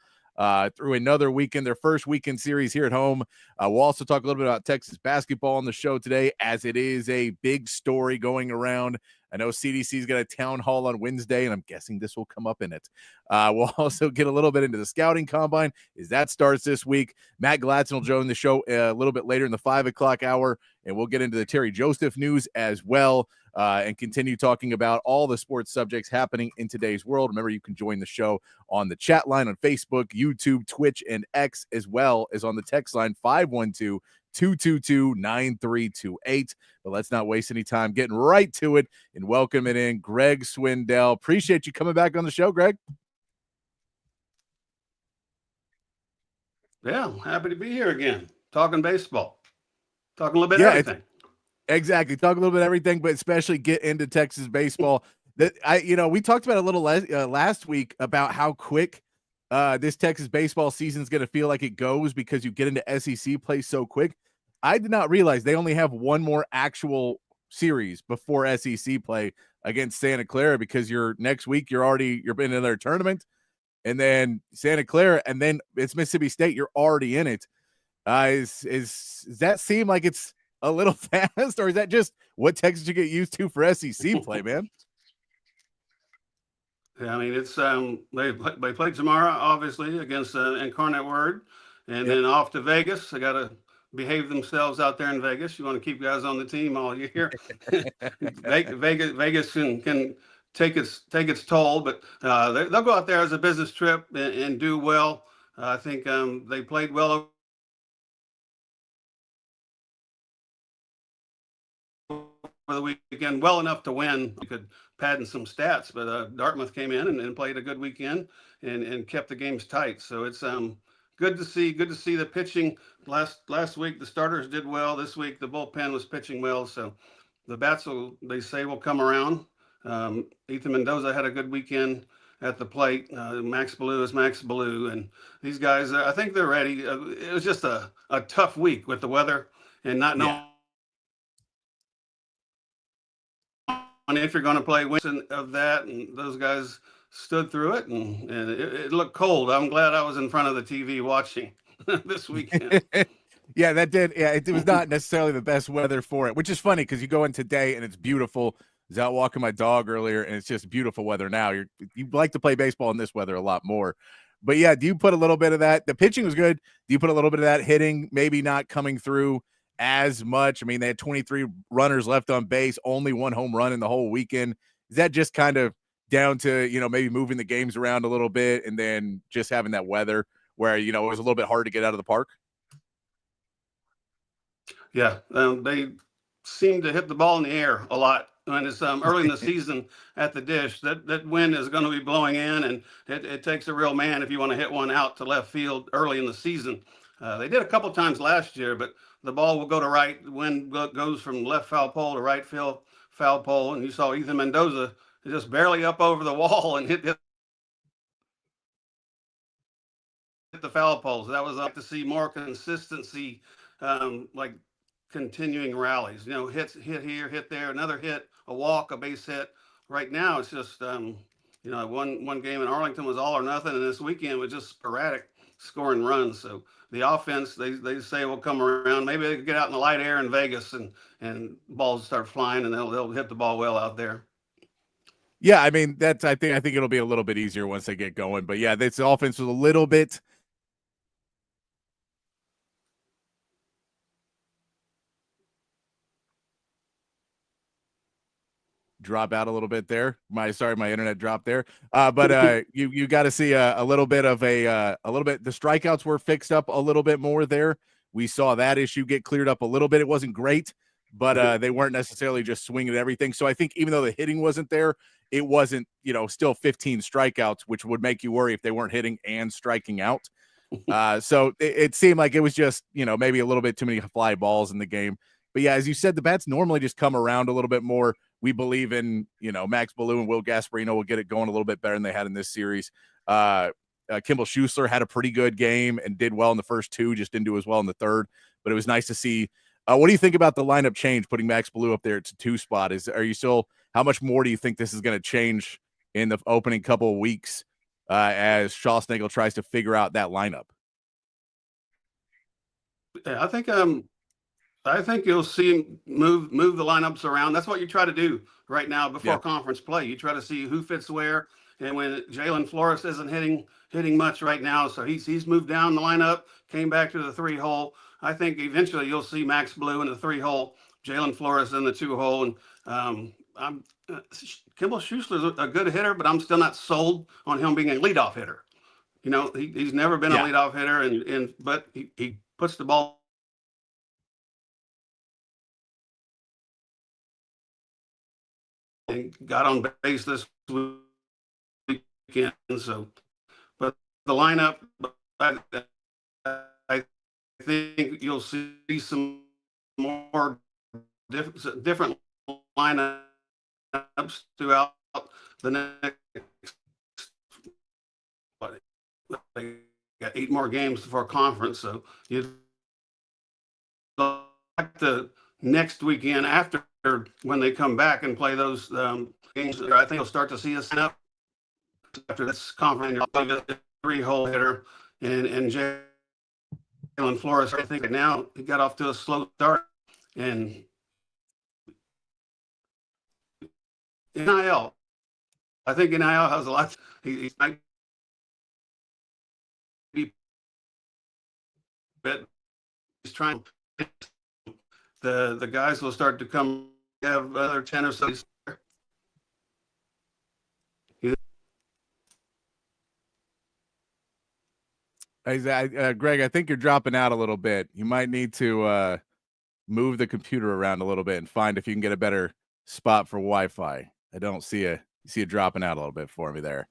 through another weekend, their first weekend series here at home. We'll also talk a little bit about Texas basketball on the show today, as it is a big story going around. I know CDC's got a town hall on Wednesday, and I'm guessing this will come up in it. We'll also get a little bit into the scouting combine as that starts this week. Matt Galatzan will join the show a little bit later in the 5 o'clock hour, and we'll get into the Terry Joseph news as well. And continue talking about all the sports subjects happening in today's world. Remember, you can join the show on the chat line on Facebook, YouTube, Twitch, and X, as well as on the text line 512-222-9328. But let's not waste any time getting right to it and welcoming in Greg Swindell. Appreciate you coming back on the show, Greg. Yeah, happy to be here again, talking baseball, talking a little bit of everything. Exactly. Talk a little bit of everything, but especially get into Texas baseball. That we talked about a little last week about how quick this Texas baseball season is going to feel like it goes because you get into SEC play so quick. I did not realize they only have one more actual series before SEC play against Santa Clara, because next week you're in another tournament, and then Santa Clara, and then it's Mississippi State. You're already in it. Does that seem like it's a little fast, or is that just what Texas should get used to for SEC play, man? Yeah, I mean, it's they play tomorrow, obviously, against Incarnate Word, and then off to Vegas. They got to behave themselves out there in Vegas. You want to keep guys on the team all year. Vegas can take its toll, but they'll go out there as a business trip and do well. I think they played well over the weekend, well enough to win. You could pad in some stats, but Dartmouth came in and played a good weekend and kept the games tight. So it's good to see the pitching. Last week the starters did well. This week the bullpen was pitching well. So the bats will come around. Ethan Mendoza had a good weekend at the plate. Max Ballou is Max Ballou, and these guys, I think they're ready. It was just a tough week with the weather and not knowing if you're going to play Winston of that, and those guys stood through it, and it looked cold. I'm glad I was in front of the TV watching this weekend. Yeah, that did. Yeah, it was not necessarily the best weather for it, which is funny because you go in today and it's beautiful. I was out walking my dog earlier, and it's just beautiful weather now. You like to play baseball in this weather a lot more. But yeah, do you put a little bit of that? The pitching was good. Do you put a little bit of that hitting, maybe not coming through as much? I mean, they had 23 runners left on base, only one home run in the whole weekend. Is that just kind of down to, maybe moving the games around a little bit and then just having that weather where, it was a little bit hard to get out of the park? Yeah, they seem to hit the ball in the air a lot when it's early in the season at the dish. That wind is going to be blowing in, and it takes a real man if you want to hit one out to left field early in the season. They did a couple times last year, but the ball will go to right. The wind goes from left foul pole to right field foul pole, and you saw Ethan Mendoza just barely up over the wall and hit the foul poles. That was like to see more consistency, like continuing rallies. Hit here, hit there, another hit, a walk, a base hit. Right now, it's just one game in Arlington was all or nothing, and this weekend was just sporadic scoring runs. So the offense, they say, will come around. Maybe they can get out in the light air in Vegas and balls start flying, and they'll hit the ball well out there. Yeah, I mean, I think it'll be a little bit easier once they get going. But yeah, this offense was a little bit. drop out a little bit there. My internet dropped there. But you got to see a little bit of the strikeouts were fixed up a little bit more there. We saw that issue get cleared up a little bit. It wasn't great, but they weren't necessarily just swinging at everything. So I think even though the hitting wasn't there, it wasn't, still 15 strikeouts, which would make you worry if they weren't hitting and striking out. So it seemed like it was just, maybe a little bit too many fly balls in the game. But yeah, as you said, the bats normally just come around a little bit more. We believe in, Max Ballou and Will Gasparino will get it going a little bit better than they had in this series. Kimball Schuessler had a pretty good game and did well in the first two, just didn't do as well in the third. But it was nice to see. What do you think about the lineup change, putting Max Ballou up there? It's a 2 spot. How much more do you think this is going to change in the opening couple of weeks as Schlossnagle tries to figure out that lineup? Yeah, I think you'll see him move the lineups around. That's what you try to do right now before conference play. You try to see who fits where. And when Jalen Flores isn't hitting much right now, so he's moved down the lineup, came back to the 3-hole. I think eventually you'll see Max Ballou in the 3-hole, Jalen Flores in the 2-hole, and Kimball Schuessler's a good hitter, but I'm still not sold on him being a leadoff hitter. He's never been a leadoff hitter, but he puts the ball. And got on base this weekend. So, but the lineup, I think you'll see some more different lineups throughout the next. They got 8 more games before conference, so you like the next weekend after when they come back and play those games. I think you'll start to see us up after this conference. 3-hole hitter and Jalen Flores. I think now he got off to a slow start, and NIL. I think NIL has a lot. He might be, but he's trying. The guys will start to come, have other 10 or so. Greg, I think you're dropping out a little bit. You might need to move the computer around a little bit and find if you can get a better spot for Wi-Fi. I don't see you dropping out a little bit for me there.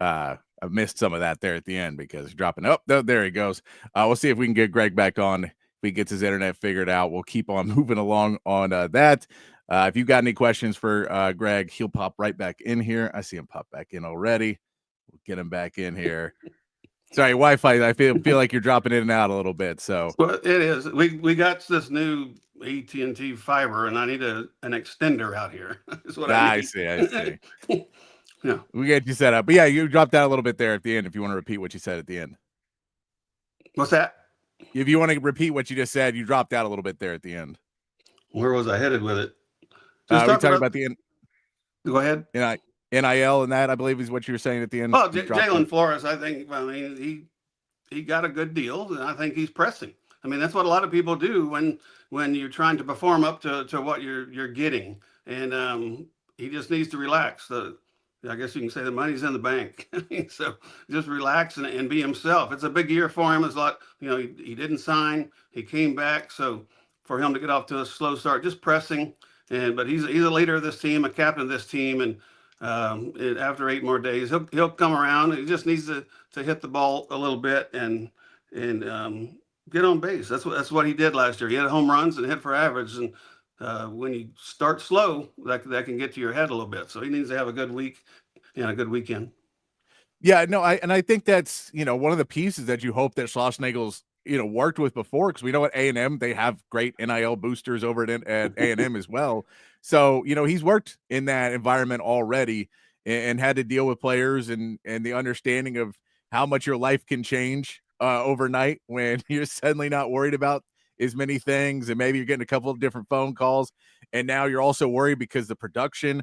I missed some of that there at the end because dropping. Oh, there he goes. We'll see if we can get Greg back on. If he gets his internet figured out, we'll keep on moving along on that. If you've got any questions for Greg, he'll pop right back in here. I see him pop back in already. We'll get him back in here. Sorry, Wi-Fi. I feel like you're dropping in and out a little bit. So well, it is. We got this new AT&T fiber, and I need an extender out here. Is what I need. I see. Yeah, we get you set up. But yeah, you dropped out a little bit there at the end. If you want to repeat what you said at the end. What's that? If you want to repeat what you just said, you dropped out a little bit there at the end. Where was I headed with it? We talking about the end. Go ahead. NIL and that, I believe, is what you were saying at the end. Oh, Jalen Flores, I think. I mean, he got a good deal, and I think he's pressing. I mean, that's what a lot of people do when you're trying to perform up to what you're getting, and he just needs to relax. I guess you can say the money's in the bank. So just relax and be himself. It's a big year for him. It's a lot, he didn't sign. He came back. So for him to get off to a slow start, just pressing. But he's a leader of this team, a captain of this team. And after 8 more days, he'll come around. He just needs to hit the ball a little bit and get on base. That's what he did last year. He had home runs and hit for average. And when you start slow, that can get to your head a little bit. So he needs to have a good week and a good weekend. Yeah, no, I think that's one of the pieces that you hope that Schlossnagle's worked with before, because we know at A&M they have great NIL boosters over at A&M as well. So he's worked in that environment already and had to deal with players and the understanding of how much your life can change overnight when you're suddenly not worried about as many things, and maybe you're getting a couple of different phone calls, and now you're also worried because the production,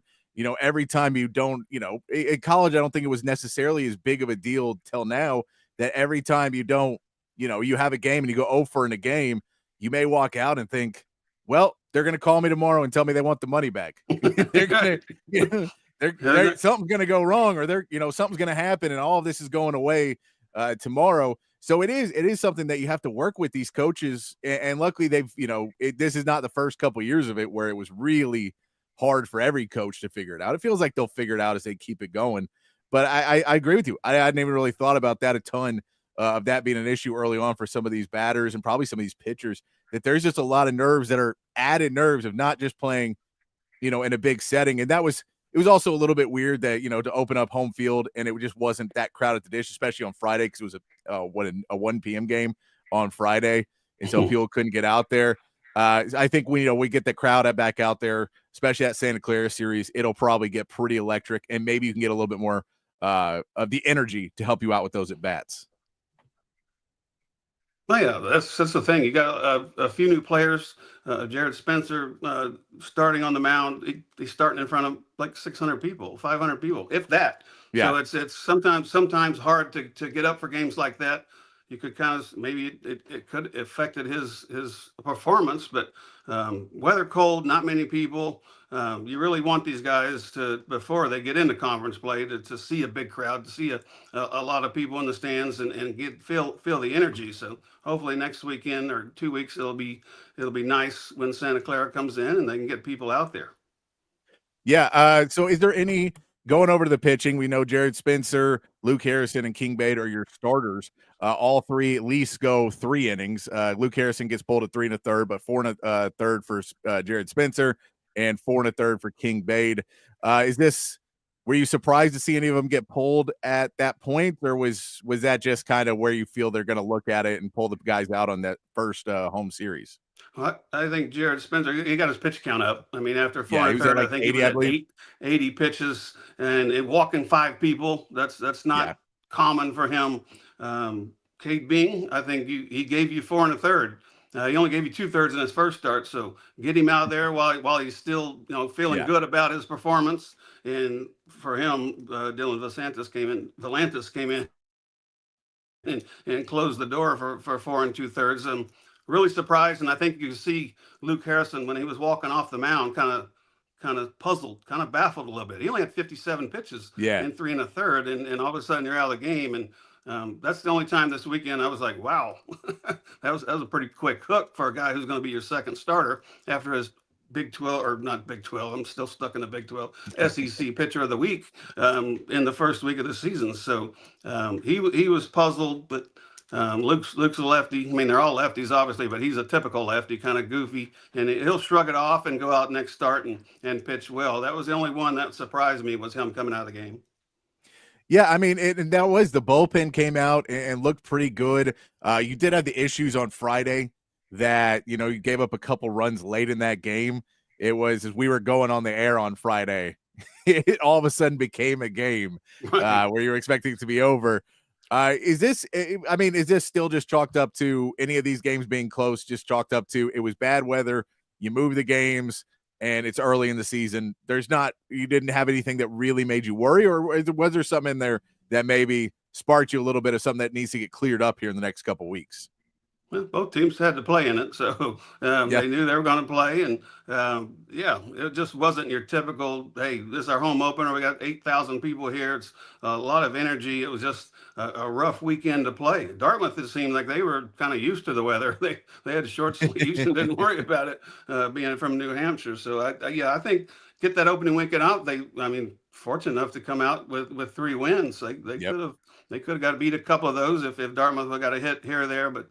every time you don't, in college, I don't think it was necessarily as big of a deal till now, that every time you don't, you have a game and you go 0 for in a game, you may walk out and think, well, they're going to call me tomorrow and tell me they want the money back. They're going to, something's going to go wrong, or something's going to happen, and all of this is going away tomorrow. So it is something that you have to work with these coaches. And luckily they've, this is not the first couple of years of it where it was really hard for every coach to figure it out. It feels like they'll figure it out as they keep it going. But I agree with you. I hadn't even really thought about that a ton, of that being an issue early on for some of these batters and probably some of these pitchers, that there's just a lot of nerves that are added nerves of not just playing, in a big setting. And it was also a little bit weird that, to open up home field and it just wasn't that crowded at the Dish, especially on Friday, because it was a 1 p.m. game on Friday. And so people couldn't get out there. I think we get the crowd back out there, especially at Santa Clara series, it'll probably get pretty electric, and maybe you can get a little bit more of the energy to help you out with those at bats. Oh yeah, that's the thing. You got a few new players. Jared Spencer starting on the mound. He's starting in front of like 600 people, 500 people, if that. Yeah. So it's sometimes hard to get up for games like that. You could kind of maybe it could affected his performance, but weather cold, not many people. You really want these guys to, before they get into conference play, to see a big crowd, to see a lot of people in the stands and feel the energy. So hopefully next weekend or 2 weeks it'll be nice when Santa Clara comes in and they can get people out there. Yeah. So is there any, going over to the pitching, we know Jared Spencer, Luke Harrison, and King Bade are your starters. All three at least go 3 innings. Luke Harrison gets pulled at 3 1/3, but 4 1/3 for Jared Spencer and 4 1/3 for King Bade. Were you surprised to see any of them get pulled at that point, or was that just kind of where you feel they're going to look at it and pull the guys out on that first home series? Well, I think Jared Spencer, he got his pitch count up. I mean, after 4 1/3, like I think 80, he was at 80 pitches and walking 5 people. That's not common for him. Kate Bing, I think he gave you 4 1/3. He only gave you 2/3 in his first start, so get him out there while he's still feeling good about his performance. And for him, Dylan Valantis came in and closed the door for 4 2/3. I'm really surprised, and I think you see Luke Harrison when he was walking off the mound, kind of puzzled, kind of baffled a little bit. He only had 57 pitches in 3 1/3, and all of a sudden you're out of the game. And that's the only time this weekend I was like, wow, that was a pretty quick hook for a guy who's going to be your second starter after his Big 12, or not Big 12. I'm still stuck in the Big 12 SEC pitcher of the week in the first week of the season. So he was puzzled, but Luke's a lefty. I mean, they're all lefties, obviously, but he's a typical lefty, kind of goofy, and he'll shrug it off and go out next start and pitch well. That was the only one that surprised me, was him coming out of the game. Yeah, I mean, and that was, the bullpen came out and looked pretty good. You did have the issues on Friday that, you gave up a couple runs late in that game. It was, as we were going on the air on Friday, it all of a sudden became a game where you were expecting it to be over. Is this still just chalked up to any of these games being close, just chalked up to it was bad weather, you move the games, and it's early in the season? You didn't have anything that really made you worry, or was there something in there that maybe sparked you a little bit of something that needs to get cleared up here in the next couple of weeks? Well, both teams had to play in it, so they knew they were going to play, and it just wasn't your typical, hey, this is our home opener, we got 8,000 people here, it's a lot of energy. It was just a rough weekend to play. Dartmouth, it seemed like they were kind of used to the weather. They had short sleeves and didn't worry about it, being from New Hampshire. So I think get that opening weekend out. Fortunate enough to come out with 3 wins. They could have got to beat a couple of those if Dartmouth would have got a hit here or there, but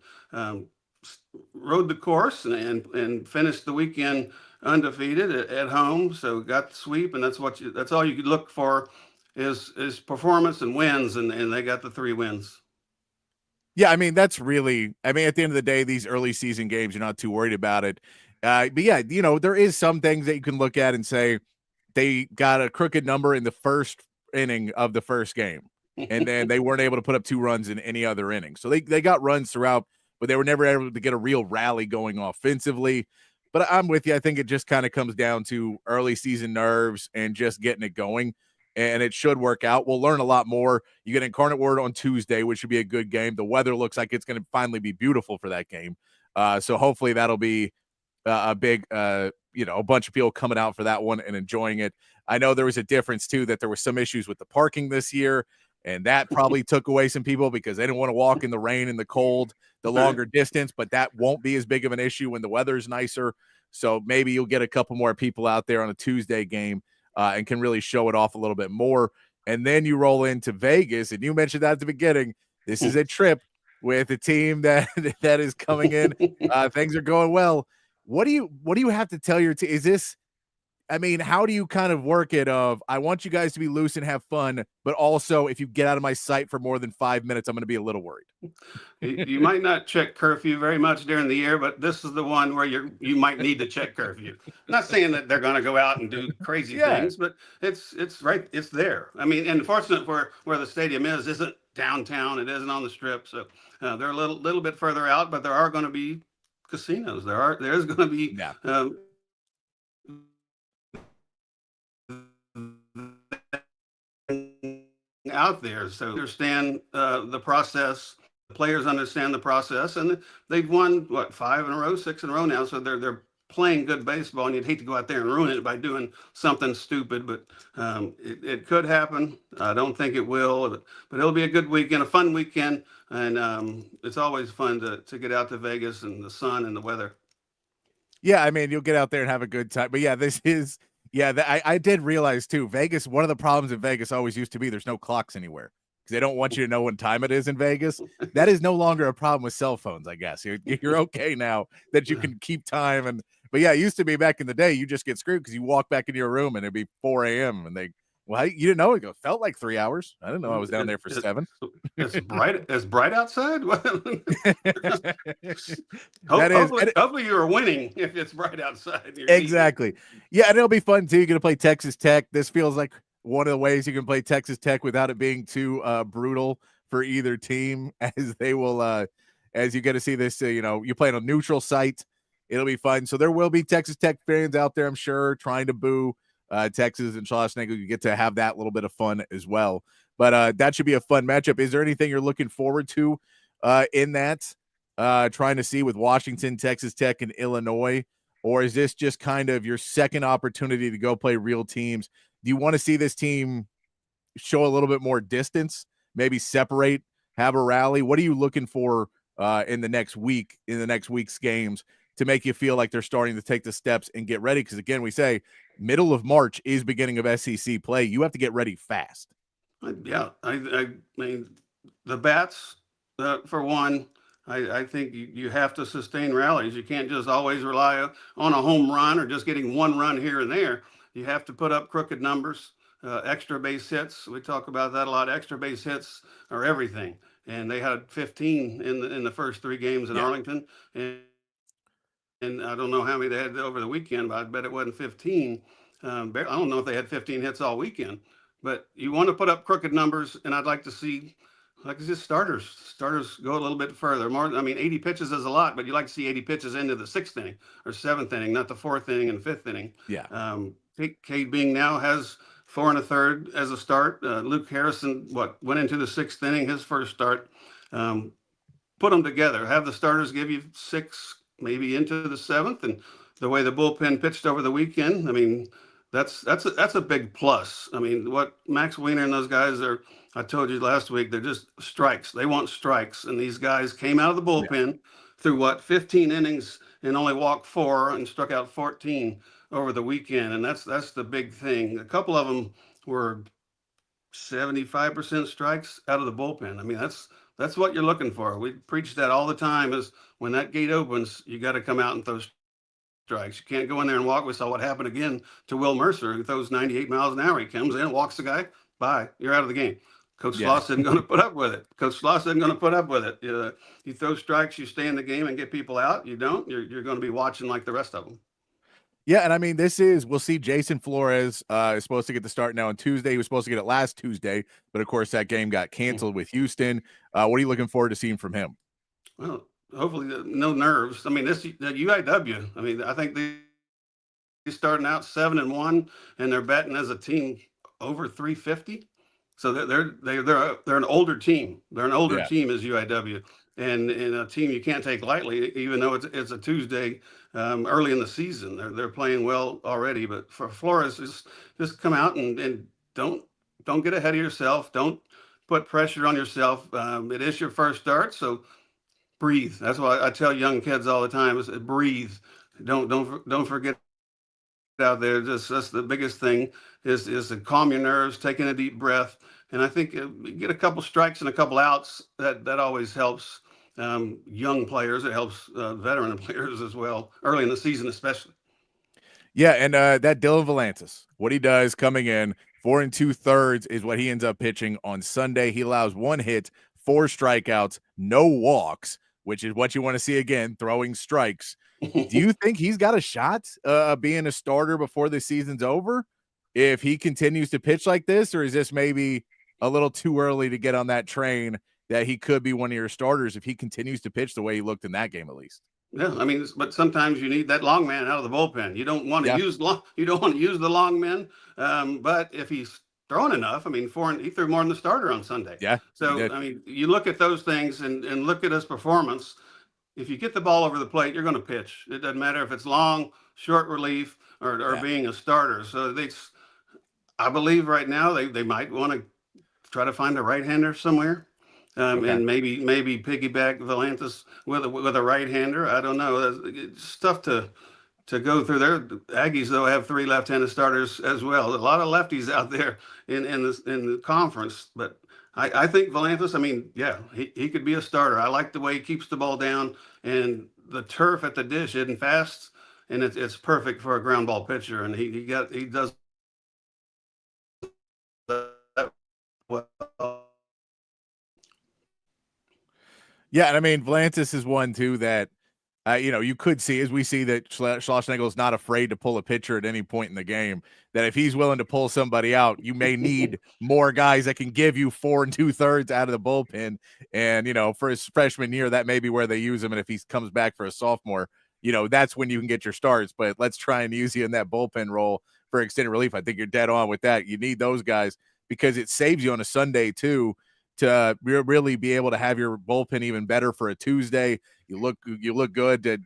rode the course and finished the weekend undefeated at home. So got the sweep, and that's all you could look for is performance and wins, and they got the 3 wins. Yeah, I mean, that's really, at the end of the day, these early season games, you're not too worried about it. But yeah, there is some things that you can look at and say they got a crooked number in the first inning of the first game, and then they weren't able to put up 2 runs in any other inning. So they got runs throughout, but they were never able to get a real rally going offensively. But I'm with you. I think it just kind of comes down to early season nerves and just getting it going, and it should work out. We'll learn a lot more. You get Incarnate Word on Tuesday, which should be a good game. The weather looks like it's going to finally be beautiful for that game. So hopefully that'll be a big, a bunch of people coming out for that one and enjoying it. I know there was a difference too, that there were some issues with the parking this year, and that probably took away some people because they didn't want to walk in the rain and the cold, the longer distance, but that won't be as big of an issue when the weather's nicer. So maybe you'll get a couple more people out there on a Tuesday game and can really show it off a little bit more. And then you roll into Vegas, and you mentioned that at the beginning. This is a trip with a team that is coming in. Things are going well. What do you have to tell your team? Is this, I mean, how do you kind of work it of, I want you guys to be loose and have fun, but also if you get out of my sight for more than 5 minutes, I'm going to be a little worried. You might not check curfew very much during the year, but this is the one where you might need to check curfew. I'm not saying that they're going to go out and do crazy things, but it's right. It's there. I mean, and fortunate for where the stadium isn't downtown. It isn't on the strip. So they're a little bit further out, but there are going to be casinos. There's going to be, out there, so understand the process. The players understand the process, and they've won 5 in a row, 6 in a row now. So they're playing good baseball, and you'd hate to go out there and ruin it by doing something stupid. But it could happen. I don't think it will, but it'll be a good weekend, a fun weekend, and it's always fun to get out to Vegas and the sun and the weather. Yeah, I mean, you'll get out there and have a good time. But yeah, this is. Yeah, I did realize too, Vegas, one of the problems in Vegas always used to be there's no clocks anywhere because they don't want you to know what time it is in Vegas. That is no longer a problem with cell phones, I guess. You're okay now that you can keep time. But yeah, it used to be back in the day, you just get screwed because you walk back into your room and it'd be 4 a.m. and you didn't know, it felt like 3 hours. I didn't know I was down there for 7. It's bright outside. Hopefully you are winning if it's bright outside. Exactly. Yeah, and it'll be fun too. You're gonna play Texas Tech. This feels like one of the ways you can play Texas Tech without it being too brutal for either team, as they will as you get to see this. You play on a neutral site. It'll be fun. So there will be Texas Tech fans out there, I'm sure, trying to boo Texas and Schlossnagle. You get to have that little bit of fun as well. But that should be a fun matchup. Is there anything you're looking forward to in that, trying to see with Washington, Texas Tech, and Illinois? Or is this just kind of your second opportunity to go play real teams? Do you want to see this team show a little bit more distance, maybe separate, have a rally? What are you looking for in the next week's games to make you feel like they're starting to take the steps and get ready? Because again, we say middle of March is beginning of SEC play. You have to get ready fast. Yeah, I mean, the bats, for one, I think you have to sustain rallies. You can't just always rely on a home run or just getting one run here and there. You have to put up crooked numbers, extra base hits. We talk about that a lot. Extra base hits are everything. And they had 15 in the first 3 games in Arlington. And I don't know how many they had over the weekend, but I bet it wasn't 15. I don't know if they had 15 hits all weekend, but you want to put up crooked numbers, and I'd like to see starters go a little bit further. 80 pitches is a lot, but you like to see 80 pitches into the 6th inning or 7th inning, not the 4th inning and 5th inning. Yeah. Cade Bing now has 4 1/3 as a start. Luke Harrison, went into the 6th inning, his first start. Put them together. Have the starters give you 6, maybe into the 7th, and the way the bullpen pitched over the weekend, I mean, that's a big plus. I mean, what Max Wiener and those guys are, I told you last week, they're just strikes. They want strikes, and these guys came out of the bullpen through 15 innings and only walked 4 and struck out 14 over the weekend, and that's the big thing. A couple of them were 75% strikes out of the bullpen. I mean, that's what you're looking for. We preach that all the time, is when that gate opens, you got to come out and throw strikes. You can't go in there and walk. We saw what happened again to Will Mercer, who throws 98 miles an hour. He comes in, walks the guy, bye, you're out of the game. Coach Schloss isn't going to put up with it. You throw strikes, you stay in the game and get people out. You don't, you're going to be watching like the rest of them. Yeah, and I mean, we'll see Jason Flores is supposed to get the start now on Tuesday. He was supposed to get it last Tuesday, but of course that game got canceled with Houston. What are you looking forward to seeing from him? Well, hopefully no nerves. I mean, the UIW, I mean, I think they're starting out 7-1, and they're batting as a team over 350. So they're an older team. They're an older Yeah. team as UIW, and a team you can't take lightly, even though it's a Tuesday early in the season. They're playing well already. But for Flores, just come out and don't get ahead of yourself. Don't put pressure on yourself. It is your first start, so breathe. That's why I tell young kids all the time: is breathe. Don't forget out there. That's the biggest thing is to calm your nerves, taking a deep breath. And I think get a couple strikes and a couple outs. That always helps young players. It helps veteran players as well, early in the season especially. Yeah, and that Dylan Volantis, what he does coming in 4 2/3 is what he ends up pitching on Sunday. He allows 1 hit, 4 strikeouts, no walks, which is what you want to see again, throwing strikes. Do you think he's got a shot being a starter before the season's over if he continues to pitch like this, or is this maybe a little too early to get on that train that he could be one of your starters if he continues to pitch the way he looked in that game at least? Yeah, I mean, but sometimes you need that long man out of the bullpen. You don't want to use the long men, but if he's throwing enough, I mean, he threw more than the starter on Sunday. Yeah. So I mean, you look at those things and look at his performance. If you get the ball over the plate, you're going to pitch. It doesn't matter if it's long, short relief, or being a starter. So I believe right now they might want to try to find a right-hander somewhere. And maybe piggyback Volantis with a right-hander. I don't know. It's tough to go through there. The Aggies though have 3 left-handed starters as well. A lot of lefties out there in the conference. But I think Volantis. I mean, yeah, he could be a starter. I like the way he keeps the ball down, and the turf at the dish isn't fast, and it's perfect for a ground ball pitcher. And he does that well. Yeah, and I mean, Volantis is one too that you could see, as we see that Schlossnagle is not afraid to pull a pitcher at any point in the game, that if he's willing to pull somebody out, you may need more guys that can give you 4 2/3 out of the bullpen. And, for his freshman year, that may be where they use him. And if he comes back for a sophomore, that's when you can get your starts. But let's try and use you in that bullpen role for extended relief. I think you're dead on with that. You need those guys because it saves you on a Sunday too, to really be able to have your bullpen even better for a Tuesday. You look good to,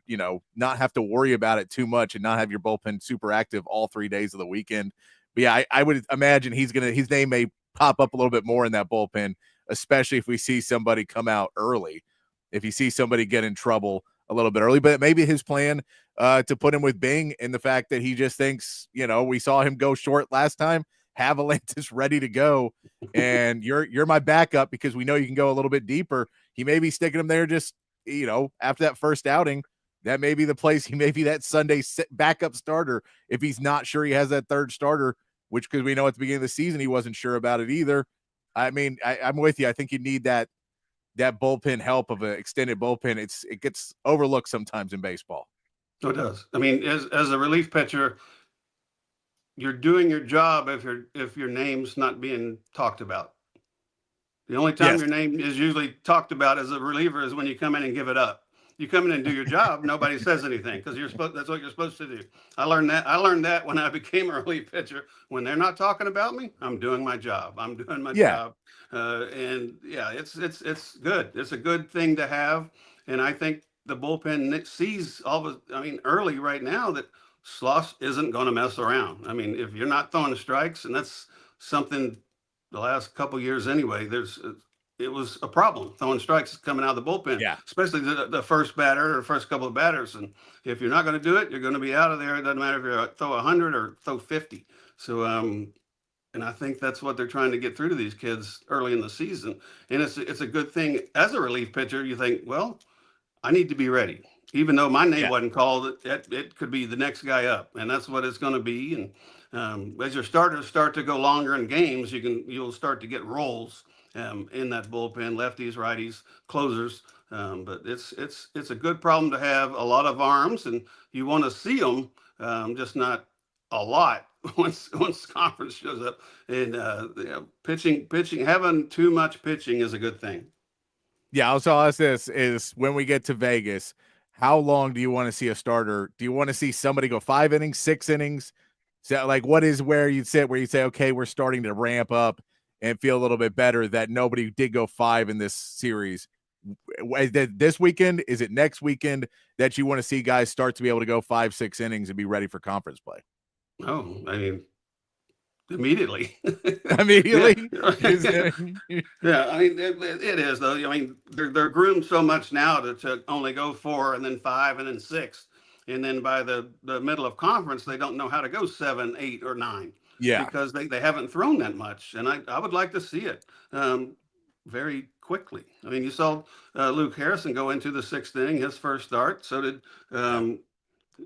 not have to worry about it too much and not have your bullpen super active all 3 days of the weekend. But yeah, I would imagine his name may pop up a little bit more in that bullpen, especially if we see somebody come out early, if you see somebody get in trouble a little bit early. But maybe his plan to put him with Bing, and the fact that he just thinks, we saw him go short last time, have Atlantis ready to go, and you're my backup because we know you can go a little bit deeper. He may be sticking him there just, after that first outing. That may be the place. He may be that Sunday backup starter if he's not sure he has that third starter, which, because we know at the beginning of the season he wasn't sure about it either. I mean, I'm with you. I think you need that bullpen help of an extended bullpen. It gets overlooked sometimes in baseball. So it does. I mean, as a relief pitcher, you're doing your job if your name's not being talked about. The only time your name is usually talked about as a reliever is when you come in and give it up. You come in and do your job, nobody says anything because that's what you're supposed to do. I learned that when I became a relief pitcher. When they're not talking about me, I'm doing my job. I'm doing my job. And yeah, it's good. It's a good thing to have. And I think the bullpen sees early right now that Schloss isn't going to mess around. I mean, if you're not throwing strikes, and that's something the last couple of years anyway, it was a problem throwing strikes coming out of the bullpen, especially the first batter or first couple of batters. And if you're not going to do it, you're going to be out of there. It doesn't matter if you throw 100 or throw 50. So, and I think that's what they're trying to get through to these kids early in the season. And it's a good thing as a relief pitcher. You think, well, I need to be ready. Even though my name wasn't called, it could be the next guy up, and that's what it's going to be. And as your starters start to go longer in games, you'll start to get roles in that bullpen, lefties, righties, closers. But it's a good problem to have. A lot of arms, and you want to see them, just not a lot once conference shows up. And pitching, having too much pitching is a good thing. Yeah, I'll ask this: is when we get to Vegas, how long do you want to see a starter? Do you want to see somebody go 5 innings, 6 innings? So, like, what is where you say, okay, we're starting to ramp up and feel a little bit better that nobody did go 5 in this series. Is that this weekend? Is it next weekend that you want to see guys start to be able to go 5-6 innings and be ready for conference play? Oh, I mean, immediately. Immediately? Yeah, I mean, it is, though. I mean, they're groomed so much now to only go 4 and then 5 and then 6. And then by the middle of conference, they don't know how to go 7, 8, or 9. Yeah. Because they haven't thrown that much. And I would like to see it very quickly. I mean, you saw Luke Harrison go into the 6th inning, his first start. So did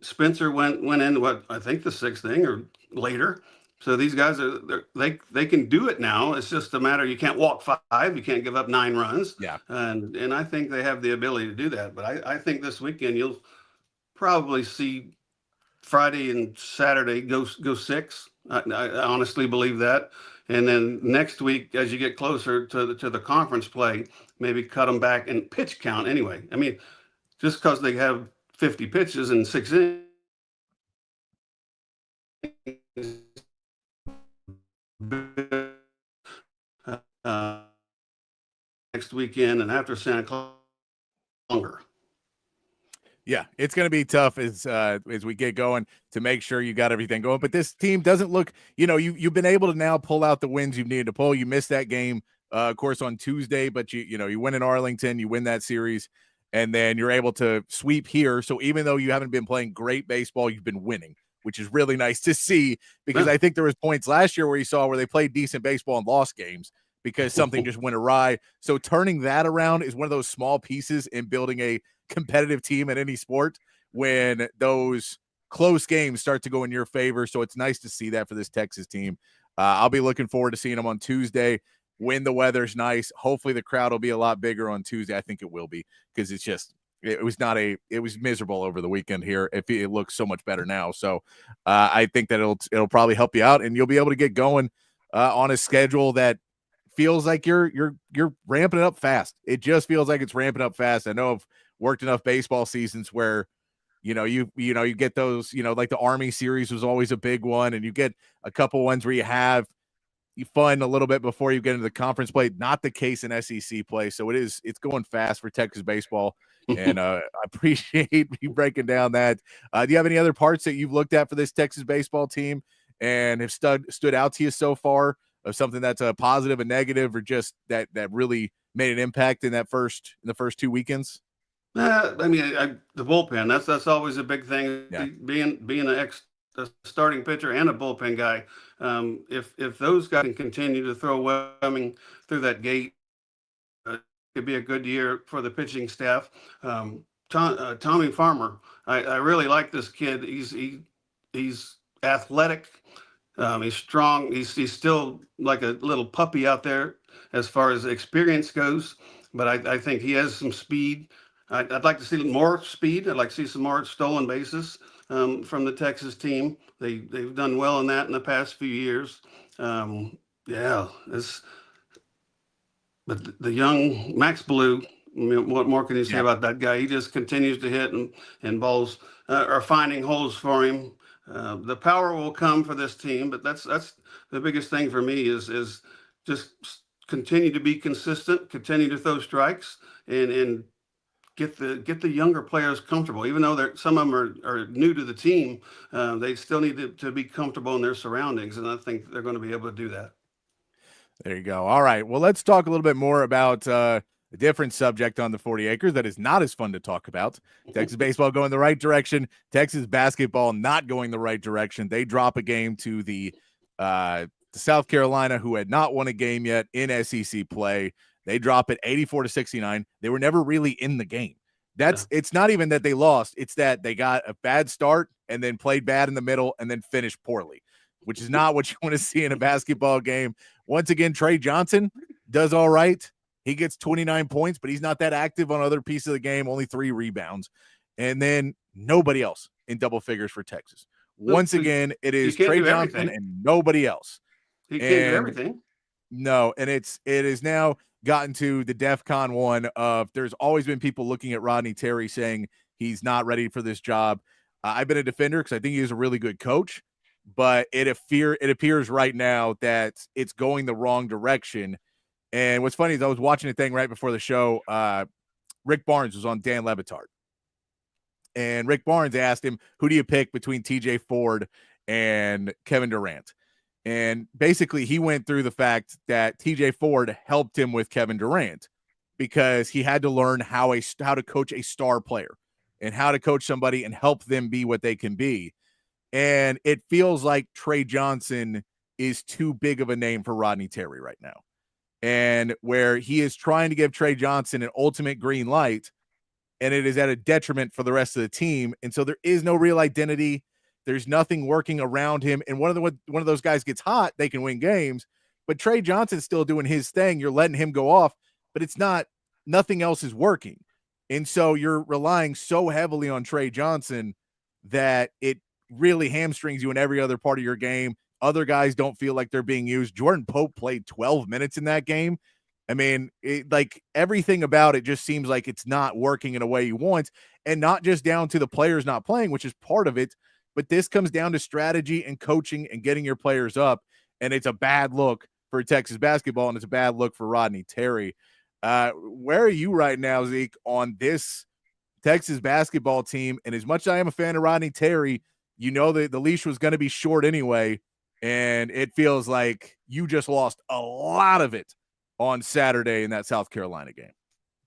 Spencer went in, I think the 6th inning or later. So these guys they can do it now. It's just a matter, you can't walk 5, you can't give up 9 runs. Yeah. And I think they have the ability to do that. But I think this weekend you'll probably see Friday and Saturday go 6. I honestly believe that. And then next week, as you get closer to the conference play, maybe cut them back in pitch count anyway. I mean, just because they have 50 pitches in 6 innings, next weekend and after Santa Claus longer. Yeah, it's going to be tough as we get going to make sure you got everything going. But this team doesn't look, you've been able to now pull out the wins you've needed to pull. You missed that game, of course, on Tuesday, but you win in Arlington, you win that series, and then you're able to sweep here. So even though you haven't been playing great baseball, you've been winning, which is really nice to see, because I think there was points last year where you saw where they played decent baseball and lost games because something just went awry. So turning that around is one of those small pieces in building a competitive team in any sport when those close games start to go in your favor. So it's nice to see that for this Texas team. I'll be looking forward to seeing them on Tuesday when the weather's nice. Hopefully the crowd will be a lot bigger on Tuesday. I think it will be, because it was miserable over the weekend here. It looks so much better now. So I think that it'll probably help you out, and you'll be able to get going on a schedule that feels like you're ramping it up fast. It just feels like it's ramping up fast. I know I've worked enough baseball seasons where you get those, like the Army series was always a big one, and you get a couple ones where you fun a little bit before you get into the conference play. Not the case in SEC play. So it's going fast for Texas baseball, and I appreciate you breaking down that. Do you have any other parts that you've looked at for this Texas baseball team and have stood out to you so far, of something that's a positive, a negative, or just that really made an impact in the first 2 weekends? I mean, the bullpen, that's always a big thing. Yeah. Being a starting pitcher and a bullpen guy, if those guys can continue to throw well coming through that gate, it could be a good year for the pitching staff. Tommy Farmer, I really like this kid. He's athletic. He's strong. He's still like a little puppy out there as far as experience goes, but I think he has some speed. I'd like to see more speed. I'd like to see some more stolen bases from the Texas team. They've done well in that in the past few years. But the young Max Blue, what more can you say about that guy? He just continues to hit, and balls are finding holes for him. The power will come for this team, but that's the biggest thing for me is just continue to be consistent, continue to throw strikes, and get the younger players comfortable. Even though some of them are new to the team, they still need to be comfortable in their surroundings, and I think they're going to be able to do that. There you go. All right. Well, let's talk a little bit more about a different subject on the 40 acres that is not as fun to talk about. Texas baseball going the right direction. Texas basketball not going the right direction. They drop a game to the South Carolina, who had not won a game yet in SEC play. They drop it 84-69. They were never really in the game. It's not even that they lost. It's that they got a bad start and then played bad in the middle and then finished poorly, which is not what you want to see in a basketball game. Once again, Trey Johnson does all right. He gets 29 points, but he's not that active on other pieces of the game, only 3 rebounds. And then nobody else in double figures for Texas. Once again, it is Trey Johnson and nobody else. He can't do everything. No, and it is now gotten to the DEFCON 1 of there's always been people looking at Rodney Terry saying he's not ready for this job. I've been a defender because I think he is a really good coach, but it appears right now that it's going the wrong direction. And what's funny is I was watching a thing right before the show. Rick Barnes was on Dan Le Batard. And Rick Barnes asked him, who do you pick between TJ Ford and Kevin Durant? And basically he went through the fact that TJ Ford helped him with Kevin Durant because he had to learn how to coach a star player and how to coach somebody and help them be what they can be. And it feels like Trey Johnson is too big of a name for Rodney Terry right now. And where he is trying to give Trey Johnson an ultimate green light, and it is at a detriment for the rest of the team. And so there is no real identity. There's nothing working around him. And one of those guys gets hot, they can win games. But Trey Johnson's still doing his thing. You're letting him go off, but nothing else is working. And so you're relying so heavily on Trey Johnson that it really hamstrings you in every other part of your game. Other guys don't feel like they're being used. Jordan Pope played 12 minutes in that game. I mean, everything about it just seems like it's not working in a way you want, and not just down to the players not playing, which is part of it, but this comes down to strategy and coaching and getting your players up, and it's a bad look for Texas basketball, and it's a bad look for Rodney Terry. Where are you right now, Zeke, on this Texas basketball team? And as much as I am a fan of Rodney Terry, you know that the leash was going to be short anyway, and it feels like you just lost a lot of it on Saturday in that South Carolina game.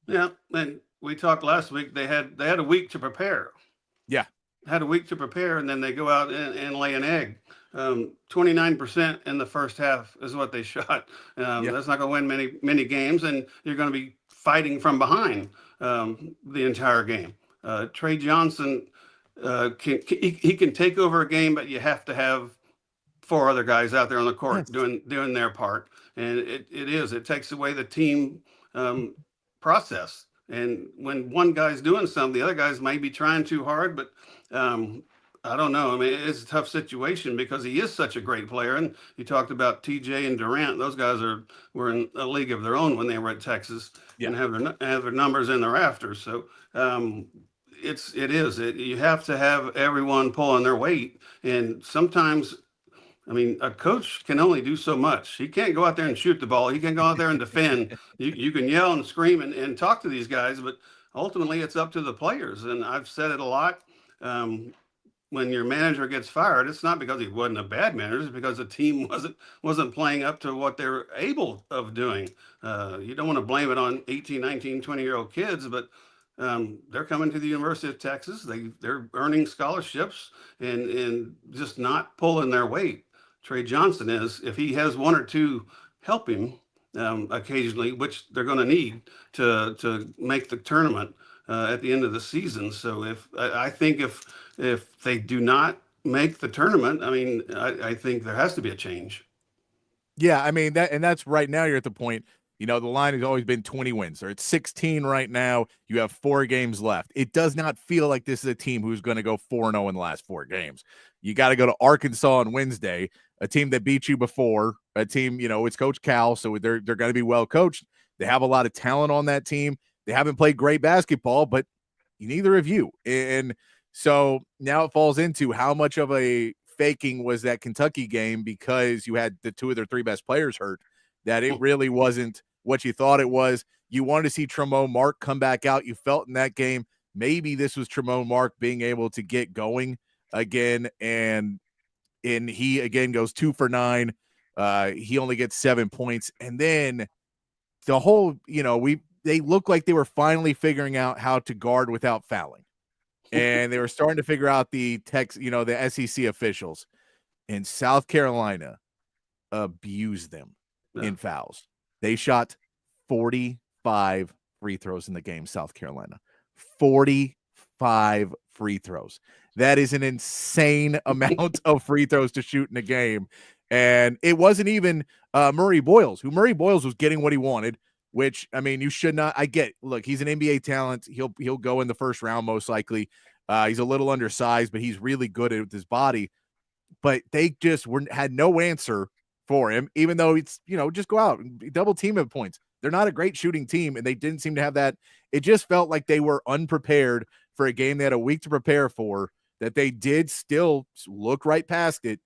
Yeah, and we talked last week. They had a week to prepare. Yeah, had a week to prepare, and then they go out and lay an egg. 29% in the first half is what they shot. That's not going to win many games, and you're going to be fighting from behind the entire game. Trey Johnson he can take over a game, but you have to have four other guys out there on the court doing their part. And it takes away the team process. And when one guy's doing something, the other guys might be trying too hard, but I don't know. I mean, it's a tough situation because he is such a great player. And you talked about TJ and Durant; those guys were in a league of their own when they were at Texas and have their numbers in the rafters. So you have to have everyone pulling their weight, and sometimes. I mean, a coach can only do so much. He can't go out there and shoot the ball. He can go out there and defend. You can yell and scream and talk to these guys, but ultimately it's up to the players. And I've said it a lot. When your manager gets fired, it's not because he wasn't a bad manager. It's because the team wasn't playing up to what they're able of doing. You don't want to blame it on 18, 19, 20-year-old kids, but they're coming to the University of Texas. They're earning scholarships and just not pulling their weight. Trey Johnson is, if he has one or two help him occasionally, which they're going to need to make the tournament at the end of the season. So I think if they do not make the tournament, I mean, I think there has to be a change. Yeah, I mean that's right now. You're at the point. You know, the line has always been 20 wins, or it's 16 right now. You have 4 games left. It does not feel like this is a team who's going to go 4-0 in the last 4 games. You got to go to Arkansas on Wednesday, a team that beat you before, a team, you know, it's Coach Cal, so they're going to be well coached. They have a lot of talent on that team. They haven't played great basketball, but neither have you. And so now it falls into how much of a faking was that Kentucky game because you had the 2 of their 3 best players hurt, that it really wasn't what you thought it was. You wanted to see Tremont Mark come back out. You felt in that game, maybe this was Tremont Mark being able to get going again. And he again goes 2 for 9. He only gets 7 points. And then the whole, you know, they looked like they were finally figuring out how to guard without fouling. And they were starting to figure out the SEC officials. And South Carolina abused them in fouls. They shot 45 free throws in the game, South Carolina. 45 free throws. That is an insane amount of free throws to shoot in a game. And it wasn't even Murray Boyles, was getting what he wanted, which, I mean, you should not. I get, look, he's an NBA talent. He'll go in the first round most likely. He's a little undersized, but he's really good at his body. But they just had no answer for him, even though it's, you know, just go out and double team at points. They're not a great shooting team, and they didn't seem to have that. It just felt like they were unprepared for a game they had a week to prepare for, that they did still look right past it.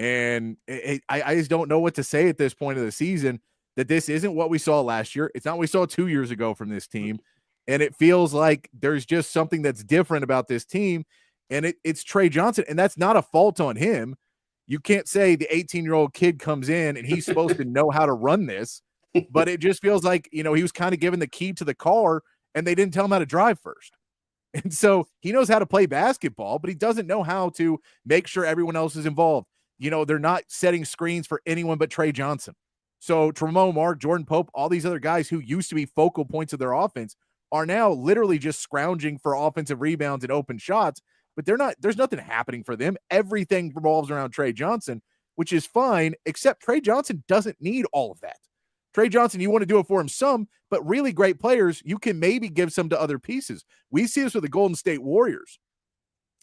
And I just don't know what to say at this point of the season, that this isn't what we saw last year. It's not what we saw 2 years ago from this team. And it feels like there's just something that's different about this team. And it's Trey Johnson. And that's not a fault on him. You can't say the 18-year-old kid comes in and he's supposed to know how to run this. But it just feels like, he was kind of given the key to the car and they didn't tell him how to drive first. And so he knows how to play basketball, but he doesn't know how to make sure everyone else is involved. They're not setting screens for anyone but Trey Johnson. So Tremont Mark, Jordan Pope, all these other guys who used to be focal points of their offense are now literally just scrounging for offensive rebounds and open shots, but there's nothing happening for them. Everything revolves around Trey Johnson, which is fine, except Trey Johnson doesn't need all of that. Trey Johnson, you want to do it for him some, but really great players, you can maybe give some to other pieces. We see this with the Golden State Warriors,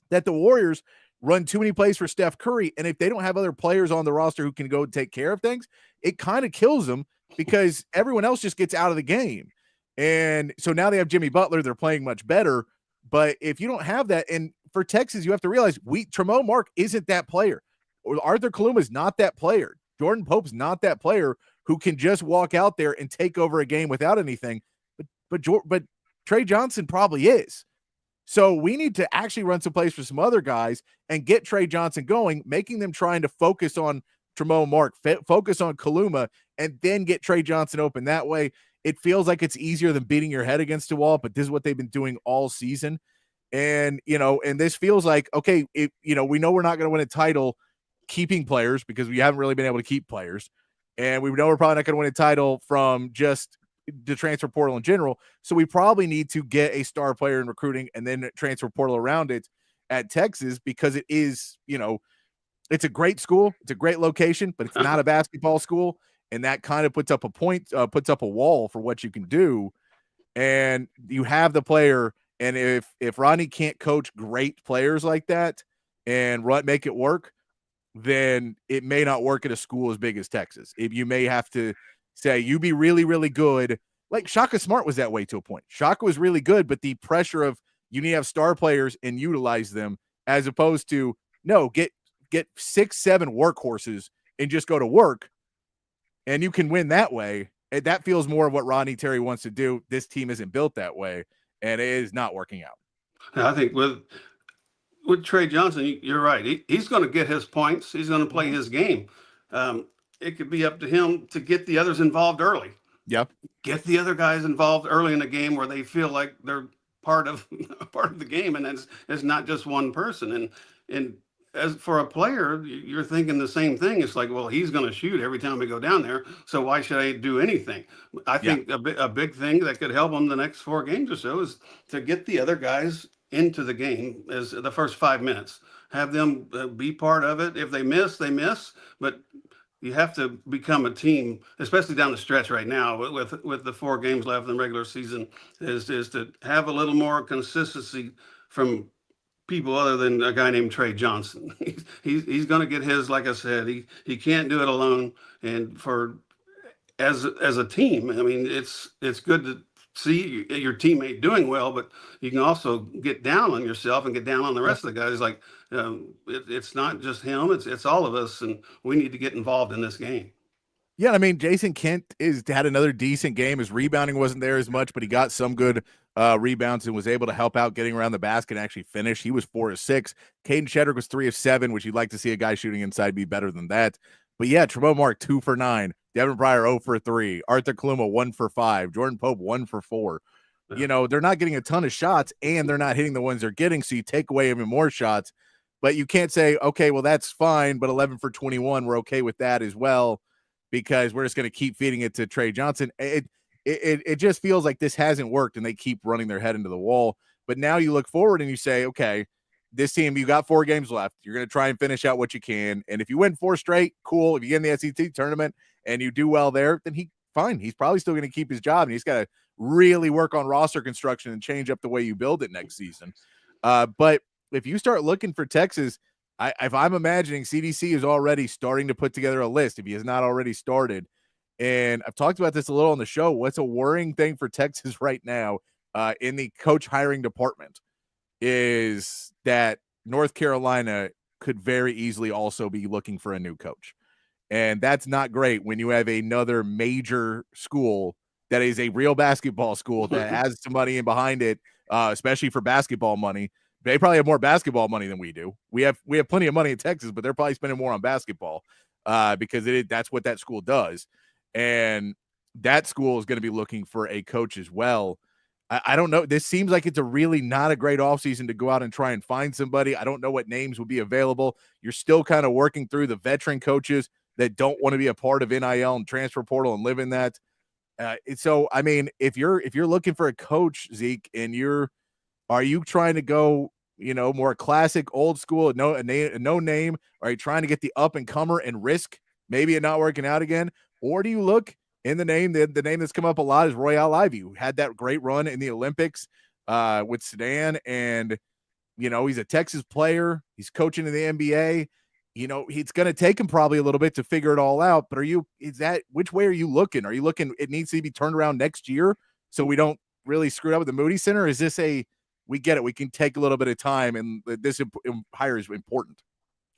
that the Warriors run too many plays for Steph Curry, and if they don't have other players on the roster who can go take care of things, it kind of kills them because everyone else just gets out of the game. And so now they have Jimmy Butler. They're playing much better. But if you don't have that, and for Texas, you have to realize Tremont Mark isn't that player. Or Arthur Kaluma is not that player. Jordan Pope's not that player who can just walk out there and take over a game without anything. But Trey Johnson probably is. So we need to actually run some plays for some other guys and get Trey Johnson going, making them trying to focus on Tremont Mark, focus on Kaluma, and then get Trey Johnson open. That way, it feels like it's easier than beating your head against a wall, but this is what they've been doing all season. And, and this feels like, okay, we know we're not going to win a title keeping players because we haven't really been able to keep players. And we know we're probably not going to win a title from just the transfer portal in general. So we probably need to get a star player in recruiting and then transfer portal around it at Texas, because it is, it's a great school. It's a great location, but it's not a basketball school. And that kind of puts up a wall for what you can do. And you have the player. And if Rodney can't coach great players like that and make it work, then it may not work at a school as big as Texas. If you may have to say, you be really, really good. Like Shaka Smart was that way to a point. Shaka was really good, but the pressure of you need to have star players and utilize them, as opposed to, no, get 6-7 workhorses and just go to work, and you can win that way. And that feels more of what Rodney Terry wants to do. This team isn't built that way, and it is not working out. I think with Trey Johnson, you're right. He's going to get his points. He's going to play his game. It could be up to him to get the others involved early. Yep. Get the other guys involved early in the game where they feel like they're part of the game, and it's not just one person. And as for a player, you're thinking the same thing. It's like, well, he's going to shoot every time we go down there, so why should I do anything? I think a big thing that could help them the next 4 games or so is to get the other guys into the game as the first 5 minutes. Have them be part of it. If they miss, they miss. But you have to become a team, especially down the stretch right now with the 4 games left in the regular season, is to have a little more consistency from people other than a guy named Trey Johnson. He's going to get his, like I said, he can't do it alone. And as a team, I mean, it's good to see your teammate doing well, but you can also get down on yourself and get down on the rest of the guys. Like it's not just him; it's all of us, and we need to get involved in this game. Yeah, I mean, Jason Kent had another decent game. His rebounding wasn't there as much, but he got some good rebounds and was able to help out getting around the basket and actually finish. He was 4 of 6. Caden Shedrick was 3 of 7, which you'd like to see a guy shooting inside be better than that. But yeah, Tremont Mark 2 for 9. Devin Pryor 0 for 3. Arthur Kaluma 1 for 5. Jordan Pope 1 for 4. Yeah. They're not getting a ton of shots, and they're not hitting the ones they're getting, so you take away even more shots. But you can't say, okay, well, that's fine, but 11 for 21, we're okay with that as well, because we're just going to keep feeding it to Trey Johnson. It just feels like this hasn't worked, and they keep running their head into the wall. But now you look forward and you say, okay, this team, you got 4 games left. You're going to try and finish out what you can. And if you win 4 straight, cool. If you get in the SEC tournament and you do well there, then fine. He's probably still going to keep his job, and he's got to really work on roster construction and change up the way you build it next season. But if you start looking for Texas, if I'm imagining CDC is already starting to put together a list, if he has not already started, and I've talked about this a little on the show, what's a worrying thing for Texas right now in the coach hiring department is that North Carolina could very easily also be looking for a new coach. And that's not great when you have another major school that is a real basketball school that has some money in behind it, especially for basketball money. They probably have more basketball money than we do. We have plenty of money in Texas, but they're probably spending more on basketball because that's what that school does. And that school is going to be looking for a coach as well. I don't know. This seems like it's a really not a great offseason to go out and try and find somebody. I don't know what names will be available. You're still kind of working through the veteran coaches that don't want to be a part of NIL and transfer portal and live in that. So, I mean, if you're looking for a coach, Zeke, and are you trying to go, more classic, old school, no name? Are you trying to get the up and comer and risk maybe it not working out again? Or do you look in the name that's come up a lot is Royale Ivey, who had that great run in the Olympics with Sudan, and he's a Texas player. He's coaching in the NBA. It's going to take him probably a little bit to figure it all out. But which way are you looking? Are you looking it needs to be turned around next year so we don't really screw it up with the Moody Center? Or is this we get it, we can take a little bit of time, and this hire is important?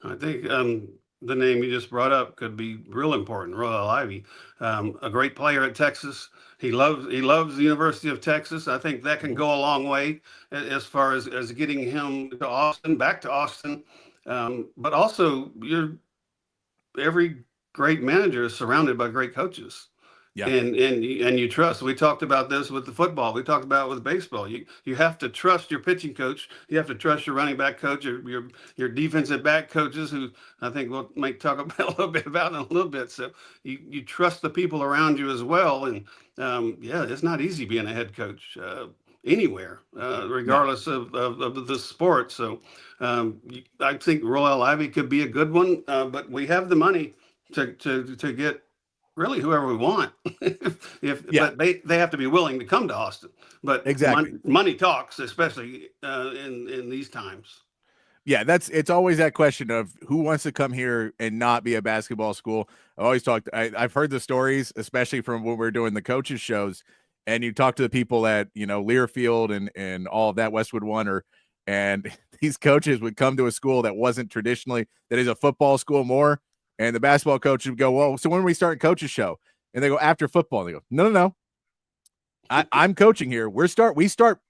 I think the name you just brought up could be real important. Royal Ivey, a great player at Texas. He loves the University of Texas. I think that can go a long way as far as getting him to Austin, back to Austin. But also, every great manager is surrounded by great coaches. Yeah. And you trust. We talked about this with the football. We talked about it with baseball. You have to trust your pitching coach. You have to trust your running back coach, your defensive back coaches, who I think we'll talk about a little bit about in a little bit. So you trust the people around you as well. And it's not easy being a head coach anywhere, regardless of the sport. So I think Royal Ivey could be a good one, but we have the money to get really whoever we want. But they have to be willing to come to Austin. But exactly, money talks, especially in these times. Yeah, it's always that question of who wants to come here and not be a basketball school. I've heard the stories, especially from when we're doing the coaches shows, and you talk to the people at Learfield and all of that, Westwood One, and these coaches would come to a school that wasn't traditionally, that is a football school more. And the basketball coach would go, well, so when are we starting coaches show? And they go, after football. And they go, no. I'm coaching here. We start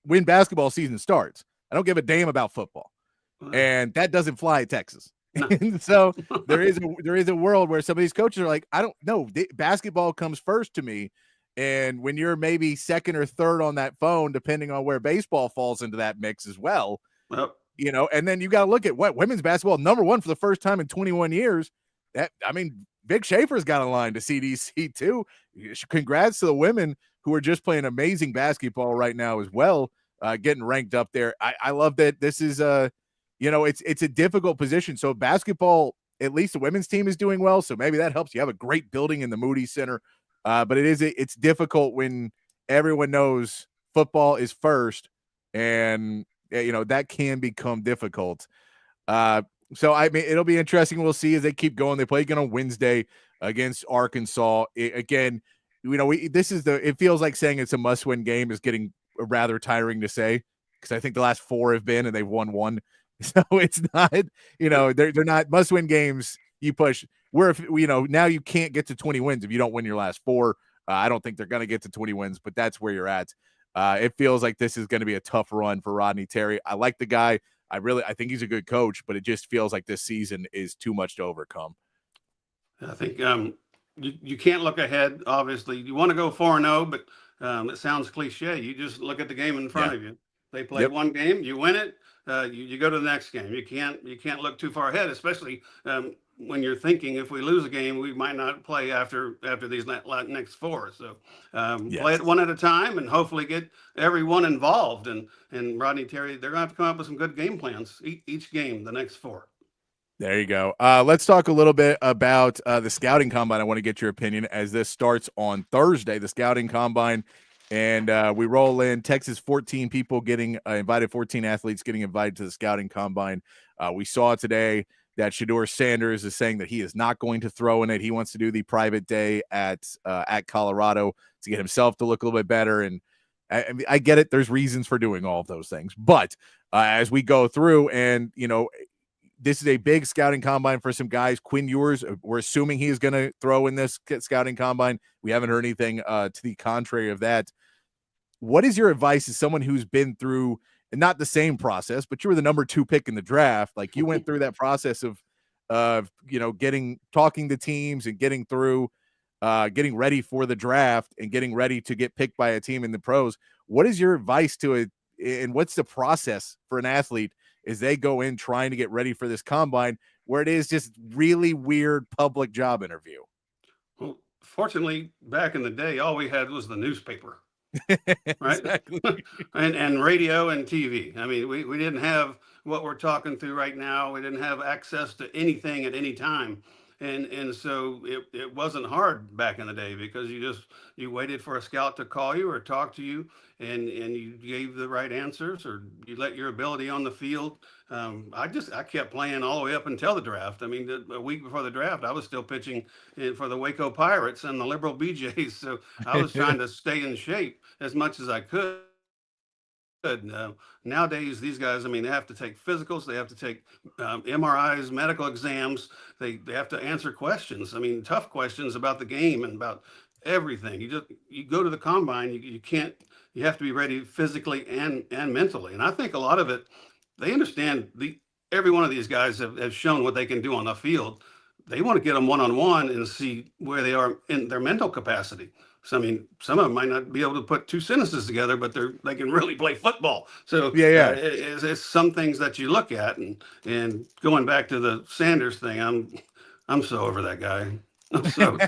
when basketball season starts. I don't give a damn about football. And that doesn't fly at Texas. No. And so there is a world where some of these coaches are like, I don't know. Basketball comes first to me. And when you're maybe second or third on that phone, depending on where baseball falls into that mix as well, and then you got to look at what women's basketball, number one for the first time in 21 years. Vic Schaefer's got a line to CDC too. Congrats to the women who are just playing amazing basketball right now as well, getting ranked up there. I love that this is it's a difficult position. So basketball, at least the women's team is doing well. So maybe that helps. You have a great building in the Moody Center, but it's difficult when everyone knows football is first, and that can become difficult. So, I mean, it'll be interesting. We'll see as they keep going. They play again on Wednesday against Arkansas. Again, it feels like saying it's a must-win game is getting rather tiring to say, because I think the last 4 have been, and they've won 1. So it's not, they're not must-win games. You push now you can't get to 20 wins if you don't win your last 4. I don't think they're going to get to 20 wins, but that's where you're at. It feels like this is going to be a tough run for Rodney Terry. I like the guy. I think he's a good coach, but it just feels like this season is too much to overcome. I think you can't look ahead. Obviously, you want to go 4-0, but it sounds cliche. You just look at the game in front of you. They play one game, you win it. You go to the next game. You can't look too far ahead, especially when you're thinking if we lose a game, we might not play after these next 4. So play it one at a time and hopefully get everyone involved. And Rodney Terry, they're going to have to come up with some good game plans each game, the next 4. There you go. Let's talk a little bit about the scouting combine. I want to get your opinion as this starts on Thursday, the scouting combine. And we roll in Texas, 14 people getting invited, 14 athletes getting invited to the scouting combine. We saw today that Shedeur Sanders is saying that he is not going to throw in it. He wants to do the private day at Colorado to get himself to look a little bit better. And I get it. There's reasons for doing all of those things. But as we go through and, this is a big scouting combine for some guys. Quinn Ewers, we're assuming he is going to throw in this scouting combine. We haven't heard anything to the contrary of that. What is your advice as someone who's been through, and not the same process, but you were the number 2 pick in the draft. Like, you went through that process of talking to teams and getting through, getting ready for the draft and getting ready to get picked by a team in the pros. What is your advice to it? And what's the process for an athlete as they go in trying to get ready for this combine, where it is just really weird public job interview? Well, fortunately, back in the day, all we had was the newspaper. Right. Exactly. and radio and TV. I mean, we didn't have what we're talking through right now. We didn't have access to anything at any time. And so it wasn't hard back in the day, because you waited for a scout to call you or talk to you, and you gave the right answers, or you let your ability on the field. I kept playing all the way up until the draft. I mean, a week before the draft, I was still pitching for the Waco Pirates and the Liberal BJs. So I was trying to stay in shape as much as I could. Nowadays, these guys, I mean, they have to take physicals, they have to take MRIs, medical exams, they have to answer questions. I mean, tough questions about the game and about everything. You go to the combine, you have to be ready physically and mentally. And I think a lot of it, they understand every one of these guys have shown what they can do on the field. They want to get them one-on-one and see where they are in their mental capacity. So, I mean, some of them might not be able to put 2 sentences together, but they can really play football. So yeah. It's some things that you look at, and going back to the Sanders thing, I'm so over that guy. So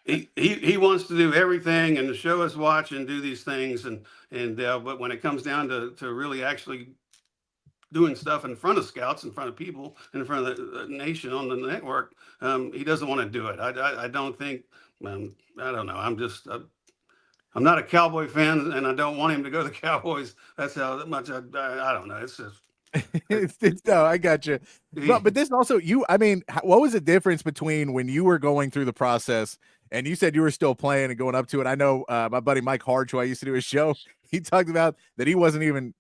he wants to do everything and to show us watch and do these things, but when it comes down to really actually doing stuff in front of scouts, in front of people, in front of the nation on the network, he doesn't want to do it. I don't think. I don't know. I'm not a Cowboy fan, and I don't want him to go to the Cowboys. That's how much I don't know. It's just. No, I got you. But this also, what was the difference between when you were going through the process and you said you were still playing and going up to it? I know my buddy Mike Harge, who I used to do his show, he talked about that he wasn't even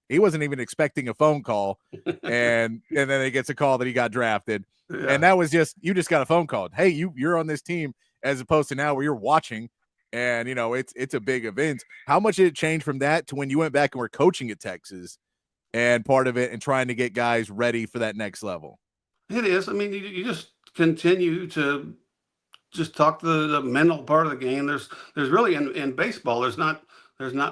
expecting a phone call, and then he gets a call that he got drafted, and that was you just got a phone call. Hey, you're on this team, as opposed to now where you're watching, and it's a big event. How much did it change from that to when you went back and were coaching at Texas, and part of it and trying to get guys ready for that next level? It is. I mean, you just continue to just talk the mental part of the game. There's really in baseball, there's not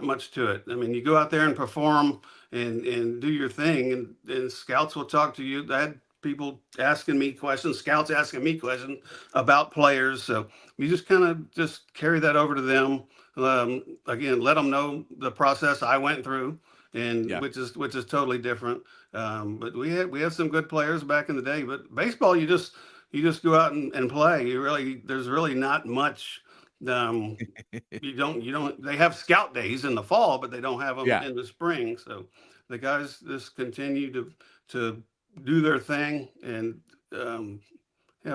much to it. I mean, you go out there and perform and do your thing, and scouts will talk to you. I had people asking me questions, scouts asking me questions about players. So you just kind of just carry that over to them. Again, let them know the process I went through, which is totally different. But we had some good players back in the day. But baseball, you just go out and play. There's really not much. You don't. They have scout days in the fall, but they don't have them in the spring. So the guys just continue to do their thing, and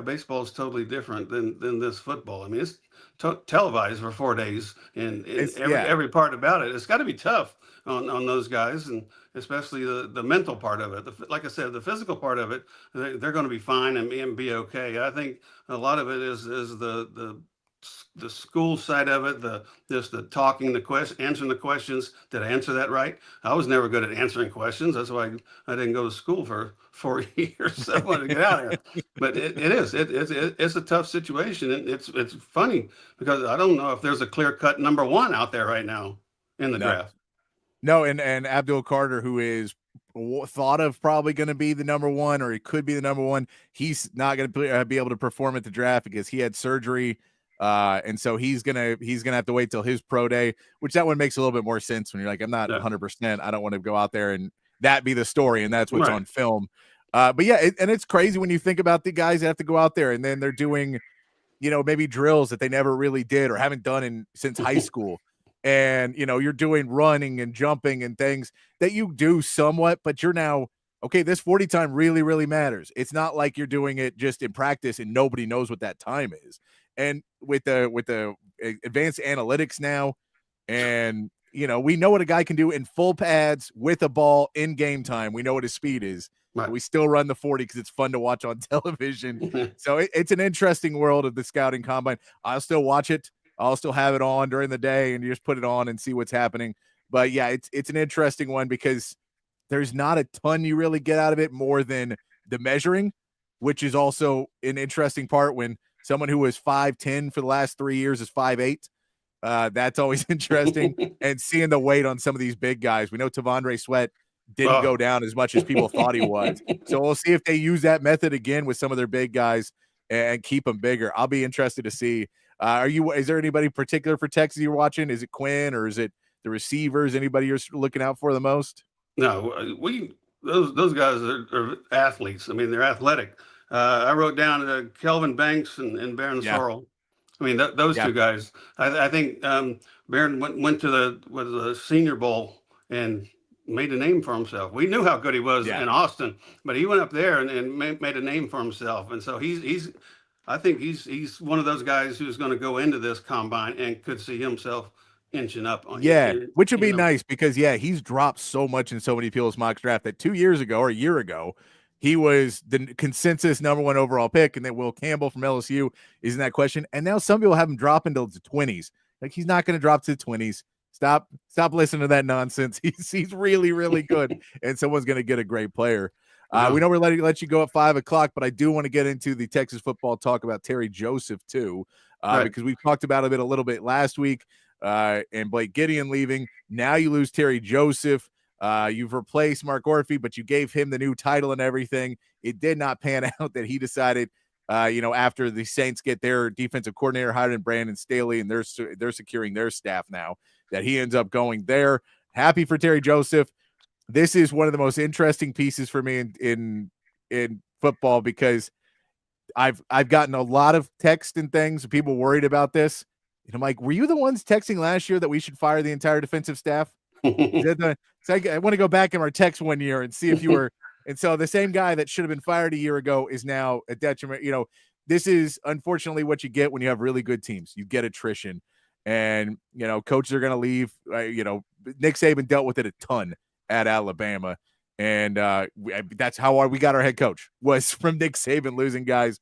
baseball is totally different than this football. I mean, it's televised for 4 days, and every part about it. It's got to be tough on those guys, and especially the mental part of it. Like I said, the physical part of it, they're going to be fine and be okay. I think a lot of it is the school side of it, the talking, answering the questions. Did I answer that right? I was never good at answering questions. That's why I didn't go to school for 4 years. So I wanted to get out of here. But it's a tough situation. And it's funny because I don't know if there's a clear-cut number 1 out there right now in the draft. No, and Abdul Carter, who is thought of probably going to be the number 1, or he could be the number 1. He's not going to be able to perform at the draft because he had surgery. And so he's gonna have to wait till his pro day, which that one makes a little bit more sense when you're like, I'm not 100%. I don't want to go out there and that be the story, and that's what's on film. But yeah, and it's crazy when you think about the guys that have to go out there and then they're doing, maybe drills that they never really did or haven't done since high school. And, you're doing running and jumping and things that you do somewhat, but you're now, okay, this 40 time really, really matters. It's not like you're doing it just in practice and nobody knows what that time is. And with the advanced analytics now, and we know what a guy can do in full pads with a ball in game time. We know what his speed is. Right. We still run the 40 because it's fun to watch on television. So it's an interesting world of the scouting combine. I'll still watch it. I'll still have it on during the day and you just put it on and see what's happening. But yeah, it's an interesting one because there's not a ton you really get out of it more than the measuring, which is also an interesting part when someone who was 5'10" for the last 3 years is 5'8". That's always interesting. And seeing the weight on some of these big guys. We know Tavondre Sweat didn't go down as much as people thought he was. So we'll see if they use that method again with some of their big guys and keep them bigger. I'll be interested to see. Is there anybody particular for Texas you're watching? Is it Quinn or is it the receivers? Anybody you're looking out for the most? No, those guys are athletes. I mean, they're athletic. I wrote down Kelvin Banks and Baron Sorrell. I mean, those two guys. I think Baron went to the Senior Bowl and made a name for himself. We knew how good he was in Austin, but he went up there and made a name for himself. And so I think he's one of those guys who's going to go into this combine and could see himself inching up on which would be nice because he's dropped so much in so many people's mock draft that 2 years ago or a year ago he was the consensus number 1 overall pick, and then Will Campbell from LSU is in that question. And now some people have him drop into the 20s. Like, he's not going to drop to the 20s. Stop listening to that nonsense. He's really, really good, and someone's going to get a great player. We know we're let you go at 5:00, but I do want to get into the Texas football talk about Terry Joseph too, because we talked about it a little bit last week. And Blake Gideon leaving. Now you lose Terry Joseph. You've replaced Mark Orphy, but you gave him the new title and everything. It did not pan out that he decided, after the Saints get their defensive coordinator hired in Brandon Staley, and they're securing their staff now, that he ends up going there. Happy for Terry Joseph. This is one of the most interesting pieces for me in football because I've gotten a lot of text and things, people worried about this. And I'm like, were you the ones texting last year that we should fire the entire defensive staff? So I want to go back in our text one year and see if you were. And so the same guy that should have been fired a year ago is now a detriment. This is unfortunately what you get when you have really good teams. You get attrition, and coaches are going to leave. Nick Saban dealt with it a ton at Alabama, and that's how we got our head coach, was from Nick Saban losing guys.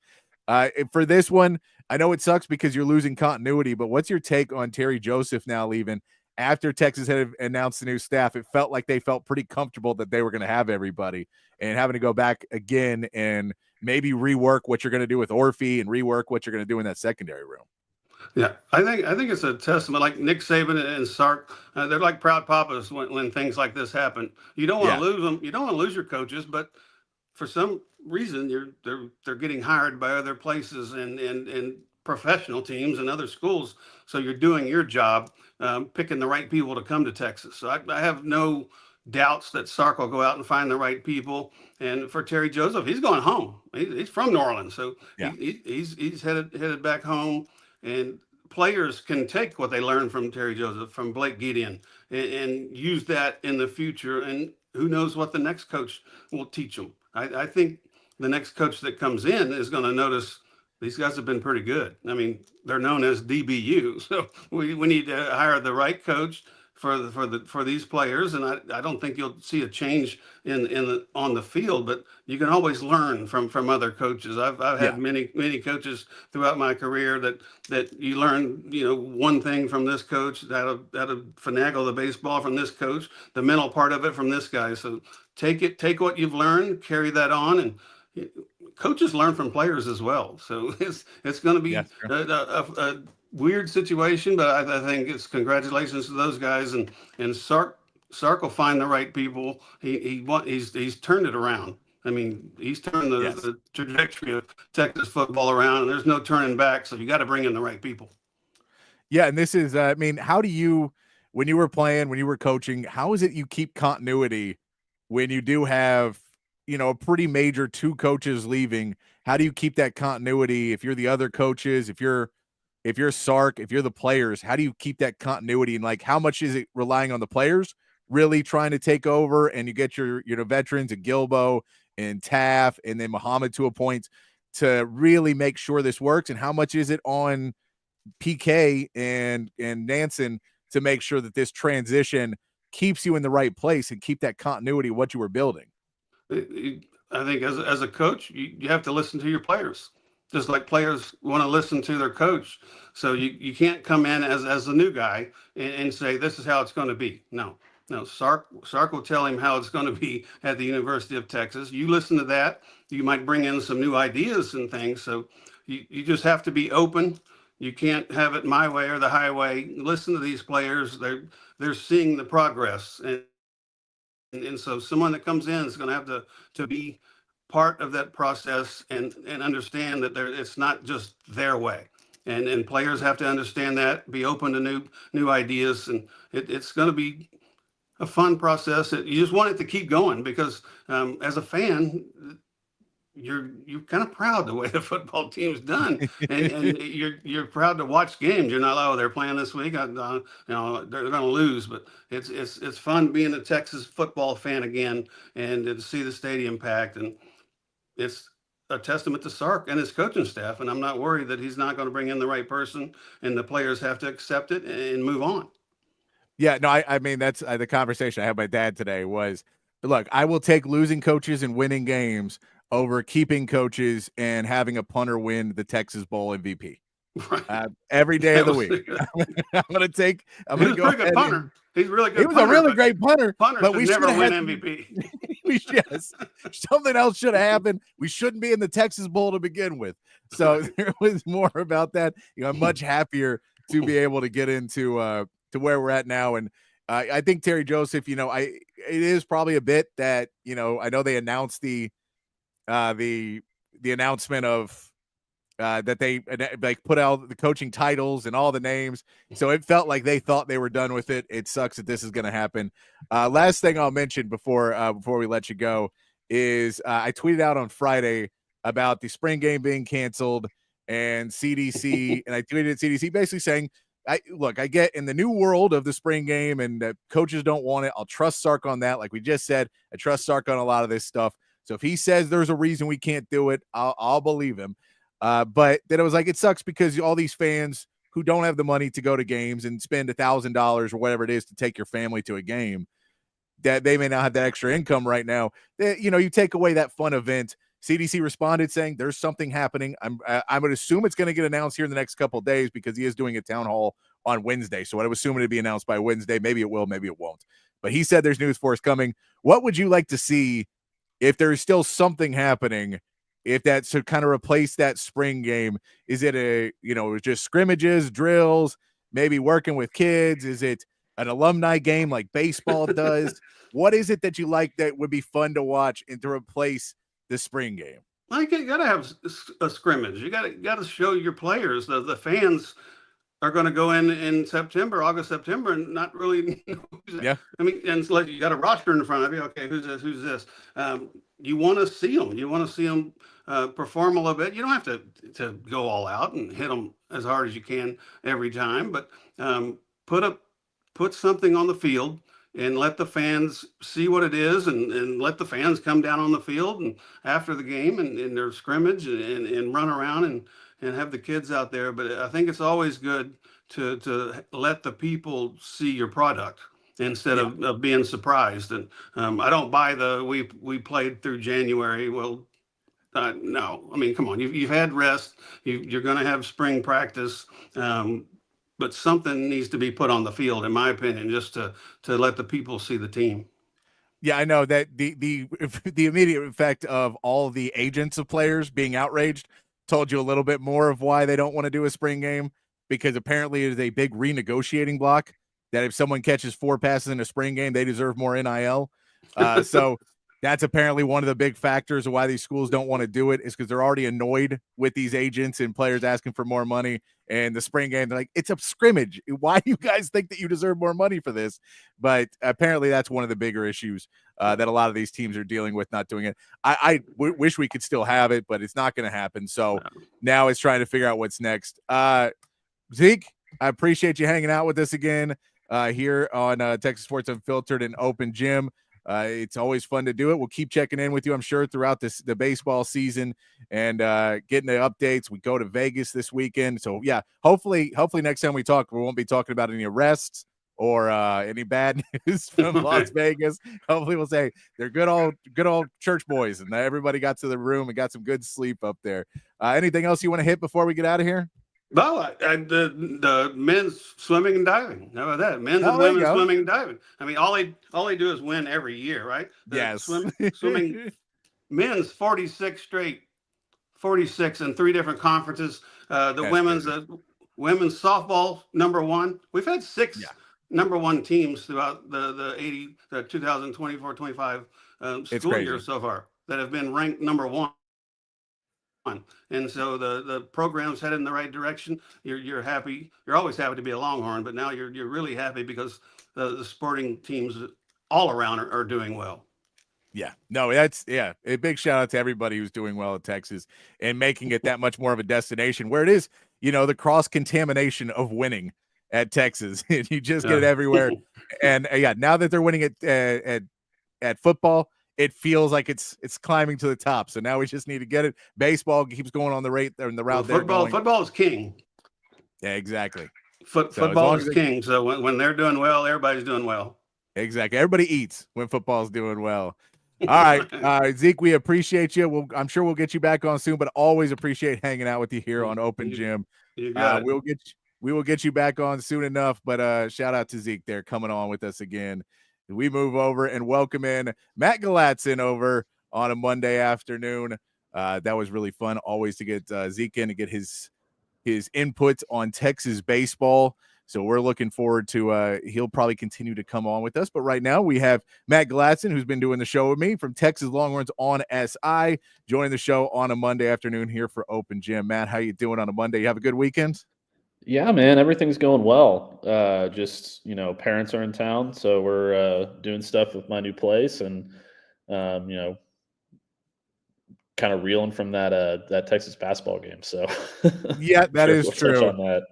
For this one, I know it sucks because you're losing continuity, but what's your take on Terry Joseph now leaving? After Texas had announced the new staff, it felt like they felt pretty comfortable that they were going to have everybody, and having to go back again and maybe rework what you're going to do with Orphy and rework what you're going to do in that secondary room. Yeah, I think it's a testament. Like Nick Saban and Sark, they're like proud papas when things like this happen. You don't want to lose them. You don't want to lose your coaches, but for some reason they're getting hired by other places and professional teams and other schools. So you're doing your job, picking the right people to come to Texas. So I have no doubts that Sark will go out and find the right people. And for Terry Joseph, he's going home. He's from New Orleans, so he's headed back home. And players can take what they learned from Terry Joseph, from Blake Gideon, and use that in the future. And who knows what the next coach will teach them. I think the next coach that comes in is going to notice these guys have been pretty good. I mean, they're known as DBU, so we need to hire the right coach for these players. And I don't think you'll see a change on the field, but you can always learn from other coaches. I've had many coaches throughout my career that you learn one thing from this coach, how to finagle the baseball from this coach, the mental part of it from this guy. So take what you've learned, carry that on, and coaches learn from players as well. So it's going to be a weird situation, but I think it's congratulations to those guys, and Sark will find the right people. He's turned it around. I mean, he's turned the trajectory of Texas football around, and there's no turning back. So you got to bring in the right people. Yeah, and this is, how do you, when you were playing, when you were coaching, how is it you keep continuity when you do have, a pretty major 2 coaches leaving? How do you keep that continuity if you're the other coaches, if you're Sark, if you're the players? How do you keep that continuity? And how much is it relying on the players really trying to take over, and you get your veterans and Gilbo and Taff and then Muhammad to a point to really make sure this works? And how much is it on PK and Nansen to make sure that this transition keeps you in the right place and keep that continuity of what you were building? I think as a coach, you have to listen to your players, just like players want to listen to their coach. So you can't come in as a new guy and say, this is how it's going to be. No, Sark will tell him how it's going to be at the University of Texas. You listen to that. You might bring in some new ideas and things. So you just have to be open. You can't have it my way or the highway. Listen to these players. They're seeing the progress. And so someone that comes in is going to have to be part of that process and understand that it's not just their way. And players have to understand that, be open to new ideas. And it's going to be a fun process. You just want it to keep going because as a fan, you're kind of proud the way the football team's done, and you're proud to watch games. You're not, oh, they're playing this week, they're going to lose, but it's fun being a Texas football fan again and to see the stadium packed, and it's a testament to Sark and his coaching staff. And I'm not worried that he's not going to bring in the right person, and the players have to accept it and move on. Yeah, no, I mean, that's the conversation I had with my dad today was, look, I will take losing coaches and winning games over keeping coaches and having a punter win the Texas Bowl MVP. Right. Every day of the week. I'm going to go ahead. Punter. He's really good. He was a really great punter, but we never win MVP. Yes, something else should have happened. We shouldn't be in the Texas Bowl to begin with. So there was more about that. I'm much happier to be able to get into to where we're at now. And I think Terry Joseph, it is probably a bit that, I know they announced the announcement of that they like put out the coaching titles and all the names. So it felt like they thought they were done with it. It sucks that this is going to happen. Last thing I'll mention before we let you go is I tweeted out on Friday about the spring game being canceled and CDC, and I tweeted at CDC basically saying, I get in the new world of the spring game and coaches don't want it. I'll trust Sark on that. Like we just said, I trust Sark on a lot of this stuff. So if he says there's a reason we can't do it, I'll believe him. But then it was like, it sucks because all these fans who don't have the money to go to games and spend $1,000 or whatever it is to take your family to a game, that they may not have that extra income right now. You take away that fun event. CDC responded saying there's something happening. I would assume it's going to get announced here in the next couple of days because he is doing a town hall on Wednesday. So I would assume it'd be announced by Wednesday. Maybe it will, maybe it won't. But he said there's news for us coming. What would you like to see if there's still something happening? If that's to kind of replace that spring game, is it just scrimmages, drills, maybe working with kids? Is it an alumni game like baseball does? What is it that you like that would be fun to watch and to replace the spring game? Well, you got to have a scrimmage. You got to show your players. The fans are going to go in September, August, September, and not really know who's yeah. I mean, and it's like you got a roster in front of you. Okay, who's this? Who's this? You want to see them. You want to see them perform a little bit. You don't have to go all out and hit them as hard as you can every time, but put something on the field and let the fans see what it is, and let the fans come down on the field and after the game and their scrimmage and run around and have the kids out there. But I think it's always good to let the people see your product instead of being surprised. And I don't buy we played through January. Well, no, I mean, come on, you've had rest. You're going to have spring practice. But something needs to be put on the field, in my opinion, just to let the people see the team. Yeah, I know that the immediate effect of all the agents of players being outraged told you a little bit more of why they don't want to do a spring game, because apparently it is a big renegotiating block that if someone catches 4 passes in a spring game, they deserve more NIL. So that's apparently one of the big factors of why these schools don't want to do it, is because they're already annoyed with these agents and players asking for more money. And the spring game, they're like, it's a scrimmage. Why do you guys think that you deserve more money for this? But apparently that's one of the bigger issues that a lot of these teams are dealing with, not doing it. I wish we could still have it, but it's not going to happen. So now it's trying to figure out what's next. Zeke, I appreciate you hanging out with us again here on Texas Sports Unfiltered and Open Gym. It's always fun to do it. We'll keep checking in with you, I'm sure, throughout the baseball season and getting the updates. We go to Vegas this weekend. So, yeah, hopefully next time we talk, we won't be talking about any arrests or any bad news from Las Vegas. Hopefully we'll say they're good old church boys, and everybody got to the room and got some good sleep up there. Anything else you want to hit before we get out of here? Well, the men's swimming and diving. How about that? Men's and women's swimming and diving. I mean, all they do is win every year, right? Yes. Swimming, men's 46 straight, 46 in 3 different conferences. The women's softball #1. We've had 6 #1 teams throughout the 2024-25 school year so far that have been ranked #1. And so the program's headed in the right direction. You're happy. You're always happy to be a Longhorn, but now you're really happy because the sporting teams all around are doing well. Yeah, no, that's a big shout out to everybody who's doing well at Texas and making it that much more of a destination where it is, the cross contamination of winning at Texas. You just get it everywhere. And now that they're winning at football, it feels like it's climbing to the top. So now we just need to get it. Baseball keeps going on the route Football is king. Yeah, exactly. Football is king. So when they're doing well, everybody's doing well. Exactly. Everybody eats when football's doing well. All right, Zeke, we appreciate you. I'm sure we'll get you back on soon, but always appreciate hanging out with you here on Open Gym. You got it. We will get you back on soon enough. But shout out to Zeke there coming on with us again. We move over and welcome in Matt Galatzan over on a Monday afternoon. That was really fun. Always to get Zeke in to get his input on Texas baseball. So we're looking forward to he'll probably continue to come on with us. But right now we have Matt Galatzan, who's been doing the show with me from Texas Longhorns on SI, joining the show on a Monday afternoon here for Open Gym. Matt, how you doing on a Monday? You have a good weekend? Yeah, man, everything's going well. Just, parents are in town, so we're doing stuff with my new place and, kind of reeling from that Texas basketball game. So yeah, that is true. On that.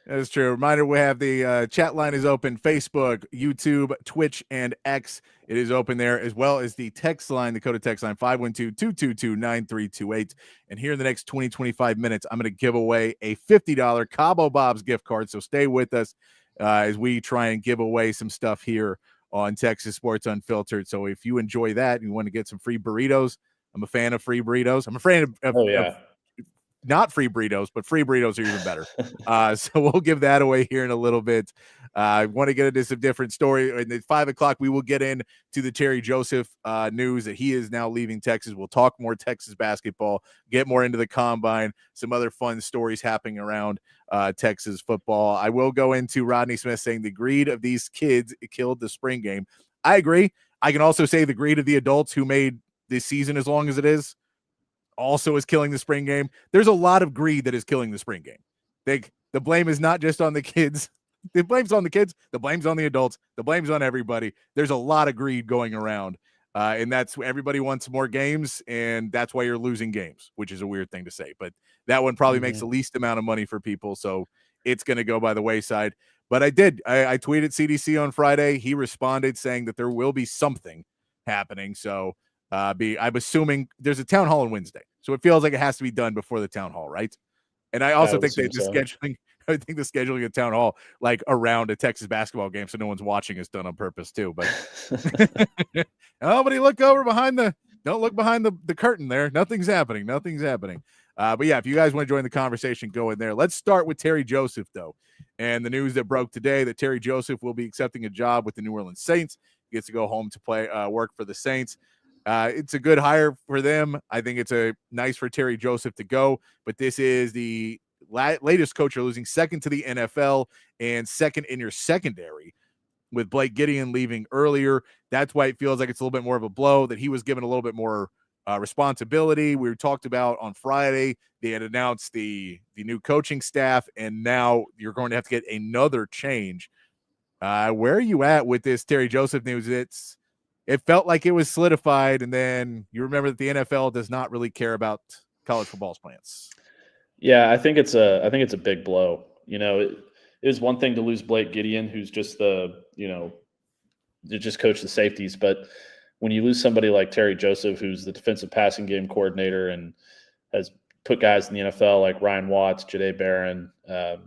That is true. Reminder, we have the chat line is open, Facebook, YouTube, Twitch, and X. It is open there, as well as the text line, the code of text line, 512-222-9328. And here in the next 20-25 minutes, I'm going to give away a $50 Cabo Bob's gift card. So stay with us as we try and give away some stuff here on Texas Sports Unfiltered. So if you enjoy that and you want to get some free burritos, I'm a fan of free burritos. I'm a fan of not free burritos, but free burritos are even better. So we'll give that away here in a little bit. I want to get into some different story. And at 5 o'clock, we will get into the Terry Joseph news that he is now leaving Texas. We'll talk more Texas basketball, get more into the combine, some other fun stories happening around Texas football. I will go into Rodney Smith saying the greed of these kids killed the spring game. I agree. I can also say the greed of the adults who made this season as long as it is also is killing the spring game. There's a lot of greed that is killing the spring game. The blame is not just on the kids. The blame's on the kids. The blame's on the adults. The blame's on everybody. There's a lot of greed going around. And that's everybody wants more games. And that's why you're losing games, which is a weird thing to say. But that one probably makes the least amount of money for people. So it's going to go by the wayside. But I tweeted CDC on Friday. He responded saying that there will be something happening. So I'm assuming there's a town hall on Wednesday, so it feels like it has to be done before the town hall, right? And I also think the scheduling a town hall like around a Texas basketball game, so no one's watching, is done on purpose too. But nobody don't look behind the curtain there. Nothing's happening. But yeah, if you guys want to join the conversation, go in there. Let's start with Terry Joseph though, and the news that broke today that Terry Joseph will be accepting a job with the New Orleans Saints. He gets to go home to play work for the Saints. It's a good hire for them. I think it's nice for Terry Joseph to go, but this is the latest coach you're losing, second to the NFL and second in your secondary, with Blake Gideon leaving earlier. That's why it feels like it's a little bit more of a blow, that he was given a little bit more responsibility. We talked about on Friday, they had announced the new coaching staff, and now you're going to have to get another change. Where are you at with this Terry Joseph news? It felt like it was solidified, and then you remember that the NFL does not really care about college football's plans. Yeah, I think it's a big blow. It is one thing to lose Blake Gideon, who's just just coach the safeties, but when you lose somebody like Terry Joseph, who's the defensive passing game coordinator and has put guys in the NFL like Ryan Watts, Jahdae Barron.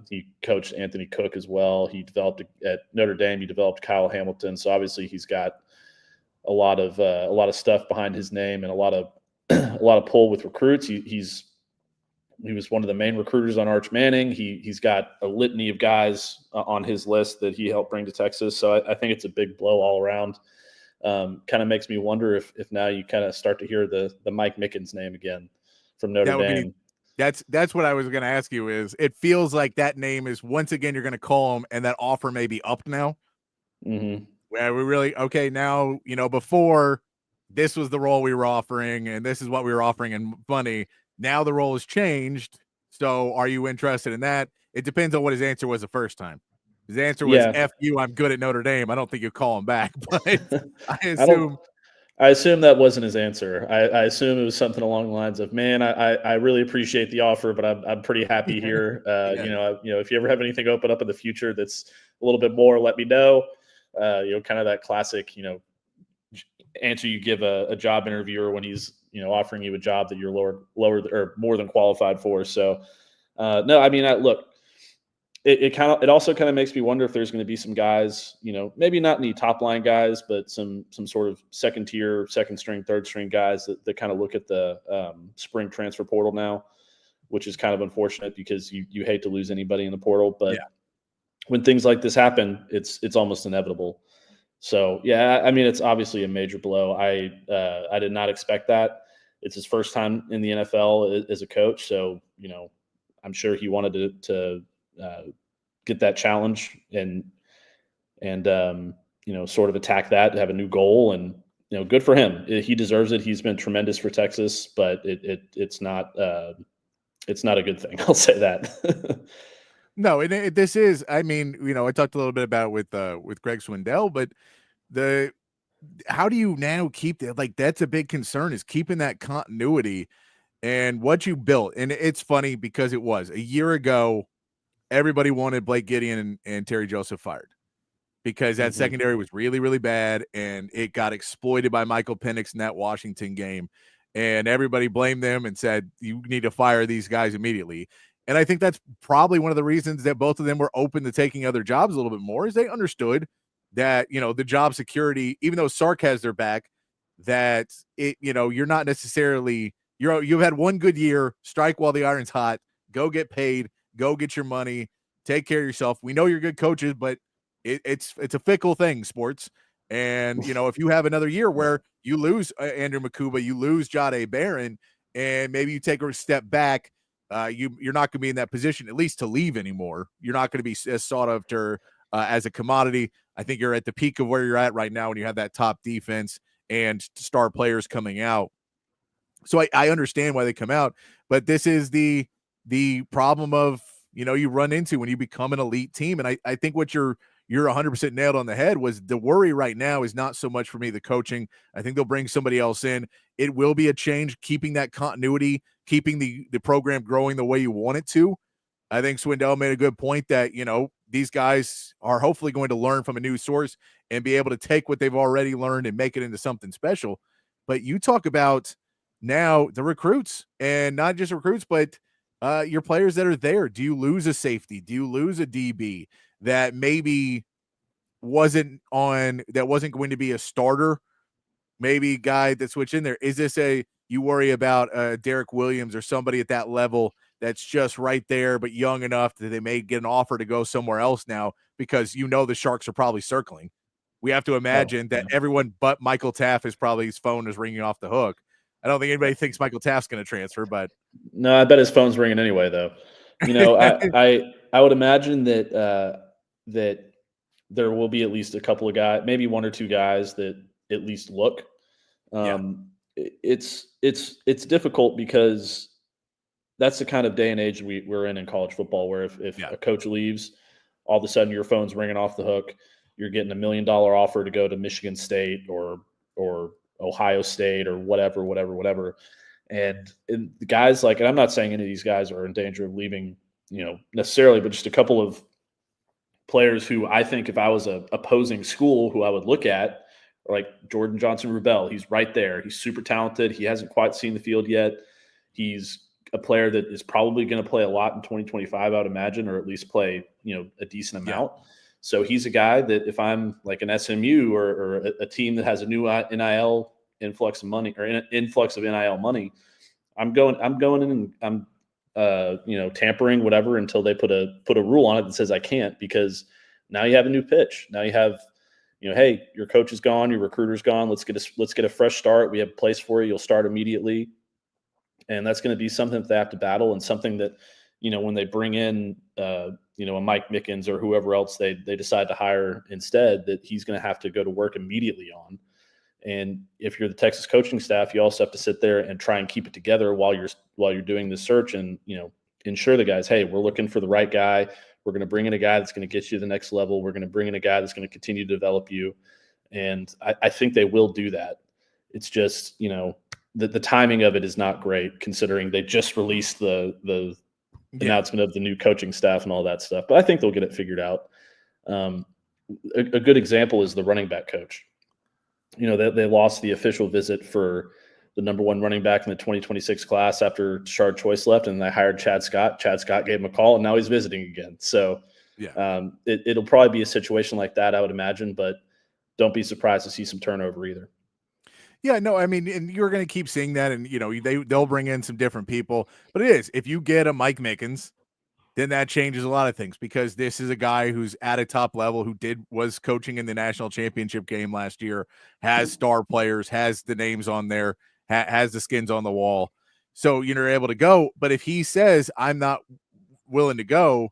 He coached Anthony Cook as well. He developed at Notre Dame. He developed Kyle Hamilton. So obviously he's got a lot of stuff behind his name and a lot of pull with recruits. He was one of the main recruiters on Arch Manning. He's got a litany of guys on his list that he helped bring to Texas. So I think it's a big blow all around. Kind of makes me wonder if now you kind of start to hear the Mike Mickens name again from Notre Dame. That's what I was going to ask you. Is it feels like that name is once again you're going to call him, and that offer may be up now. Mm-hmm. Where we really now before this was the role we were offering, and this is what we were offering in money. Now the role has changed. So are you interested in that? It depends on what his answer was the first time. His answer was F you, I'm good at Notre Dame. I don't think you call him back, but I assume that wasn't his answer. I assume it was something along the lines of, man, I really appreciate the offer, but I'm pretty happy here. If you ever have anything open up in the future that's a little bit more, let me know. Kind of that classic, answer you give a job interviewer when he's, offering you a job that you're lower or more than qualified for. So, no, I mean, look, it also kind of makes me wonder if there's going to be some guys, maybe not any top line guys, but some sort of second tier, second string, third string guys that kind of look at the spring transfer portal now, which is kind of unfortunate because you hate to lose anybody in the portal, but when things like this happen, it's almost inevitable. So, yeah, I mean, it's obviously a major blow. I did not expect that. It's his first time in the NFL as a coach. So, I'm sure he wanted to get that challenge and sort of attack that, have a new goal. And, good for him. He deserves it. He's been tremendous for Texas, but it's not a good thing. I'll say that. No, this is, I mean, I talked a little bit about it with Greg Swindell, but how do you now keep that? Like, that's a big concern, is keeping that continuity and what you built. And it's funny because it was a year ago, everybody wanted Blake Gideon and Terry Joseph fired because that secondary was really, really bad, and it got exploited by Michael Penix in that Washington game. And everybody blamed them and said, you need to fire these guys immediately. And I think that's probably one of the reasons that both of them were open to taking other jobs a little bit more, is they understood that, the job security, even though Sark has their back, that you're not necessarily, you've had one good year, strike while the iron's hot, go get paid, go get your money, take care of yourself. We know you're good coaches, but it's a fickle thing, sports. And, if you have another year where you lose Andrew Makuba, you lose Jahdae Barron, and maybe you take a step back, you're not going to be in that position, at least to leave anymore. You're not going to be as sought after as a commodity. I think you're at the peak of where you're at right now when you have that top defense and star players coming out. So I understand why they come out, but this is the problem of, you run into when you become an elite team. And I think what you're 100% nailed on the head was the worry right now is not so much for me, the coaching. I think they'll bring somebody else in. It will be a change, keeping that continuity, keeping the program growing the way you want it to. I think Swindell made a good point that, these guys are hopefully going to learn from a new source and be able to take what they've already learned and make it into something special. But you talk about now the recruits, and not just recruits, but your players that are there. Do you lose a safety? Do you lose a DB that maybe wasn't going to be a starter? Maybe a guy that switched in there. Is this you worry about Derek Williams or somebody at that level that's just right there, but young enough that they may get an offer to go somewhere else now, because the Sharks are probably circling. We have to imagine that everyone but Michael Taft his phone is ringing off the hook. I don't think anybody thinks Michael Taft's going to transfer, but no, I bet his phone's ringing anyway, though. I would imagine that there will be at least a couple of guys, maybe one or two guys that at least look. It's difficult because that's the kind of day and age we're in college football, where if a coach leaves, all of a sudden your phone's ringing off the hook. You're getting $1 million offer to go to Michigan State or Ohio State or whatever. And the guys and I'm not saying any of these guys are in danger of leaving, necessarily, but just a couple of players who I think if I was a opposing school who I would look at, like Jordan Johnson-Rubel. He's right there. He's super talented. He hasn't quite seen the field yet. He's a player that is probably going to play a lot in 2025, I would imagine, or at least play, a decent amount. So he's a guy that if I'm like an SMU or a team that has a new NIL influx of money or influx of NIL money, I'm going in and I'm tampering whatever until they put a rule on it that says I can't, because now you have a new pitch. Now you have, hey, your coach is gone, your recruiter's gone. Let's get a fresh start. We have a place for you. You'll start immediately. And that's going to be something that they have to battle, and something that, when they bring in, a Mike Mickens or whoever else they decide to hire instead, that he's going to have to go to work immediately on. And if you're the Texas coaching staff, you also have to sit there and try and keep it together while you're doing the search, and, ensure the guys, hey, we're looking for the right guy. We're going to bring in a guy that's going to get you to the next level. We're going to bring in a guy that's going to continue to develop you. And I think they will do that. It's just, the timing of it is not great, considering they just released the announcement of the new coaching staff and all that stuff. But I think they'll get it figured out. A good example is the running back coach. They lost the official visit for the number one running back in the 2026 class after Tashard Choice left, and they hired Chad Scott. Chad Scott gave him a call, and now he's visiting again. So it'll probably be a situation like that, I would imagine, but don't be surprised to see some turnover either. Yeah, no, I mean, and you're going to keep seeing that, and they'll bring in some different people. But it is, if you get a Mike Mickens, then that changes a lot of things, because this is a guy who's at a top level, who was coaching in the national championship game last year, has star players, has the names on there, has the skins on the wall. So you're able to go. But if he says, I'm not willing to go,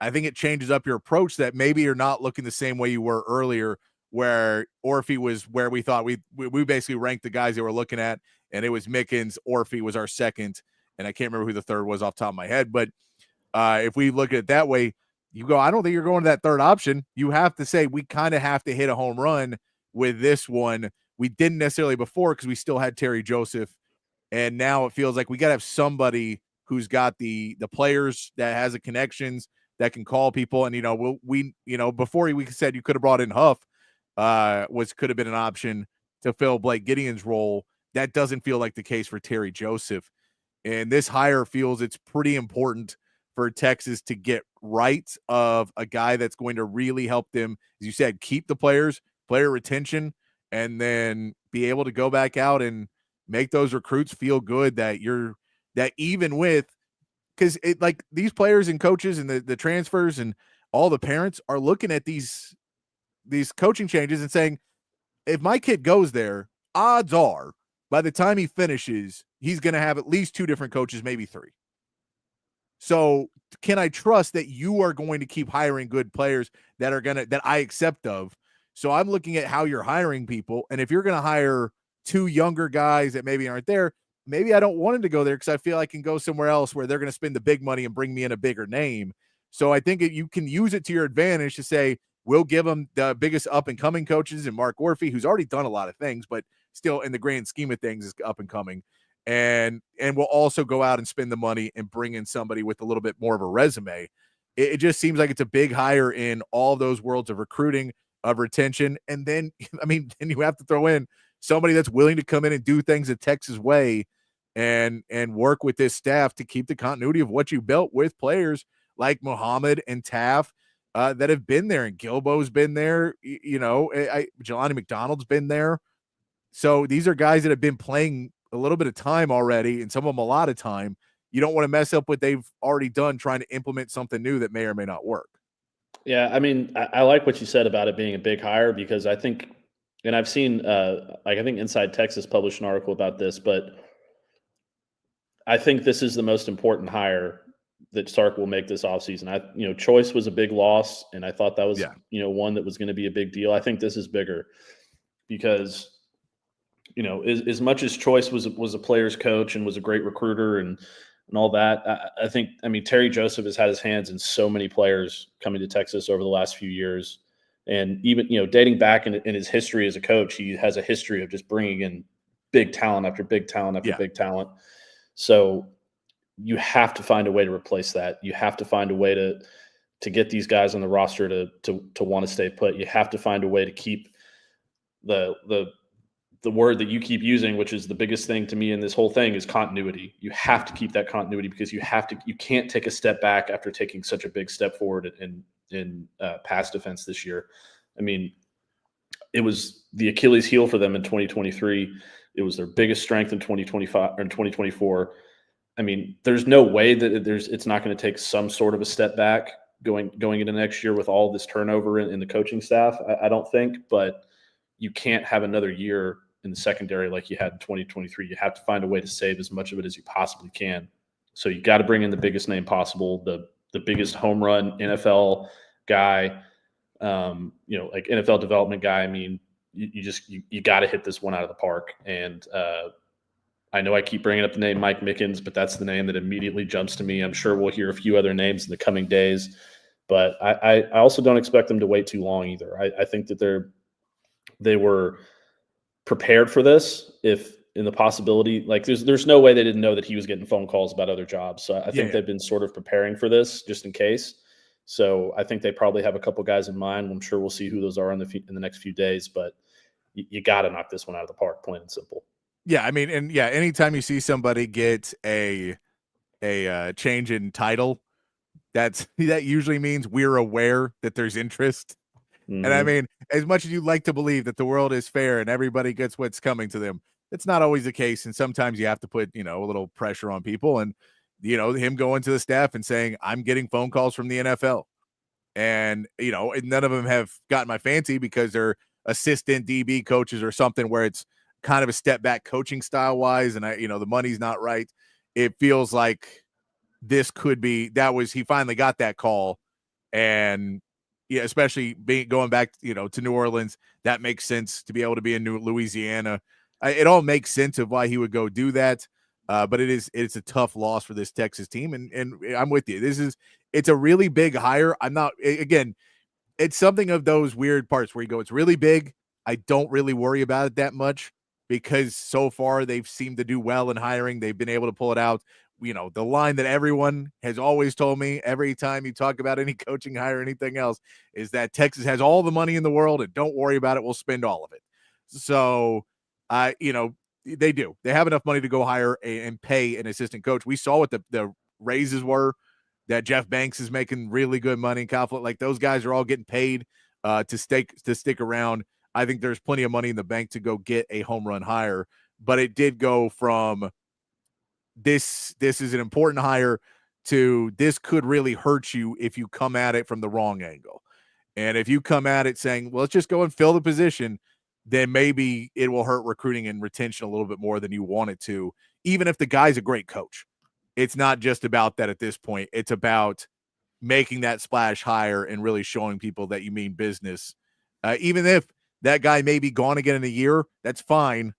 I think it changes up your approach, that maybe you're not looking the same way you were earlier, where Orphy was where we thought we basically ranked the guys they were looking at, and it was Mickens, Orphy was our second, and I can't remember who the third was off the top of my head. But if we look at it that way, you go, I don't think you're going to that third option. You have to say, we kind of have to hit a home run with this one. We didn't necessarily before, because we still had Terry Joseph, and now it feels like we got to have somebody who's got the players, that has the connections, that can call people. And before we said you could have brought in Huff, could have been an option to fill Blake Gideon's role. That doesn't feel like the case for Terry Joseph. And this hire feels it's pretty important for Texas to get right of a guy that's going to really help them, as you said, keep the players, player retention, and then be able to go back out and make those recruits feel good that even with, because these players and coaches and the transfers and all the parents are looking at these coaching changes and saying, if my kid goes there, odds are by the time he finishes, he's going to have at least two different coaches, maybe three. So can I trust that you are going to keep hiring good players that I accept of? So I'm looking at how you're hiring people. And if you're going to hire two younger guys that maybe aren't there, maybe I don't want him to go there, because I feel I can go somewhere else where they're going to spend the big money and bring me in a bigger name. So I think you can use it to your advantage to say, we'll give them the biggest up-and-coming coaches, and Mark Orphy, who's already done a lot of things, but still in the grand scheme of things is up-and-coming. And we'll also go out and spend the money and bring in somebody with a little bit more of a resume. It just seems like it's a big hire in all those worlds of recruiting, of retention. And then, then you have to throw in somebody that's willing to come in and do things the Texas way and work with this staff to keep the continuity of what you built with players like Muhammad and Taff, that have been there, and Gilbo's been there, Jelani McDonald's been there. So these are guys that have been playing a little bit of time already, and some of them a lot of time. You don't want to mess up what they've already done trying to implement something new that may or may not work. Yeah, I like what you said about it being a big hire, because I think, and I've seen, I think Inside Texas published an article about this, but I think this is the most important hire that Sark will make this offseason. Choice was a big loss, and I thought that was, one that was going to be a big deal. I think this is bigger because, as much as Choice was a player's coach and was a great recruiter and all that, I think Terry Joseph has had his hands in so many players coming to Texas over the last few years. And even, dating back in his history as a coach, he has a history of just bringing in big talent after big talent after big talent. So you have to find a way to replace that. You have to find a way to get these guys on the roster to want to stay put. You have to find a way to keep the the word that you keep using, which is the biggest thing to me in this whole thing, is continuity. You have to keep that continuity because you can't take a step back after taking such a big step forward in pass defense this year. I mean, it was the Achilles heel for them in 2023. It was their biggest strength in 2025 or in 2024. I mean, there's no way that it's not going to take some sort of a step back going into next year with all this turnover in the coaching staff. I don't think, but you can't have another year in the secondary like you had in 2023. You have to find a way to save as much of it as you possibly can. So you got to bring in the biggest name possible, the biggest home run NFL guy, like NFL development guy. I mean, you got to hit this one out of the park. And I know I keep bringing up the name Mike Mickens, but that's the name that immediately jumps to me. I'm sure we'll hear a few other names in the coming days, but I also don't expect them to wait too long either. I think that they were prepared for this. If in the possibility, like there's no way they didn't know that he was getting phone calls about other jobs. So I think they've been sort of preparing for this just in case. So I think they probably have a couple guys in mind. I'm sure we'll see who those are in the next few days, but you got to knock this one out of the park, plain and simple. Yeah, I mean, and yeah, anytime you see somebody get a change in title, that usually means we're aware that there's interest. Mm-hmm. And I mean, as much as you like to believe that the world is fair and everybody gets what's coming to them, it's not always the case. And sometimes you have to put, a little pressure on people. And, him going to the staff and saying, I'm getting phone calls from the NFL. And, none of them have gotten my fancy because they're assistant DB coaches or something where it's kind of a step back coaching style wise. And the money's not right. It feels like this could be, he finally got that call. And yeah, especially going back, to New Orleans, that makes sense to be able to be in Louisiana. It all makes sense of why he would go do that. But it's a tough loss for this Texas team. And I'm with you. It's a really big hire. It's something of those weird parts where you go, it's really big. I don't really worry about it that much because so far they've seemed to do well in hiring. They've been able to pull it out. The line that everyone has always told me every time you talk about any coaching hire or anything else is that Texas has all the money in the world and don't worry about it. We'll spend all of it. So, they do. They have enough money to go hire and pay an assistant coach. We saw what the raises were, that Jeff Banks is making really good money. Conflict, like those guys are all getting paid to stick around. I think there's plenty of money in the bank to go get a home run hire, but it did go from this is an important hire to this could really hurt you if you come at it from the wrong angle. And if you come at it saying, well, let's just go and fill the position, then maybe it will hurt recruiting and retention a little bit more than you want it to, even if the guy's a great coach. It's not just about that at this point. It's about making that splash hire and really showing people that you mean business. Even if that guy may be gone again in a year, that's fine.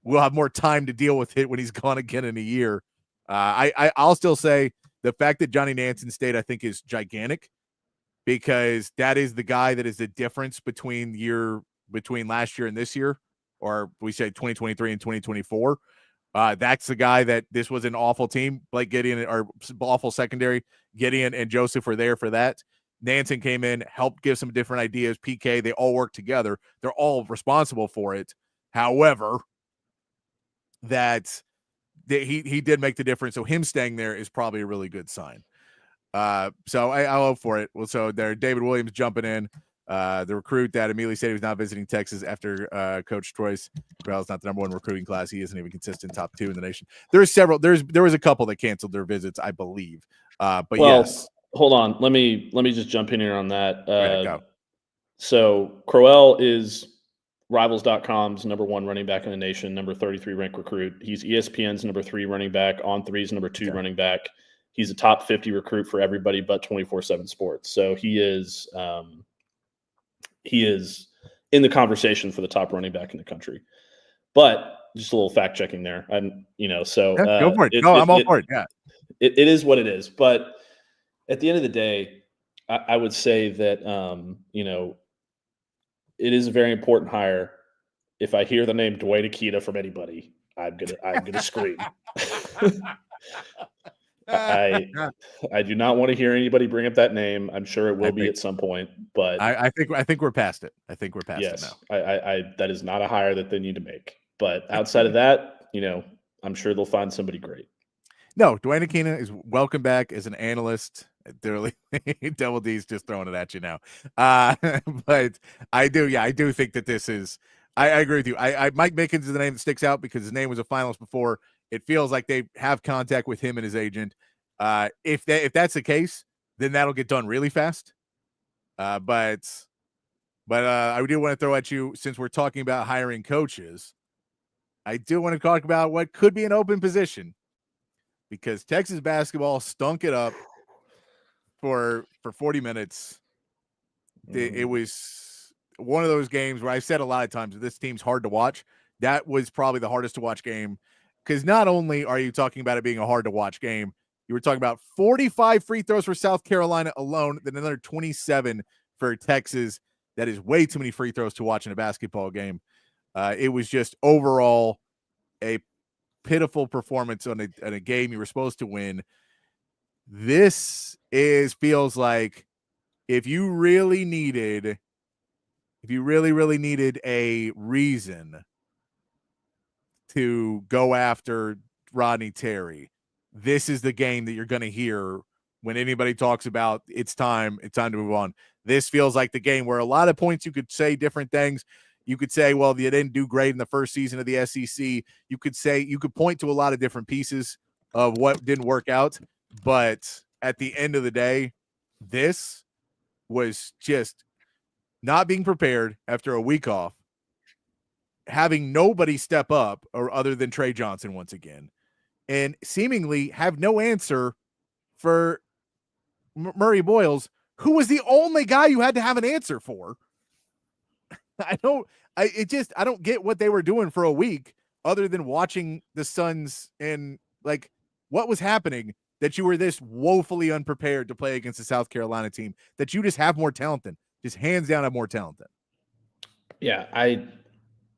We'll have more time to deal with it when he's gone again in a year. I'll still say the fact that Johnny Nansen stayed, I think, is gigantic because that is the guy that is the difference between last year and this year, or we say 2023 and 2024. That's the guy that this was an awful team. Blake Gideon, or awful secondary. Gideon and Joseph were there for that. Nansen came in, helped give some different ideas. PK, they all work together. They're all responsible for it. However, that he did make the difference. So him staying there is probably a really good sign. So I'll hope for it. Well, so there, David Williams jumping in. The recruit that immediately said he was not visiting Texas after Coach Troy's is not the number one recruiting class. He isn't even consistent top 2 in the nation. There was a couple that canceled their visits, I believe. But yes. Hold on. Let me just jump in here on that. Go. So Crowell is Rivals.com's number 1 running back in the nation, number 33 ranked recruit. He's ESPN's number 3 running back, On3's number 2 running back. He's a top 50 recruit for everybody but 24/7 Sports. So he is in the conversation for the top running back in the country. But just a little fact checking there. Go for it. I'm all for it. Yeah, it is what it is. But at the end of the day, I would say that it is a very important hire. If I hear the name Dwayne Akita from anybody, I'm gonna scream. I do not want to hear anybody bring up that name. I'm sure it will be at some point, but I think we're past it. I think we're past it yes, now. I that is not a hire that they need to make. But outside of that, I'm sure they'll find somebody great. No, Dwayne Aquina is welcome back as an analyst. Double D's just throwing it at you now. But I do think that this is. I agree with you. Mike Mickens is the name that sticks out because his name was a finalist before. It feels like they have contact with him and his agent. If that's the case, then that'll get done really fast. But I do want to throw at you, since we're talking about hiring coaches, I do want to talk about what could be an open position, because Texas basketball stunk it up for 40 minutes. It was one of those games where I said a lot of times, this team's hard to watch. That was probably the hardest to watch game, because not only are you talking about it being a hard to watch game, you were talking about 45 free throws for South Carolina alone, then another 27 for Texas. That is way too many free throws to watch in a basketball game. It was just overall a pitiful performance on a game you were supposed to win. This feels like if you really needed a reason to go after Rodney Terry, this is the game that you're going to hear when anybody talks about it's time to move on. This feels like the game where a lot of points you could say different things. You could say, well, you didn't do great in the first season of the SEC. You could point to a lot of different pieces of what didn't work out. But at the end of the day, this was just not being prepared after a week off, having nobody step up or other than Trey Johnson once again, and seemingly have no answer for Murray Boyles, who was the only guy you had to have an answer for. I don't get what they were doing for a week other than watching the Suns, and like, what was happening that you were this woefully unprepared to play against the South Carolina team that you just have more talent than, just hands down have more talent than. Yeah,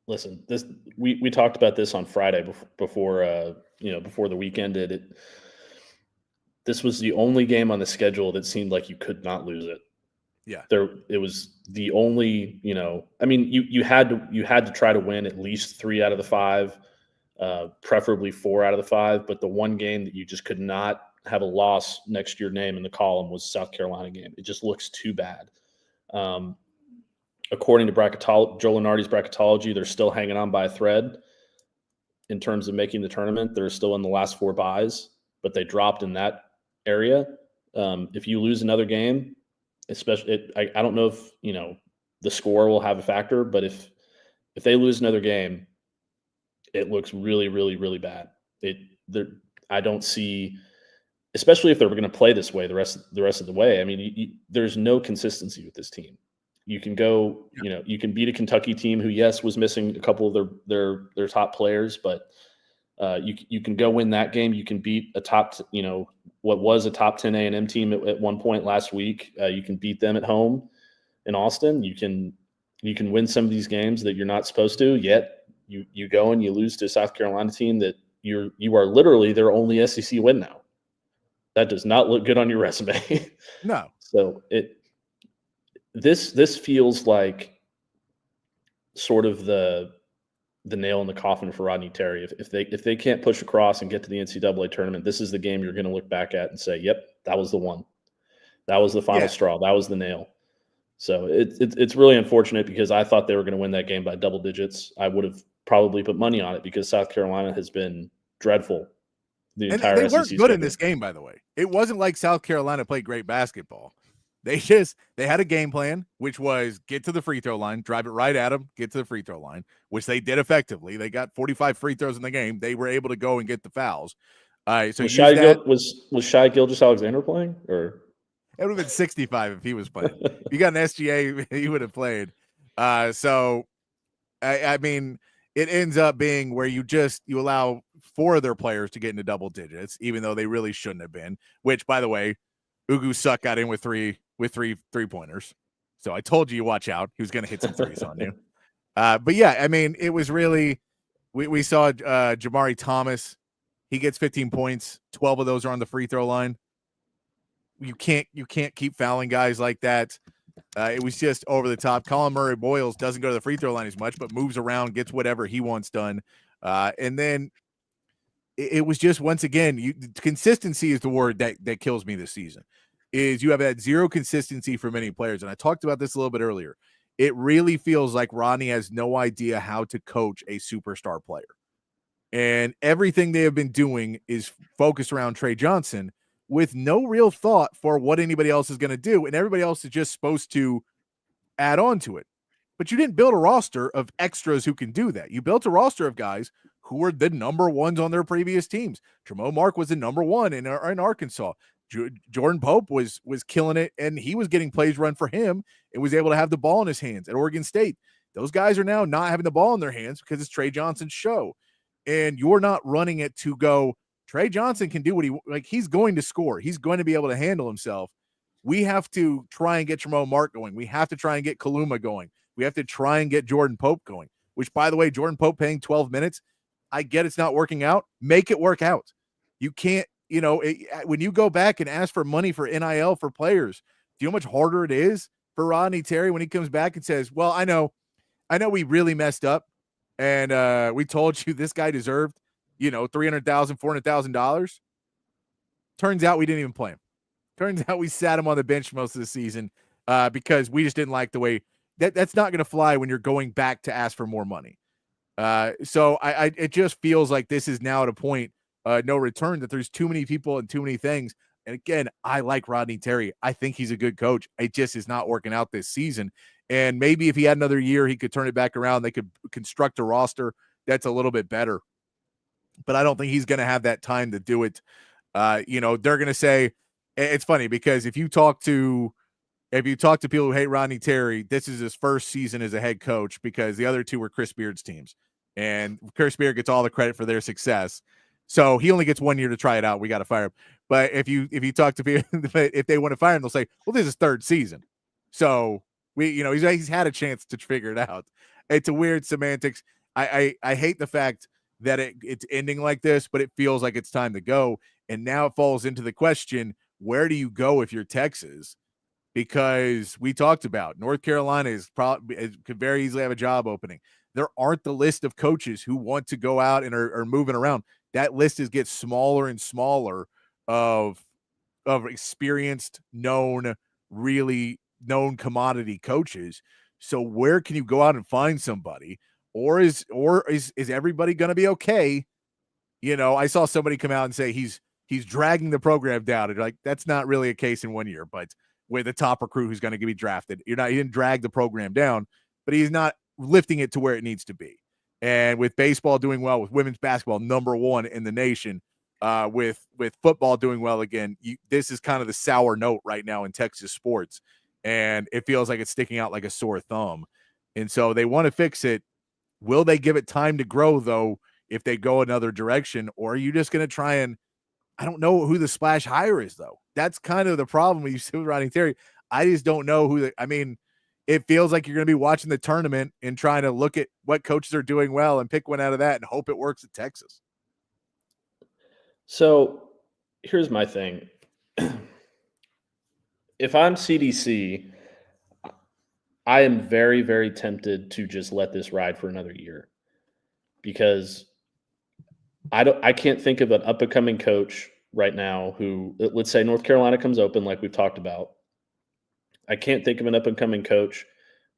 listen, this we talked about this on Friday before the weekend did. This was the only game on the schedule that seemed like you could not lose it. Yeah. It was the only, you had to try to win at least 3 out of the 5, preferably 4 out of the 5, but the one game that you just could not have a loss next to your name in the column was South Carolina game. It just looks too bad. According to Joe Lunardi's bracketology, they're still hanging on by a thread in terms of making the tournament. They're still in the last 4 byes, but they dropped in that area. If you lose another game, especially, I don't know if the score will have a factor, but if they lose another game, it looks really, really, really bad. I don't see, especially if they're going to play this way the rest of the way. I mean, there's no consistency with this team. You can go, you can beat a Kentucky team who, yes, was missing a couple of their top players, but you can go win that game. You can beat a top, what was a top 10 A&M team at one point last week. You can beat them at home in Austin. You can win some of these games that you're not supposed to. Yet you go and you lose to a South Carolina team that you are literally their only SEC win now. That does not look good on your resume. No. So this feels like sort of the nail in the coffin for Rodney Terry. If they can't push across and get to the NCAA tournament, this is the game you're going to look back at and say, yep, that was the one. That was the final straw. That was the nail. So it's really unfortunate because I thought they were going to win that game by double digits. I would have probably put money on it because South Carolina has been dreadful the entire SEC. They weren't good in this game, by the way. It wasn't like South Carolina played great basketball. They had a game plan, which was get to the free throw line, drive it right at them, get to the free throw line, which they did effectively. They got 45 free throws in the game. They were able to go and get the fouls. So was Shai Gilgeous-Alexander playing, or it would have been 65 if he was playing. If you got an SGA, he would have played. So I mean, it ends up being where you allow 4 of their players to get into double digits, even though they really shouldn't have been. Which, by the way, Ugu Suck got in with three pointers. So I told you watch out. He was going to hit some threes on you. But yeah, I mean, it was really, we saw Jamari Thomas. He gets 15 points. 12 of those are on the free throw line. You can't keep fouling guys like that. It was just over the top. Colin Murray-Boyles doesn't go to the free throw line as much, but moves around, gets whatever he wants done. And then it was just, once again, consistency is the word that kills me this season. Is you have had zero consistency for many players. And I talked about this a little bit earlier. It really feels like Rodney has no idea how to coach a superstar player. And everything they have been doing is focused around Trey Johnson with no real thought for what anybody else is going to do. And everybody else is just supposed to add on to it. But you didn't build a roster of extras who can do that. You built a roster of guys who were the number ones on their previous teams. Tremont Mark was the number one in Arkansas. Jordan Pope was killing it, and he was getting plays run for him and was able to have the ball in his hands at Oregon State. Those guys are now not having the ball in their hands because it's Trey Johnson's show. And you're not running it to go, Trey Johnson can do what he's going to score. He's going to be able to handle himself. We have to try and get Tremont Mark going. We have to try and get Kaluma going. We have to try and get Jordan Pope going, which, by the way, Jordan Pope paying 12 minutes, I get it's not working out. Make it work out. You can't, when you go back and ask for money for NIL for players, do you know how much harder it is for Rodney Terry when he comes back and says, well, I know we really messed up, and we told you this guy deserved, $300,000, $400,000. Turns out we didn't even play him. Turns out we sat him on the bench most of the season because we just didn't like the way that's not going to fly when you're going back to ask for more money. So it just feels like this is now at a point, no return, that there's too many people and too many things. And again, I like Rodney Terry. I think he's a good coach. It just is not working out this season. And maybe if he had another year, he could turn it back around. They could construct a roster that's a little bit better. But I don't think he's going to have that time to do it. They're going to say, it's funny because if you talk to people who hate Rodney Terry, this is his first season as a head coach because the other two were Chris Beard's teams. And Chris Beard gets all the credit for their success. So he only gets 1 year to try it out. We got to fire him. But if you talk to people, if they want to fire him, they'll say, well, this is third season. So he's had a chance to figure it out. It's a weird semantics. I hate the fact that it's ending like this, but it feels like it's time to go. And now it falls into the question, where do you go if you're Texas? Because we talked about North Carolina could very easily have a job opening. There aren't the list of coaches who want to go out and are moving around. That list gets smaller and smaller of experienced, really known commodity coaches. So where can you go out and find somebody? Or is everybody going to be okay? I saw somebody come out and say he's dragging the program down. And like, that's not really a case in 1 year, but with a top recruit who's going to be drafted, he didn't drag the program down, but he's not lifting it to where it needs to be. And with baseball doing well, with women's basketball number one in the nation, with football doing well again, this is kind of the sour note right now in Texas sports, and it feels like it's sticking out like a sore thumb. And so they want to fix it. Will they give it time to grow though? If they go another direction, or are you just going to try and, I don't know who the splash hire is though. That's kind of the problem you see with Rodney Terry. I just don't know who it feels like you're going to be watching the tournament and trying to look at what coaches are doing well and pick one out of that and hope it works at Texas. So here's my thing. If I'm CDC, I am very, very tempted to just let this ride for another year because I can't think of an up-and-coming coach right now who, let's say North Carolina comes open like we've talked about. I can't think of an up-and-coming coach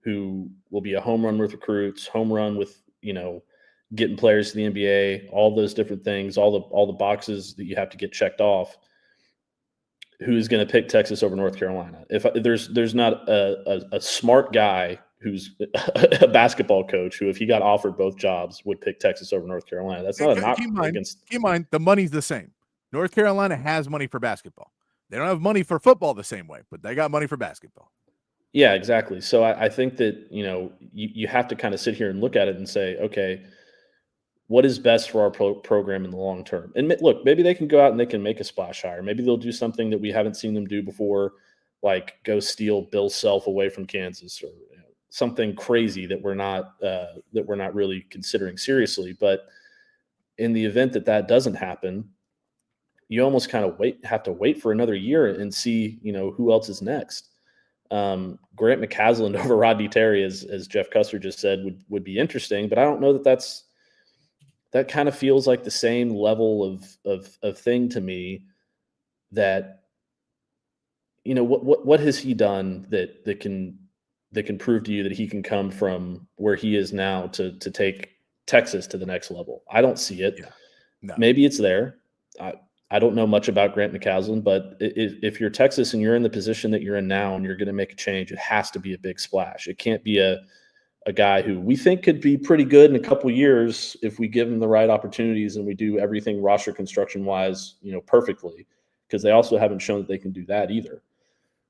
who will be a home run with recruits, home run with, getting players to the NBA, all those different things, all the boxes that you have to get checked off, who's going to pick Texas over North Carolina. If there's not a smart guy who's a basketball coach who, if he got offered both jobs, would pick Texas over North Carolina. That's not a knock against. Keep in mind, the money's the same. North Carolina has money for basketball. They don't have money for football the same way, but they got money for basketball. Yeah, exactly. So I think that, you have to kind of sit here and look at it and say, okay, what is best for our program in the long term? And look, maybe they can go out and they can make a splash hire. Maybe they'll do something that we haven't seen them do before, like go steal Bill Self away from Kansas or something crazy that we're not really considering seriously. But in the event that that doesn't happen, you almost kind of have to wait for another year and see, who else is next. Grant McCasland over Rodney Terry, as Jeff Custer just said, would be interesting, but I don't know that kind of feels like the same level of thing to me. That, what has he done that can prove to you that he can come from where he is now to take Texas to the next level? I don't see it. Yeah. No. Maybe it's there. I don't know much about Grant McCasland, but if you're Texas and you're in the position that you're in now and you're going to make a change, it has to be a big splash. It can't be a guy who we think could be pretty good in a couple of years if we give him the right opportunities and we do everything roster construction wise, perfectly, because they also haven't shown that they can do that either.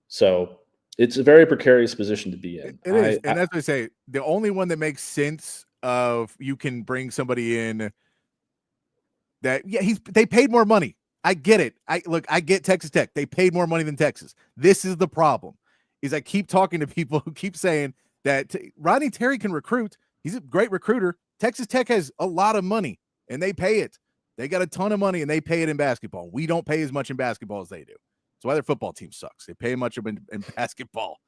So it's a very precarious position to be in. It is. And as I say, the only one that makes sense of you can bring somebody in that, they paid more money. I get it. I get Texas Tech. They paid more money than Texas. This is the problem, is I keep talking to people who keep saying that Rodney Terry can recruit. He's a great recruiter. Texas Tech has a lot of money, and they pay it. They got a ton of money, and they pay it in basketball. We don't pay as much in basketball as they do. That's why their football team sucks. They pay much in basketball.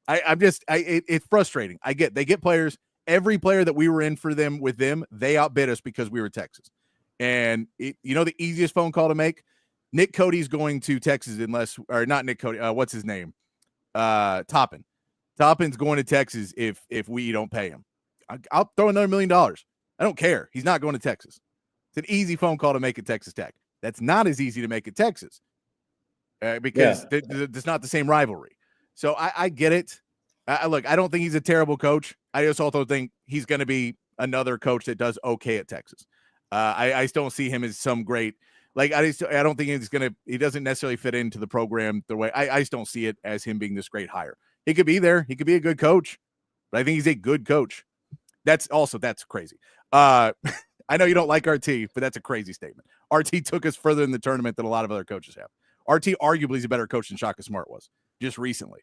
It's frustrating. I get they get players. Every player that we were in for them with them, they outbid us because we were Texas. And the easiest phone call to make, Nick Cody's going to Texas or not Nick Cody. What's his name? Toppin. Toppin's going to Texas if we don't pay him. I'll throw another $1 million. I don't care. He's not going to Texas. It's an easy phone call to make at Texas Tech. That's not as easy to make at Texas because there's not the same rivalry. So I get it. Look, I don't think he's a terrible coach. I just also think he's going to be another coach that does okay at Texas. I just don't see him as some great, I don't think he doesn't necessarily fit into the program the way I just don't see it as him being this great hire. He could be there. He could be a good coach, but I think he's a good coach. That's crazy. I know you don't like RT, but that's a crazy statement. RT took us further in the tournament than a lot of other coaches have. RT arguably is a better coach than Shaka Smart was just recently,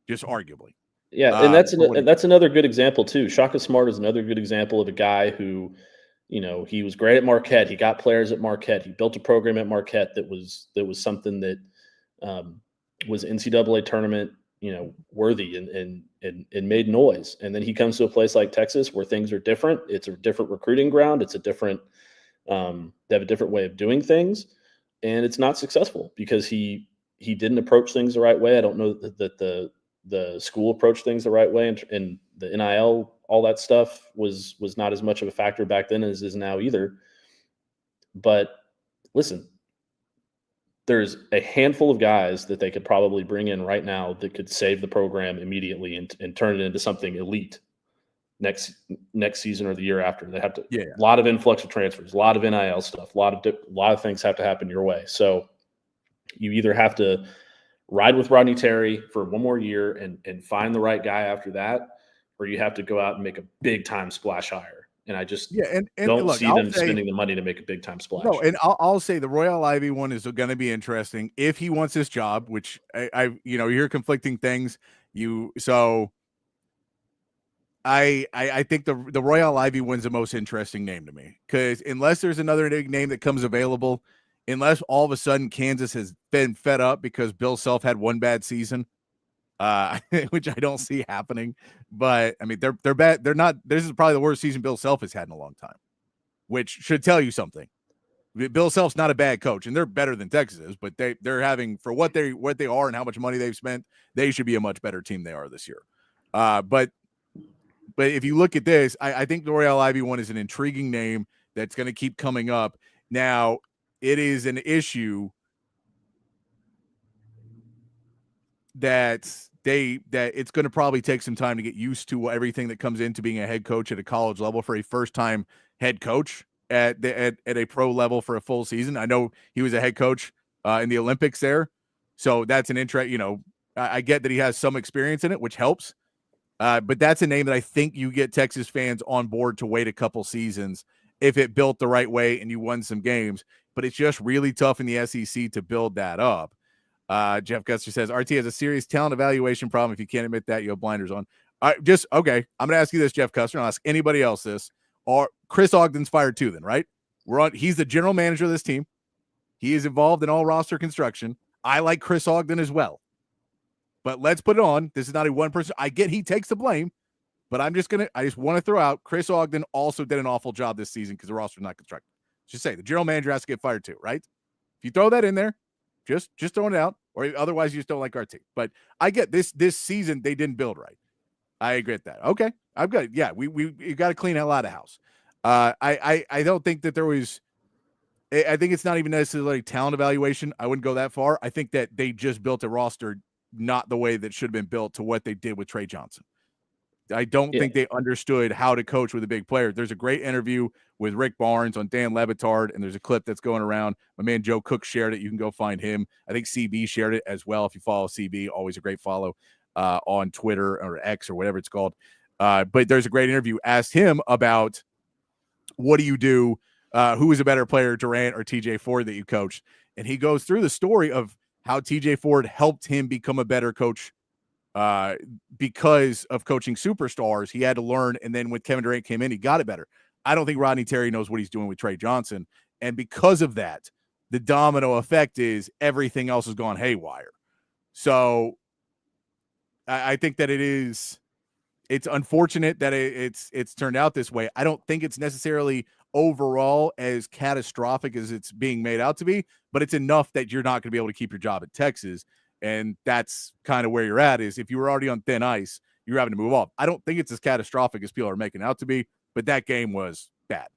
just arguably. Yeah. And that's another good example too. Shaka Smart is another good example of a guy who, he was great at Marquette. He got players at Marquette. He built a program at Marquette that was something that was NCAA tournament, worthy and made noise. And then he comes to a place like Texas where things are different. It's a different recruiting ground. It's a different, they have a different way of doing things, and it's not successful because he didn't approach things the right way. I don't know that the school approached things the right way, and the NIL, all that stuff was not as much of a factor back then as is now either. But listen, there's a handful of guys that they could probably bring in right now that could save the program immediately and turn it into something elite next season or the year after. They have to, a lot of influx of transfers, a lot of NIL stuff, a lot of things have to happen your way. So you either have to ride with Rodney Terry for one more year and find the right guy after that, or you have to go out and make a big time splash hire. And I just don't see them spending the money to make a big time splash. No, and I'll say the Royale Ivy one is going to be interesting if he wants this job, which I you hear conflicting things. I think the Royale Ivy one's the most interesting name to me, because unless there's another name that comes available, unless all of a sudden Kansas has been fed up because Bill Self had one bad season, which I don't see happening. But I mean, they're bad. They're not. This is probably the worst season Bill Self has had in a long time, which should tell you something. Bill Self's not a bad coach, and they're better than Texas is. But they're having, for what they are and how much money they've spent, they should be a much better team they are this year. But if you look at this, I think the Royale Ivy one is an intriguing name that's going to keep coming up. Now, it is an issue that it's going to probably take some time to get used to everything that comes into being a head coach at a college level for a first-time head coach at a pro level for a full season. I know he was a head coach in the Olympics there, so that's an interest. I get that he has some experience in it, which helps. But that's a name that I think you get Texas fans on board to wait a couple seasons if it built the right way and you won some games. But it's just really tough in the SEC to build that up. Jeff Guster says, RT has a serious talent evaluation problem. If you can't admit that, you have blinders on. Okay. I'm going to ask you this, Jeff Custer, and I'll ask anybody else this. Or Chris Ogden's fired too then, right? He's the general manager of this team. He is involved in all roster construction. I like Chris Ogden as well. But let's put it on. This is not a one person. I get he takes the blame, but I just want to throw out Chris Ogden also did an awful job this season because the roster is not constructed. Just say the general manager has to get fired too, right? If you throw that in there, just throwing it out, or otherwise you just don't like our team. But I get this season they didn't build right. I agree with that. Okay, I've got it. Yeah, we got to clean a lot of house. I don't think that there was. I think it's not even necessarily talent evaluation. I wouldn't go that far. I think that they just built a roster not the way that should have been built to what they did with Trey Johnson. I don't think they understood how to coach with a big player. There's a great interview with Rick Barnes on Dan Le Batard, and there's a clip that's going around. My man Joe Cook shared it. You can go find him. I think CB shared it as well. If you follow CB, always a great follow on Twitter or X or whatever it's called. But there's a great interview. Asked him about what do you do? Who is a better player, Durant or TJ Ford that you coached? And he goes through the story of how TJ Ford helped him become a better coach because of coaching superstars. He had to learn, and then when Kevin Durant came in, he got it better. I don't think Rodney Terry knows what he's doing with Trey Johnson, and because of that, the domino effect is everything else has gone haywire. So I think that it's unfortunate that it's turned out this way. I don't think it's necessarily overall as catastrophic as it's being made out to be, but it's enough that you're not going to be able to keep your job at Texas. And that's kind of where you're at, is if you were already on thin ice, you're having to move off. I don't think it's as catastrophic as people are making it out to be, but that game was bad.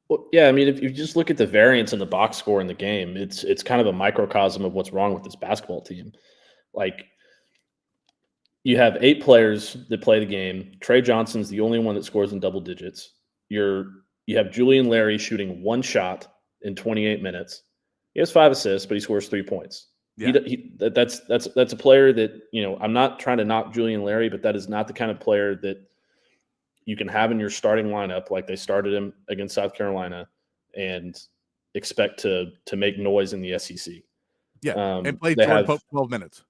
Well, yeah, I mean, if you just look at the variance in the box score in the game, it's kind of a microcosm of what's wrong with this basketball team. Like, you have 8 players that play the game. Trey Johnson's the only one that scores in double digits. You have Julian Larry shooting 1 shot in 28 minutes. He has 5 assists, but he scores 3 points. Yeah. That's a player that, I'm not trying to knock Julian Larry, but that is not the kind of player that you can have in your starting lineup like they started him against South Carolina and expect to make noise in the SEC. Yeah, and played Jordan Pope 12 minutes.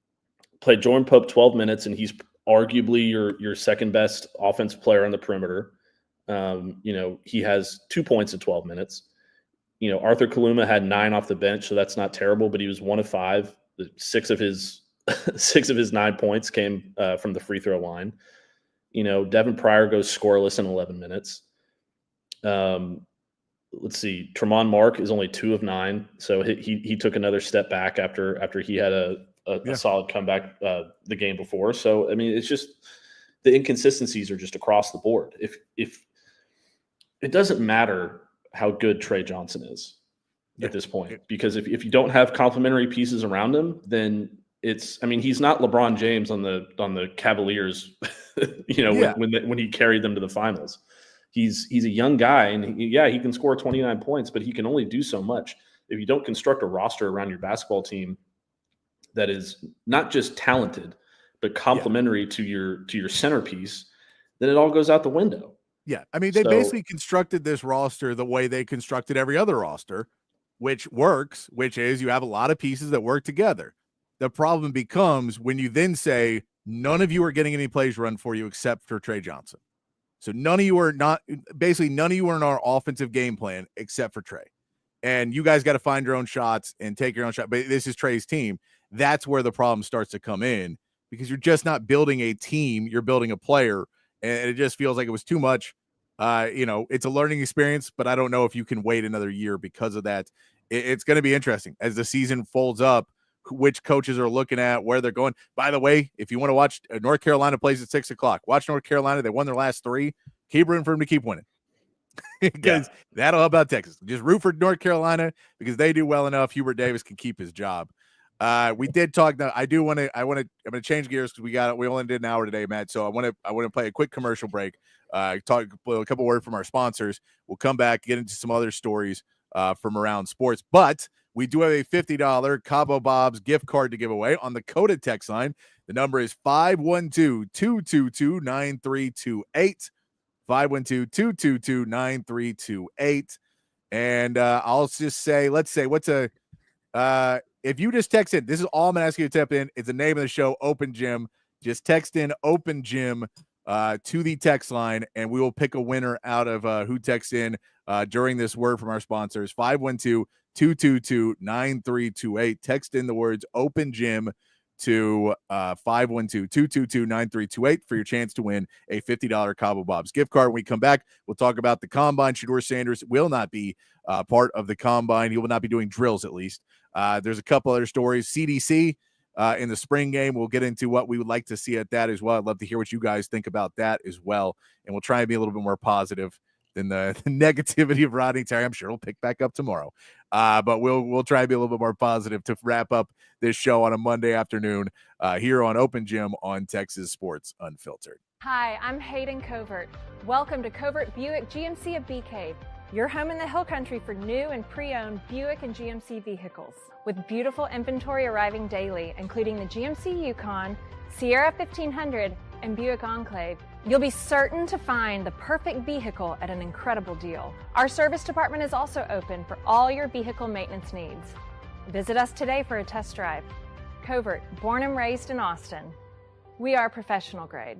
Played Jordan Pope 12 minutes, and he's arguably your second best offensive player on the perimeter. He has 2 points in 12 minutes. Arthur Kaluma had 9 off the bench, so that's not terrible, but he was 1 of 5. 6 of his 9 points came from the free throw line. Devin Pryor goes scoreless in 11 minutes. Let's see. Tremont Mark is only 2 of 9, so he took another step back after he had a solid comeback the game before. So, I mean, it's just the inconsistencies are just across the board. If it doesn't matter how good Trey Johnson is at this point, because if you don't have complementary pieces around him, then he's not LeBron James on the Cavaliers, when he carried them to the finals. He's a young guy, and he can score 29 points, but he can only do so much. If you don't construct a roster around your basketball team that is not just talented, but complementary to your centerpiece, then it all goes out the window. Yeah, I mean, they basically constructed this roster the way they constructed every other roster, which works, which is you have a lot of pieces that work together. The problem becomes when you then say, none of you are getting any plays run for you except for Trey Johnson. So none of you are in our offensive game plan except for Trey. And you guys got to find your own shots and take your own shot. But this is Trey's team. That's where the problem starts to come in, because you're just not building a team. You're building a player. And it just feels like it was too much. It's a learning experience, but I don't know if you can wait another year because of that. It's going to be interesting as the season folds up, which coaches are looking at, where they're going. By the way, if you want to watch North Carolina plays at 6:00, watch North Carolina. They won their last 3. Keep rooting for them to keep winning because that'll help out Texas. Just root for North Carolina because they do well enough. Hubert Davis can keep his job. We did talk. Now, I'm going to change gears because we only did an hour today, Matt. So I want to play a quick commercial break. Talk a couple words from our sponsors. We'll come back, get into some other stories from around sports, but we do have a $50 Cabo Bob's gift card to give away on the Coda text line. The number is 512-222-9328. 512-222-9328. And I'll just say, if you just text in, this is all I'm going to ask you to type in. It's the name of the show, Open Gym. Just text in Open Gym to the text line, and we will pick a winner out of who texts in during this word from our sponsors. 512-222-9328. Text in the words Open Gym to 512-222-9328 for your chance to win a $50 Cabo Bob's gift card. When we come back, we'll talk about the combine. Shedeur Sanders will not be part of the combine. He will not be doing drills, at least. There's a couple other stories. CDC in the spring game. We'll get into what we would like to see at that as well. I'd love to hear what you guys think about that as well. And we'll try and be a little bit more positive than the negativity of Rodney Terry. I'm sure it'll pick back up tomorrow. But we'll try and be a little bit more positive to wrap up this show on a Monday afternoon here on Open Gym on Texas Sports Unfiltered. Hi, I'm Hayden Covert. Welcome to Covert Buick GMC of Bee Cave, your home in the Hill Country for new and pre-owned Buick and GMC vehicles. With beautiful inventory arriving daily, including the GMC Yukon, Sierra 1500, and Buick Enclave, you'll be certain to find the perfect vehicle at an incredible deal. Our service department is also open for all your vehicle maintenance needs. Visit us today for a test drive. Covert, born and raised in Austin. We are professional grade.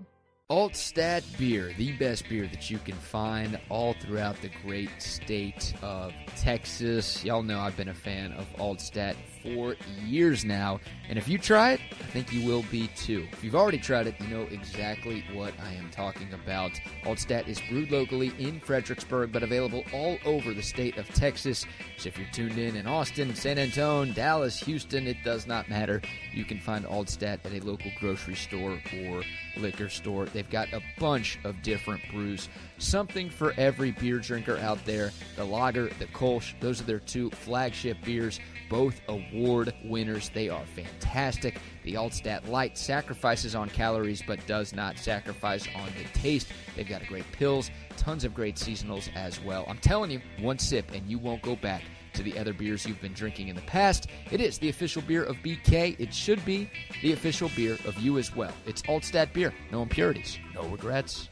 Altstadt Beer, the best beer that you can find all throughout the great state of Texas. Y'all know I've been a fan of Altstadt for years now, and if you try it, I think you will be too. If you've already tried it, you know exactly what I am talking about. Altstadt is brewed locally in Fredericksburg, but available all over the state of Texas. So if you're tuned in Austin, San Antonio, Dallas, Houston, it does not matter. You can find Altstadt at a local grocery store or liquor store. They've got a bunch of different brews, something for every beer drinker out there. The Lager, the Kolsch, those are their two flagship beers, both award winners. They are fantastic. The Altstadt Light sacrifices on calories but does not sacrifice on the taste. They've got a great pills, tons of great seasonals as well. I'm telling you, one sip and you won't go back to the other beers you've been drinking in the past. It is the official beer of BK. It should be the official beer of you as well. It's Altstadt Beer. No impurities, no regrets.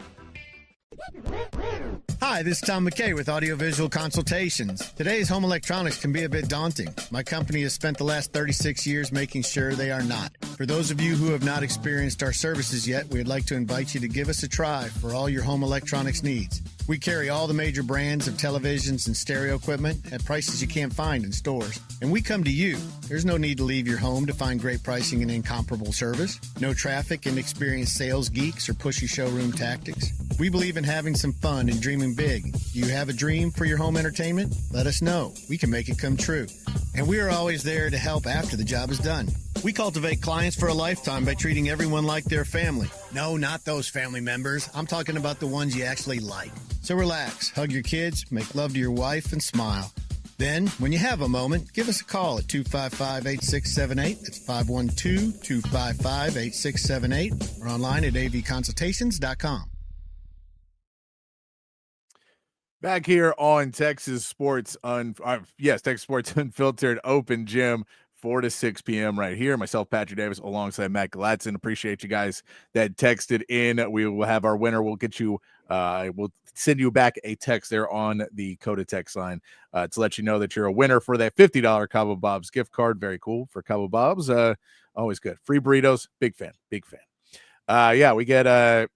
Hi, this is Tom McKay with Audiovisual Consultations. Today's home electronics can be a bit daunting. My company has spent the last 36 years making sure they are not. For those of you who have not experienced our services yet, we'd like to invite you to give us a try for all your home electronics needs. We carry all the major brands of televisions and stereo equipment at prices you can't find in stores. And we come to you. There's no need to leave your home to find great pricing and incomparable service. No traffic and experienced sales geeks or pushy showroom tactics. We believe in having some fun and dreaming big. Do you have a dream for your home entertainment? Let us know. We can make it come true. And we are always there to help after the job is done. We cultivate clients for a lifetime by treating everyone like their family. No, not those family members. I'm talking about the ones you actually like. So relax, hug your kids, make love to your wife, and smile. Then, when you have a moment, give us a call at 255-8678. That's 512-255-8678. Or online at avconsultations.com. Back here on Texas Sports Texas Sports Unfiltered Open Gym, 4 to 6 p.m. right here. Myself, Patrick Davis, alongside Matt Galatzan. Appreciate you guys that texted in. We will have our winner. We'll get you, we'll send you back a text there on the Coda text line to let you know that you're a winner for that $50 Cabo Bob's gift card. Very cool for Cabo Bob's. Always good. Free burritos. Big fan. Big fan. We get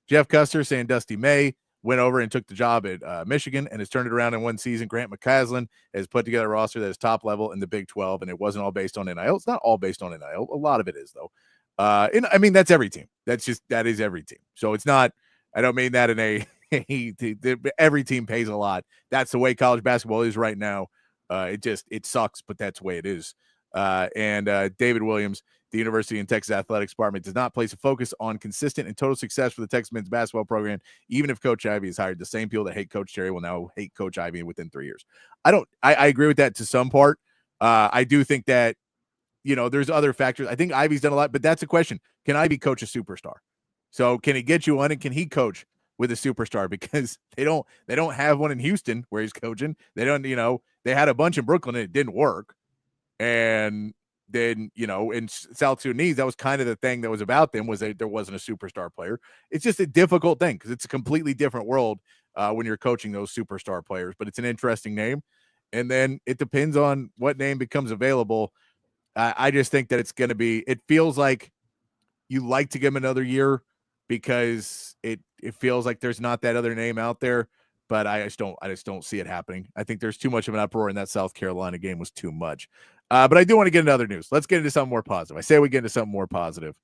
Jeff Custer saying Dusty May went over and took the job at Michigan and has turned it around in one season. Grant McCaslin has put together a roster that is top level in the Big 12, and it wasn't all based on NIL. It's not all based on NIL. A lot of it is, though. That's every team. That is every team. So it's not, I don't mean that in every team pays a lot. That's the way college basketball is right now. It sucks, but that's the way it is. David Williams, the University and Texas Athletics Department does not place a focus on consistent and total success for the Texas men's basketball program, even if Coach Ivey is hired. The same people that hate Coach Terry will now hate Coach Ivey within 3 years. I agree with that to some part. I do think that, there's other factors. I think Ivey's done a lot, but that's a question. Can Ivey coach a superstar? So can he get you on, and can he coach with a superstar? Because they don't have one in Houston where he's coaching. They don't, they had a bunch in Brooklyn and it didn't work. And then, in South Sudanese, that was kind of the thing that was about them, was that there wasn't a superstar player. It's just a difficult thing because it's a completely different world when you're coaching those superstar players, but it's an interesting name. And then it depends on what name becomes available. I just think that it's going to be, it feels like you like to give him another year because it feels like there's not that other name out there. But I just don't see it happening. I think there's too much of an uproar, and that South Carolina game was too much. But I do want to get into other news. Let's get into something more positive. I say we get into something more positive.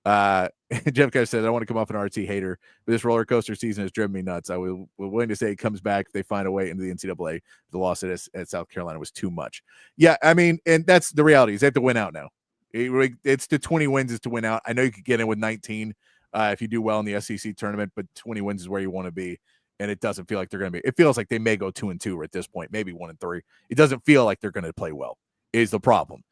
Jeff Cash says, I want to come off an RT hater, but this roller coaster season has driven me nuts. I was willing to say it comes back if they find a way into the NCAA. The loss at South Carolina was too much. Yeah, I mean, and that's the reality is they have to win out now. It's the 20 wins is to win out. I know you could get in with 19 if you do well in the SEC tournament, but 20 wins is where you want to be. And it doesn't feel like they're going to be. It feels like they may go 2-2 at this point, maybe 1-3. It doesn't feel like they're going to play well. Is the problem.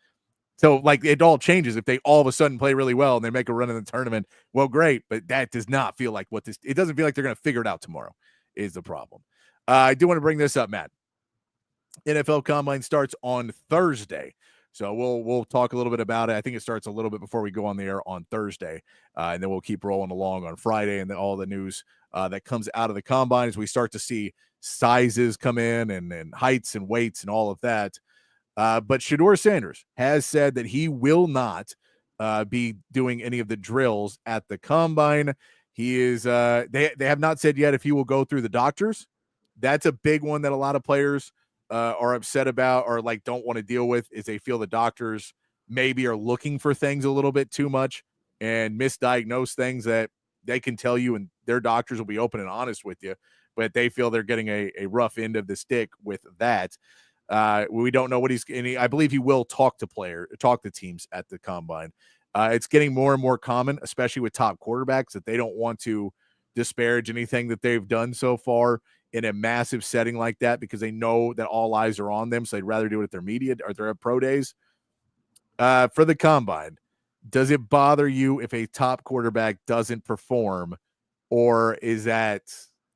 So, like, it all changes if they all of a sudden play really well and they make a run in the tournament. Well, great, but that does not feel like what this. It doesn't feel like they're going to figure it out tomorrow. Is the problem. I do want to bring this up, Matt. NFL Combine starts on Thursday. So we'll talk a little bit about it. I think it starts a little bit before we go on the air on Thursday, and then we'll keep rolling along on Friday and then all the news that comes out of the Combine as we start to see sizes come in and heights and weights and all of that. But Shedeur Sanders has said that he will not be doing any of the drills at the Combine. He is they have not said yet if he will go through the doctors. That's a big one that a lot of players are upset about or like don't want to deal with is they feel the doctors maybe are looking for things a little bit too much and misdiagnose things that they can tell you and their doctors will be open and honest with you, but they feel they're getting a rough end of the stick with that. We don't know what I believe he will talk to teams at the Combine. It's getting more and more common, especially with top quarterbacks, that they don't want to disparage anything that they've done so far in a massive setting like that because they know that all eyes are on them. So they'd rather do it at their media or their pro days. For the Combine, does it bother you if a top quarterback doesn't perform, or is that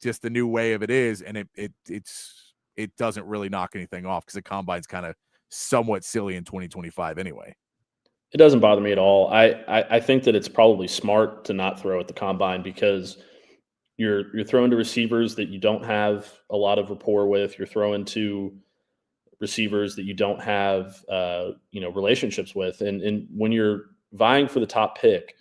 just the new way of it is? And it doesn't really knock anything off because the Combine's kind of somewhat silly in 2025 anyway. It doesn't bother me at all. I think that it's probably smart to not throw at the Combine because you're throwing to receivers that you don't have a lot of rapport with. You're throwing to receivers that you don't have relationships with. And when you're vying for the top pick,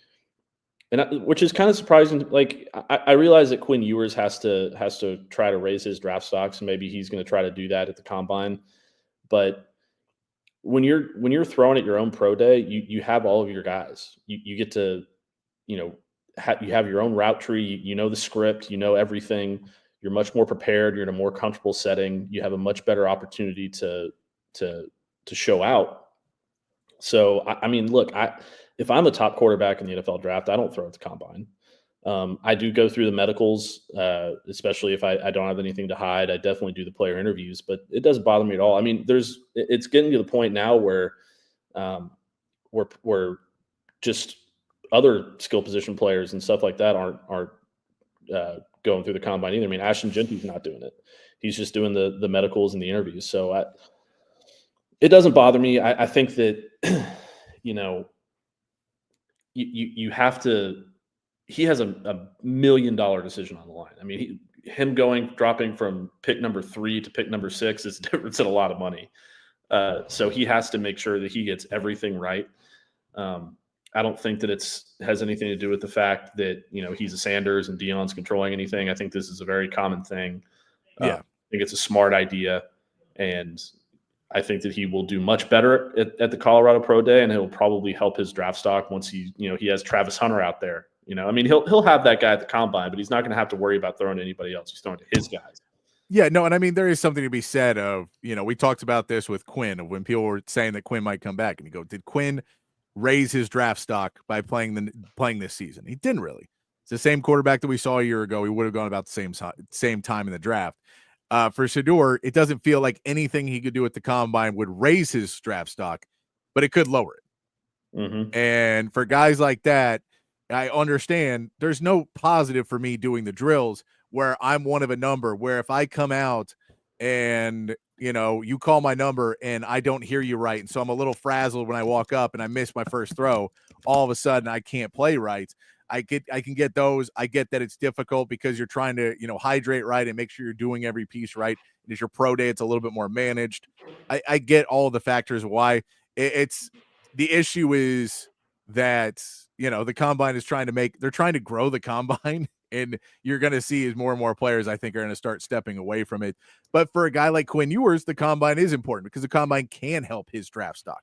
which is kind of surprising. Like I realize that Quinn Ewers has to try to raise his draft stocks, and maybe he's going to try to do that at the Combine. But when you're throwing at your own pro day, you have all of your guys. You get to, you have your own route tree. You know the script. You know everything. You're much more prepared. You're in a more comfortable setting. You have a much better opportunity to show out. So I mean, look, if I'm a top quarterback in the NFL draft, I don't throw at the Combine. I do go through the medicals, especially if I don't have anything to hide. I definitely do the player interviews, but it doesn't bother me at all. I mean, it's getting to the point now where we're just other skill position players and stuff like that aren't going through the Combine either. I mean, Ashton Genty's not doing it. He's just doing the medicals and the interviews. So it doesn't bother me. I think that, you have to. He has a $1 million decision on the line. I mean, him dropping from pick number 3 to pick number 6 is different. A lot of money. So he has to make sure that he gets everything right. I don't think that has anything to do with the fact that, he's a Sanders and Deion's controlling anything. I think this is a very common thing. Yeah. I think it's a smart idea. And I think that he will do much better at the Colorado Pro Day, and he'll probably help his draft stock once he has Travis Hunter out there. I mean, he'll have that guy at the Combine, but he's not going to have to worry about throwing to anybody else. He's throwing to his guys. Yeah, no, and I mean, there is something to be said of, we talked about this with Quinn, of when people were saying that Quinn might come back, and you go, did Quinn raise his draft stock by playing this season? He didn't really. It's the same quarterback that we saw a year ago. He would have gone about the same time in the draft. For Shedeur, it doesn't feel like anything he could do at the Combine would raise his draft stock, but it could lower it. Mm-hmm. And for guys like that, I understand there's no positive for me doing the drills where I'm one of a number, where if I come out and, you call my number and I don't hear you right, and so I'm a little frazzled when I walk up and I miss my first throw, all of a sudden I can't play right. I can get those. I get that it's difficult because you're trying to, hydrate right and make sure you're doing every piece right. And as your pro day, it's a little bit more managed. I get all the factors why. It's the issue is that, the combine is they're trying to grow the combine, and you're going to see as more and more players, I think, are going to start stepping away from it. But for a guy like Quinn Ewers, the combine is important because the combine can help his draft stock.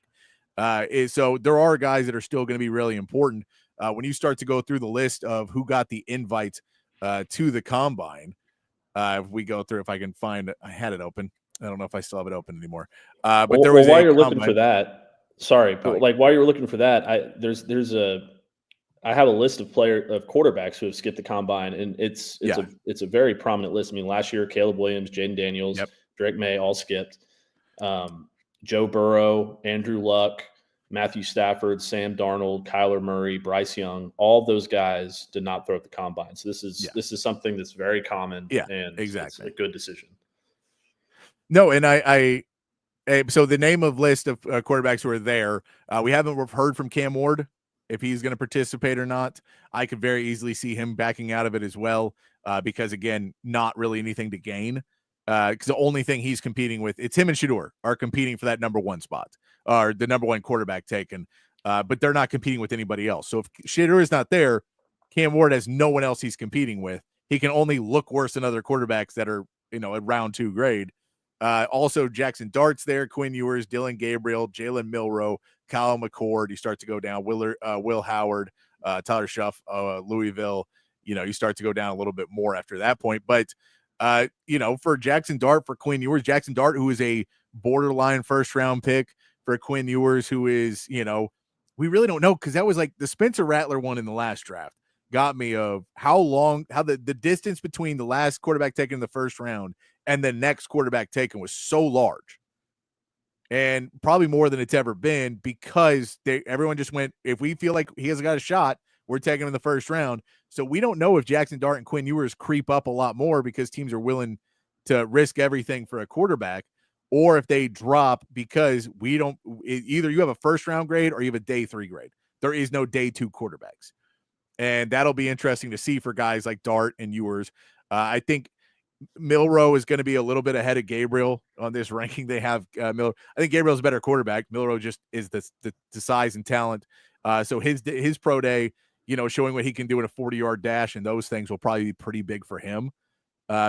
So there are guys that are still going to be really important. When you start to go through the list of who got the invite to the combine, if we go through, if I can find it, I had it open. I don't know if I still have it open anymore. But there was while you're combine. looking for that, sorry, but while you're looking for that, I have a list of quarterbacks who have skipped the combine, and it's a very prominent list. I mean, last year, Caleb Williams, Jaden Daniels, Drake May all skipped. Joe Burrow, Andrew Luck, Matthew Stafford, Sam Darnold, Kyler Murray, Bryce Young, all of those guys did not throw at the combine. So this is something that's very common. Yeah, and exactly. it's a good decision. No, and so the name of list of quarterbacks who are there, we haven't heard from Cam Ward if he's going to participate or not. I could very easily see him backing out of it as well, because again, not really anything to gain. Because the only thing he's competing with, it's him and Shedeur are competing for that number one spot, or the number one quarterback taken. But they're not competing with anybody else. So if Shedeur is not there, Cam Ward has no one else he's competing with. He can only look worse than other quarterbacks that are, at round 2 grade. Also, Jackson Dart's there, Quinn Ewers, Dylan Gabriel, Jalen Milroe, Kyle McCord. You start to go down, Will Howard, Tyler Schuff, Louisville. You start to go down a little bit more after that point. But, for Jackson Dart, for Quinn Ewers, Jackson Dart, who is a borderline first-round pick, for Quinn Ewers, who is, we really don't know, because that was like the Spencer Rattler one in the last draft. Got me of how the distance between the last quarterback taken in the first round and the next quarterback taken was so large, and probably more than it's ever been, because everyone just went, if we feel like he has got a shot, we're taking him in the first round. So we don't know if Jackson Dart and Quinn Ewers creep up a lot more because teams are willing to risk everything for a quarterback, or if they drop because either you have a first round grade or you have a day 3 grade. There is no day 2 quarterbacks. And that'll be interesting to see for guys like Dart and Ewers. I think Milroe is going to be a little bit ahead of Gabriel on this ranking. They have Milroe. I think Gabriel's a better quarterback. Milroe just is the size and talent. So his pro day, showing what he can do in a 40-yard dash and those things will probably be pretty big for him,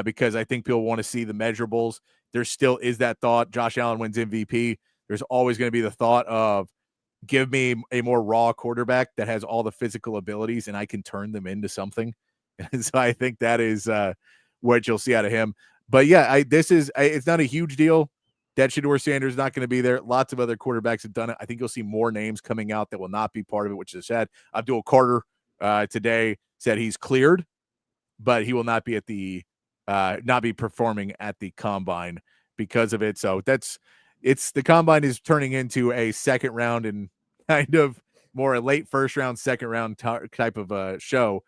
because I think people want to see the measurables. There still is that thought. Josh Allen wins MVP. There's always going to be the thought of, give me a more raw quarterback that has all the physical abilities and I can turn them into something. And so I think that is what you'll see out of him. But yeah, it's not a huge deal that Shedeur Sanders is not going to be there. Lots of other quarterbacks have done it. I think you'll see more names coming out that will not be part of it, which is sad. Abdul Carter today said he's cleared, but he will not be not be performing at the combine because of it. So the combine is turning into a second round and kind of more a late first round, second round type of show.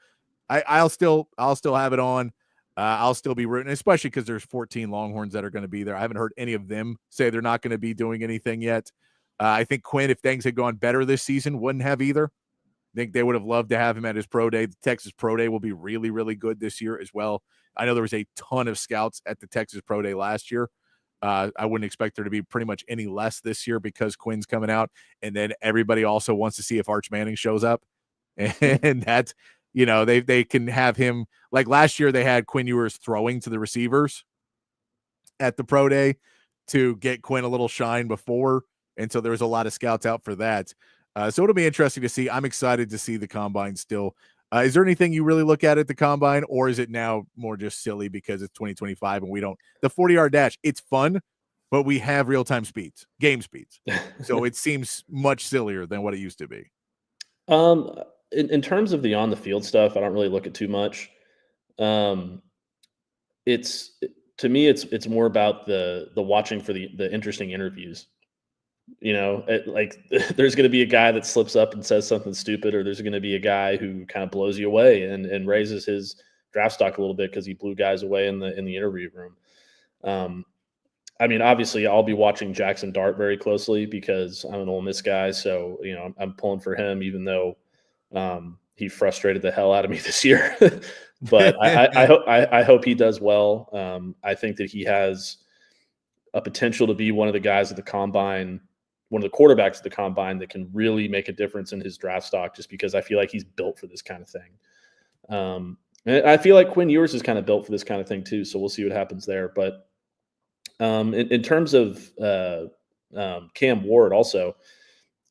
I'll still have it on. I'll still be rooting, especially because there's 14 Longhorns that are going to be there. I haven't heard any of them say they're not going to be doing anything yet. I think Quinn, if things had gone better this season, wouldn't have either. I think they would have loved to have him at his pro day. The Texas Pro Day will be really, really good this year as well. I know there was a ton of scouts at the Texas Pro Day last year. I wouldn't expect there to be pretty much any less this year because Quinn's coming out. And then everybody also wants to see if Arch Manning shows up. And that's, they can have him. Like last year, they had Quinn Ewers throwing to the receivers at the Pro Day to get Quinn a little shine before. And so there was a lot of scouts out for that. So it'll be interesting to see. I'm excited to see the combine still. Is there anything you really look at the combine, or is it now more just silly because it's 2025 and we don't – the 40-yard dash, it's fun, but we have real-time speeds, game speeds. So it seems much sillier than what it used to be. In terms of the on-the-field stuff, I don't really look at too much. To me, it's more about the watching for the interesting interviews. There's going to be a guy that slips up and says something stupid, or there's going to be a guy who kind of blows you away and raises his draft stock a little bit because he blew guys away in the interview room. Obviously, I'll be watching Jackson Dart very closely because I'm an Ole Miss guy, so I'm pulling for him, even though he frustrated the hell out of me this year. But I hope he does well. I think that he has a potential to be one of the guys at the combine one of the quarterbacks at the combine that can really make a difference in his draft stock, just because I feel like he's built for this kind of thing. And I feel like Quinn Ewers is kind of built for this kind of thing too. So we'll see what happens there. But in terms of Cam Ward also,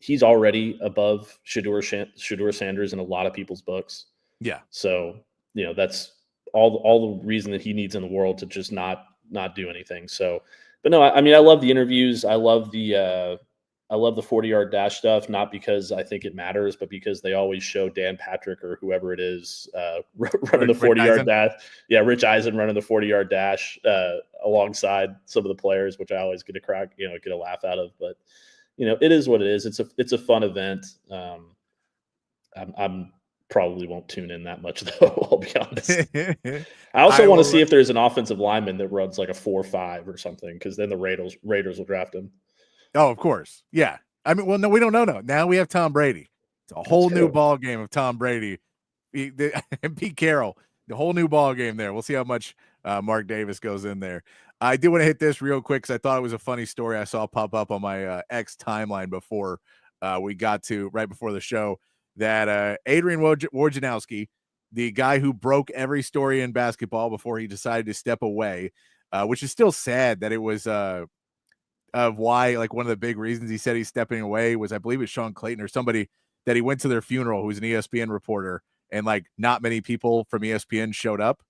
he's already above Shedeur Sanders in a lot of people's books. Yeah. So, that's all the reason that he needs in the world to just not do anything. So, but no, I mean, I love the interviews. I love the 40-yard dash stuff, not because I think it matters, but because they always show Dan Patrick or whoever it is running the 40-yard dash. Yeah, Rich Eisen running the 40-yard dash alongside some of the players, which I always get a laugh out of. But it is what it is. It's a fun event. I'm probably won't tune in that much though. I'll be honest. I also want to see if there's an offensive lineman that runs like a 4.5 or something, because then the Raiders will draft him. Oh, of course. Yeah. I mean, well, no, we don't know. No. Now we have Tom Brady. It's a whole new ball game of Tom Brady and Pete Carroll. The whole new ball game there. We'll see how much Mark Davis goes in there. I do want to hit this real quick because I thought it was a funny story I saw pop up on my X timeline before we got to right before the show, that Adrian Wojnarowski, the guy who broke every story in basketball before he decided to step away, which is still sad that it was of why, like, one of the big reasons he said he's stepping away was, I believe it's Sean Clayton or somebody, that he went to their funeral who's an ESPN reporter, and like not many people from ESPN showed up.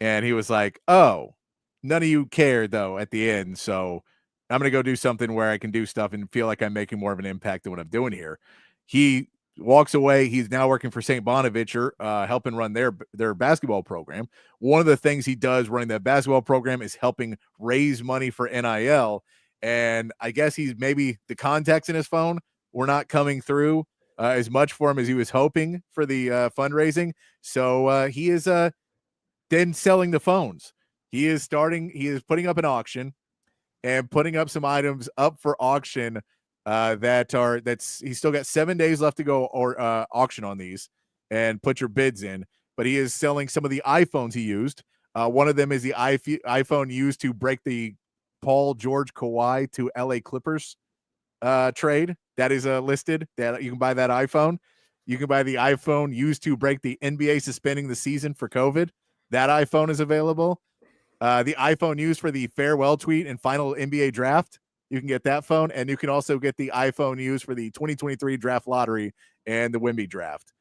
And he was like, oh, none of you cared though at the end. So I'm going to go do something where I can do stuff and feel like I'm making more of an impact than what I'm doing here. He walks away. He's now working for St. Bonaventure, helping run their basketball program. One of the things he does running that basketball program is helping raise money for NIL. And I guess maybe the contacts in his phone were not coming through as much for him as he was hoping for the fundraising. So he is then selling the phones. He is putting up an auction and putting up some items up for auction he's still got 7 days left to go or auction on these and put your bids in. But he is selling some of the iPhones he used. One of them is the iPhone used to break the Paul George Kawhi to LA Clippers trade. That is listed. That you can buy that iPhone. You can buy the iPhone used to break the NBA suspending the season for COVID. That iPhone is available. The iPhone used for the farewell tweet and final NBA draft. You can get that phone, and you can also get the iPhone used for the 2023 draft lottery and the Wemby draft.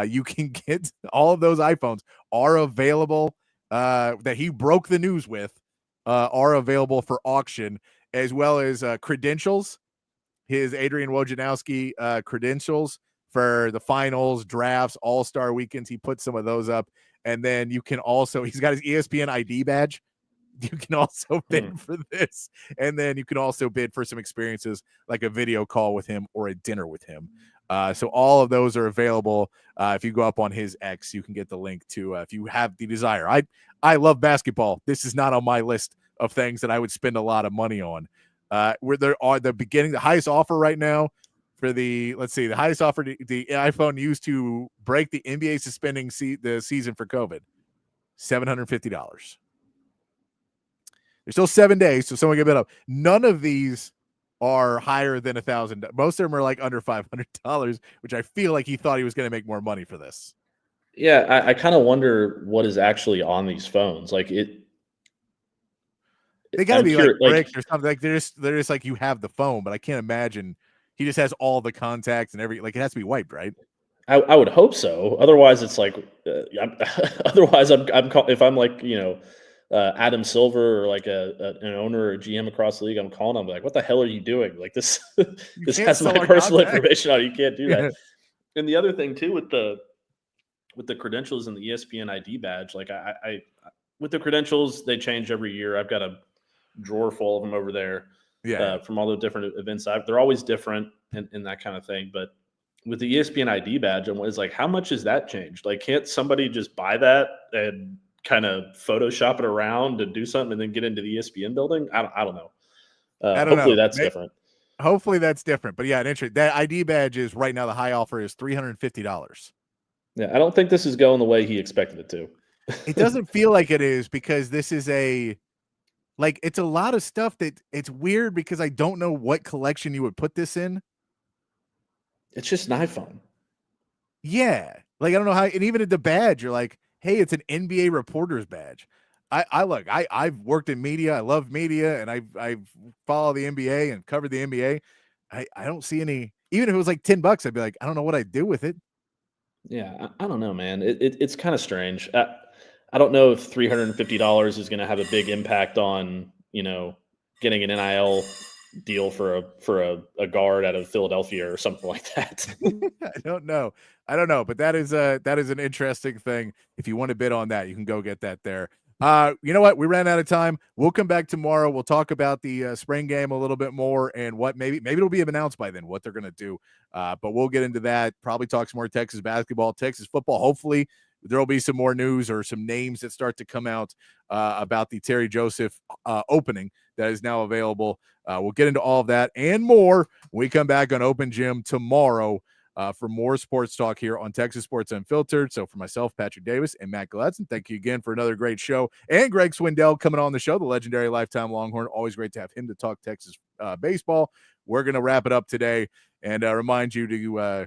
You can get all of those iPhones are available that he broke the news with are available for auction, as well as credentials. His Adrian Wojnarowski credentials for the finals, drafts, all-star weekends. He put some of those up. And then you can also, he's got his ESPN ID badge. You can also bid for this. And then you can also bid for some experiences like a video call with him or a dinner with him. So all of those are available. If you go up on his X, you can get the link to if you have the desire. I love basketball. This is not on my list of things that I would spend a lot of money on. Where there are the highest offer right now for the highest offer, the iPhone used to break the NBA suspending the season for COVID, $750. There's still 7 days, so someone get bid up. None of these are higher than $1,000. Most of them are like under $500, which I feel like he thought he was going to make more money for this. Yeah, I kind of wonder what is actually on these phones. Like they got to be like bricked or something. Like they're just like, you have the phone, but I can't imagine he just has all the contacts and it has to be wiped, right? I would hope so. Otherwise, it's like, if I'm like, Adam Silver or like an owner or a GM across the league, I'm calling him like, what the hell are you doing? Like this has my personal information on it. You can't do that. And the other thing too, with the credentials and the ESPN ID badge, like I with the credentials, they change every year. I've got a drawer full of them over there from all the different events. They're always different and that kind of thing. But with the ESPN ID badge, it's like, how much has that changed? Like, can't somebody just buy that and kind of Photoshop it around and do something and then get into the ESPN building? I don't know. Hopefully that's different. Hopefully that's different. But yeah, that ID badge is right now, the high offer is $350. Yeah, I don't think this is going the way he expected it to. It doesn't feel like it is, because this is a Like, it's a lot of stuff that it's weird because I don't know what collection you would put this in. It's just an iPhone. Yeah. Like, I don't know how, and even at the badge, you're like, hey, it's an NBA reporter's badge. I've worked in media. I love media, and I follow the NBA and covered the NBA. I don't see any, even if it was like $10, I'd be like, I don't know what I'd do with it. Yeah, I don't know, man. It's kind of strange. I don't know if $350 is going to have a big impact on, getting an NIL deal for a guard out of Philadelphia or something like that. I don't know, but that is an interesting thing. If you want to bid on that, you can go get that there. You know what? We ran out of time. We'll come back tomorrow. We'll talk about the spring game a little bit more and what maybe it'll be announced by then what they're going to do. But we'll get into that. Probably talk some more Texas basketball, Texas football. Hopefully there'll be some more news or some names that start to come out about the Terry Joseph opening that is now available. We'll get into all of that and more when we come back on Open Gym tomorrow. For more sports talk here on Texas Sports Unfiltered. So for myself, Patrick Davis, and Matt Galatzan, thank you again for another great show. And Greg Swindell coming on the show, the legendary lifetime Longhorn. Always great to have him to talk Texas baseball. We're going to wrap it up today and remind you to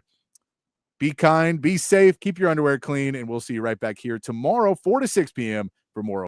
be kind, be safe, keep your underwear clean, and we'll see you right back here tomorrow, 4 to 6 p.m. for more